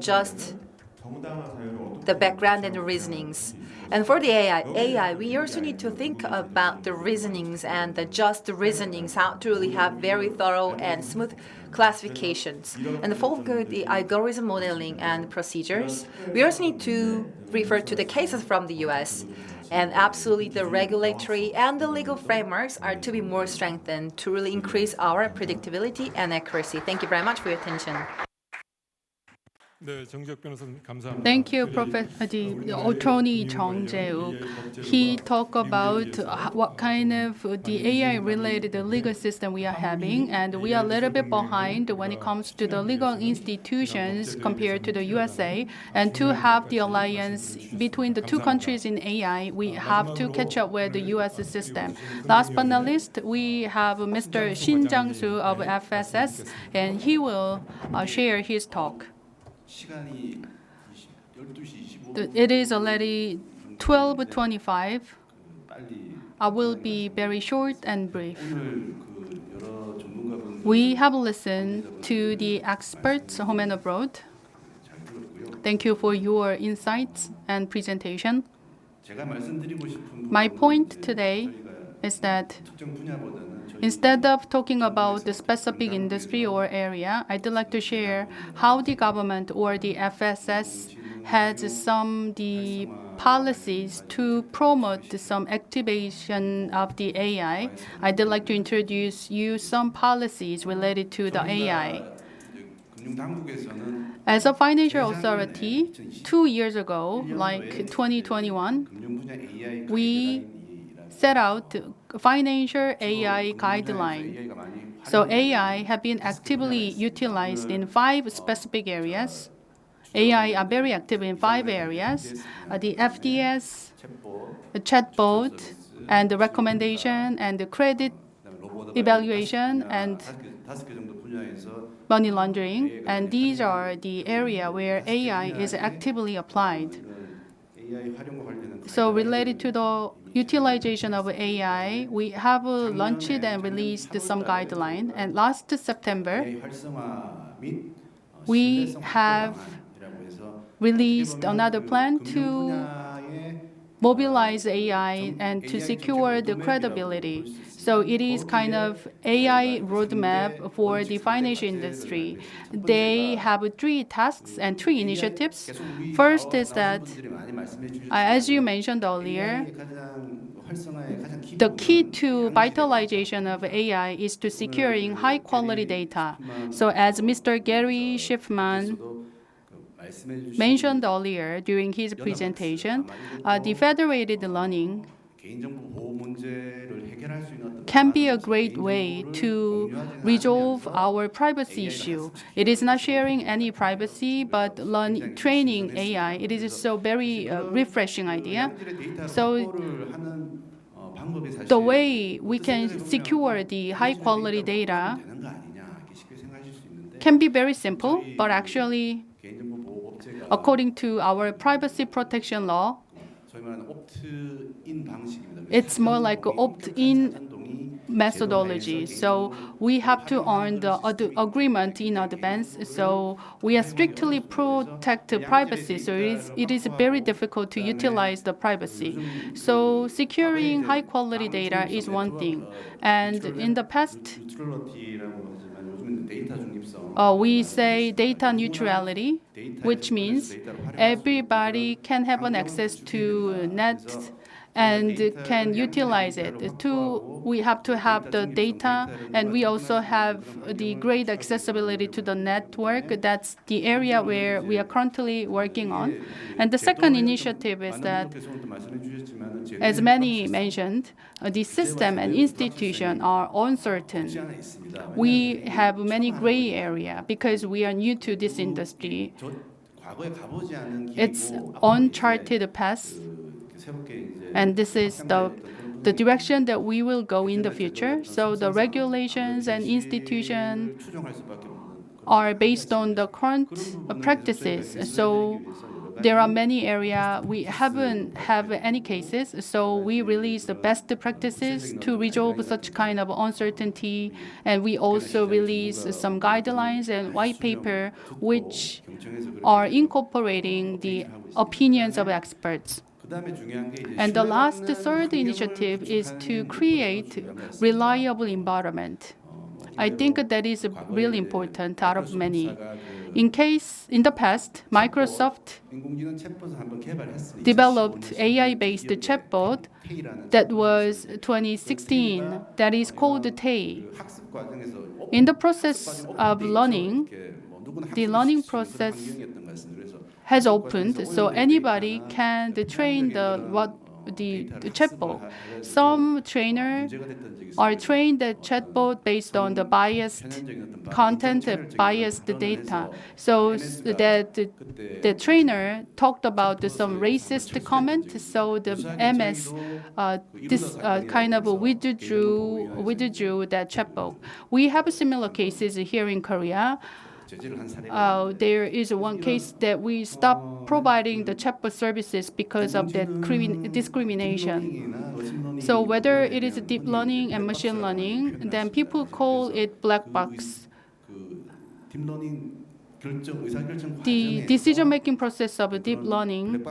background and the reasonings. And for the AI, we also need to think about the reasonings and the just reasonings, how to really have very thorough and smooth classifications. And for the algorithm modeling and procedures, we also need to refer to the cases from the US. And absolutely, the regulatory and the legal frameworks are to be more strengthened to really increase our predictability and accuracy. Thank you very much for your attention. 네, 정재욱 변호사님 감사합니다. Thank you, 우리나라의 Attorney 금융 Chung 관련 Jae-wook. AI 법제도가 He talked about 미국의 what kind of the AI-related legal system we are having, and we are a little bit behind when it comes to the legal institutions compared to the USA. And to have the alliance between the two countries in AI, we have to catch up with the US system. Last but not least, we have Mr. Shin Jang-soo of FSS, and he will share his talk. 시간이 12시 25분. It is already 12:25. 빨리 I will be very short and brief. 오늘 그 여러 전문가분들 We have listened to the experts home and abroad. 잘 들었고요. Thank you for your insights and presentation. 제가 말씀드리고 싶은 My 부분은 point 이제 today 저희가 is that 특정 분야보다는 저희 instead of talking about the specific industry or area, I'd like to share how the government or the FSS has some the policies to promote some activation of the AI. I'd like to introduce you some policies related to the AI. 금융당국에서는 As a financial authority, 2 years ago, like 2021, 금융 분야 AI we set out financial AI guideline. So AI have been actively utilized in 5 specific areas. AI are very active in 5 areas: the FDS, the chatbot, and the recommendation, and the credit evaluation, and 다섯 개 정도 분야에서 money laundering. And these are the area where AI is actively applied. AI 활용과 관련된 So related to the utilization of AI, we have launched and released some guideline. And last September, AI 활성화 및 we 신뢰성 have 확보방안이라고 해서 released another plan 금융 to 분야의 mobilize AI and to secure the credibility. So it is kind of AI roadmap for the financial industry. They have 3 tasks and 3 initiatives. First is that, as you mentioned earlier, the key to vitalization of AI is to securing high quality data. So as Mr. Gary Schiffman mentioned earlier during his presentation, the federated learning 개인정보 보호 문제를 해결할 수 있는 어떤 can be a great way to resolve our privacy issue. It is not sharing any privacy, but training AI. It is so very refreshing idea. So the way we can secure the high quality data 되는 거 아니냐 이렇게 쉽게 생각하실 수 있는데 can be very simple, but actually, 개인정보 보호 법제가 according to our privacy protection law, 소위 말하는 옵트인 방식입니다. it's more like an opt-in methodology. So we have to earn the agreement in advance. So we are strictly protect privacy. So it is very difficult to utilize the privacy. So securing high quality data is one thing. And in the past, 뉴트럴러티라고 하지만 요즘은 데이터 중립성 we say data neutrality, which means everybody can have an access to net and can utilize it. We have to have the data, and we also have the great accessibility to the network. That's the area where we are currently working on. And the second initiative is that, as many mentioned, the system and institution are uncertain. We have many gray area because we are new to this industry. 과거에 가보지 않은 It's 길이고 uncharted path. 새롭게 이제 And this is the direction that we will go in the future. So the regulations and institution 추정할 수밖에 없는 are based on the current practices. So there are many areas we haven't have any cases. So we release the best practices to resolve such kind of uncertainty. And we also release some guidelines and white paper which are incorporating the opinions of experts. 그다음에 중요한 게 이제 And the last, 신뢰받는 third 환경을 initiative is to 구축하는 create 것이 reliable environment. I think that is really important out of many. In the past, Microsoft 인공지능 챗봇을 한번 개발했으니까 developed AI-based chatbot that was 2016, that is called Tay. 학습 과정에서 In the process of learning, 이렇게 뭐 누구나 the 학습을 learning 시킬 수 있는 그런 process 환경이었던 것 같습니다. has opened, so anybody can train the chatbot. Some trainers are trained the chatbot based on the biased content, biased data. So that the trainer talked about some racist comment. So the MS kind of withdrew that chatbot. We have similar cases here in Korea. There is one case that we stopped providing the chatbot services because of that discrimination. So whether it is deep learning and machine learning, then people call it black box. The decision-making process of deep learning,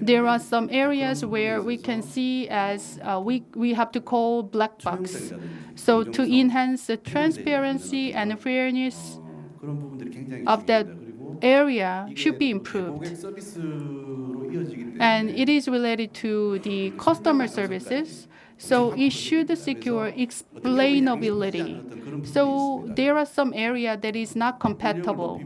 there are some areas where we can see as we have to call black box. So to enhance the transparency and fairness of that area should be improved. And it is related to the customer services, so it should secure explainability. So there are some areas that is not compatible.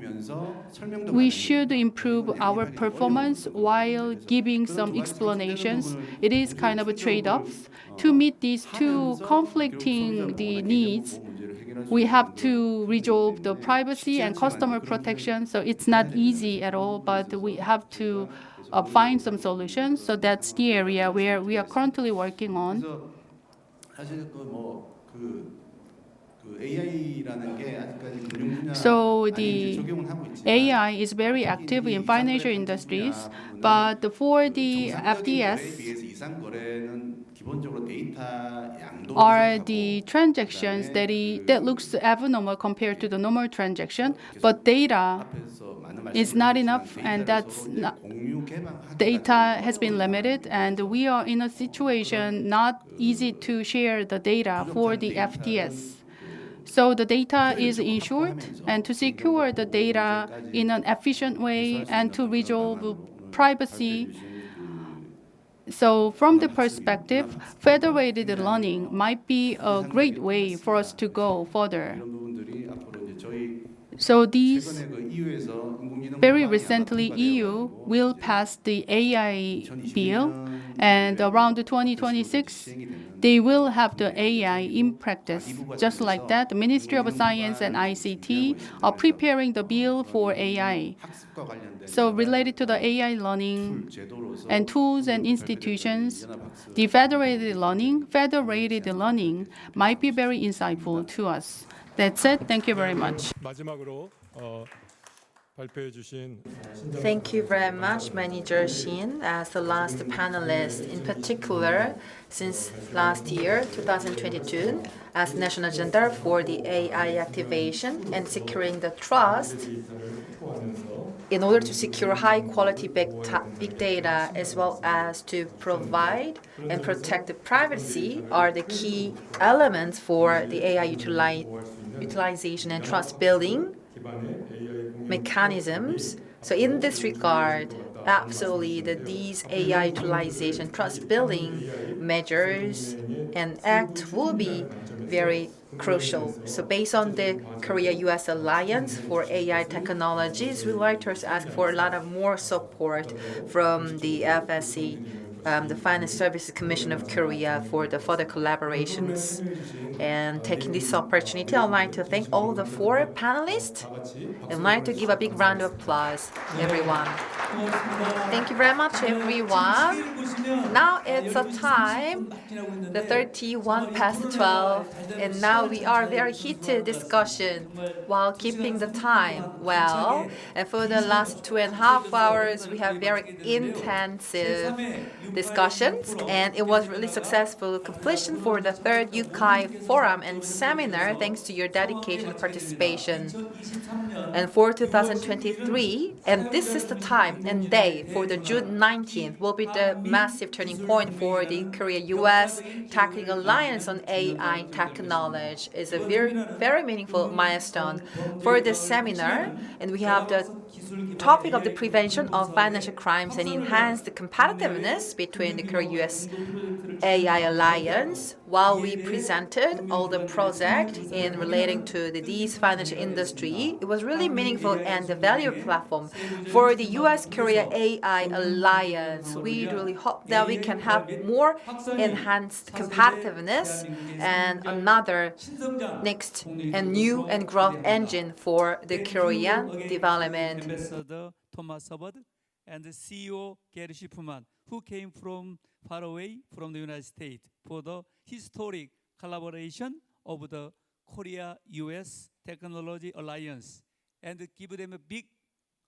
We should improve our performance while giving some explanations. It is kind of a trade-off. To meet these two conflicting needs, we have to resolve the privacy and customer protection. So it's not easy at all, but we have to find some solutions. So that's the area where we are currently working on. So the AI is very active in financial industries, but for the FDS, are the transactions that looks abnormal compared to the normal transaction, but data is not enough, and data has been limited, and we are in a situation not easy to share the data for the FDS. So the data is insured, and to secure the data in an efficient way and to resolve privacy. So from the perspective, federated learning might be a great way for us to go further. So these, very recently, EU will pass the AI bill, and around 2026, they will have the AI in practice. Just like that, the Ministry of Science and ICT are preparing the bill for AI. So related to the AI learning and tools and institutions, the federated learning might be very insightful to us. That's it. Thank you very much. 마지막으로 발표해 주신 Thank you very much, Manager Shin, as the last panelist. In particular, since last year, 2022, as national agenda for the AI activation and securing the trust in order to secure high-quality big data as well as to provide and protect the privacy are the key elements for the AI utilization and trust building mechanisms. So in this regard, absolutely these AI utilization trust building measures and act will be very crucial. So based on the Korea-US Alliance for AI Technologies, we'd like to ask for a lot of more support from the FSC, the Finance Services Commission of Korea, for the further collaborations. And taking this opportunity, I'd like to thank all the four panelists. I'd like to give a big round of applause, everyone. Thank you very much, everyone. Now it's a time, the 31 past 12, and now we are very heated discussion while keeping the time well. And for the last 2.5 hours, we have very intensive discussions, and it was really successful completion for the third UCAI Forum and seminar, thanks to your dedication and participation. And for 2023, and this is the time and day for the June 19th, will be the massive turning point for the Korea-US Technical Alliance on AI Technology. It's a very, very meaningful milestone for this seminar, and we have the topic of the prevention of financial crimes and enhance the competitiveness between the Korea-US AI Alliance while we presented all the project in relating to these financial industry. It was really meaningful and a valuable platform for the US-Korea AI Alliance. We really hope that we can have more enhanced competitiveness and another next and new and growth engine for the Korean development. Ambassador Thomas Hubbard and the CEO Gary Schiffman, who came from far away from the United States for the historic collaboration of the Korea-US Technology Alliance, and give them a big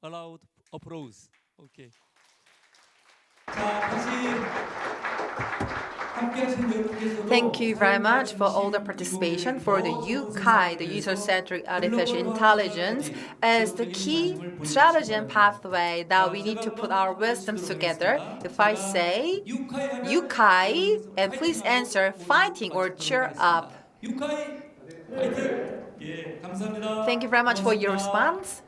loud applause. Okay. Thank you very much for all the participation for the UCAI, the User-Centric Artificial Intelligence, as the key strategy and pathway that we need to put our wisdoms together. If I say UCAI, and please answer fighting or cheer up. UCAI 파이팅! 예, 감사합니다. Thank you very much for your response.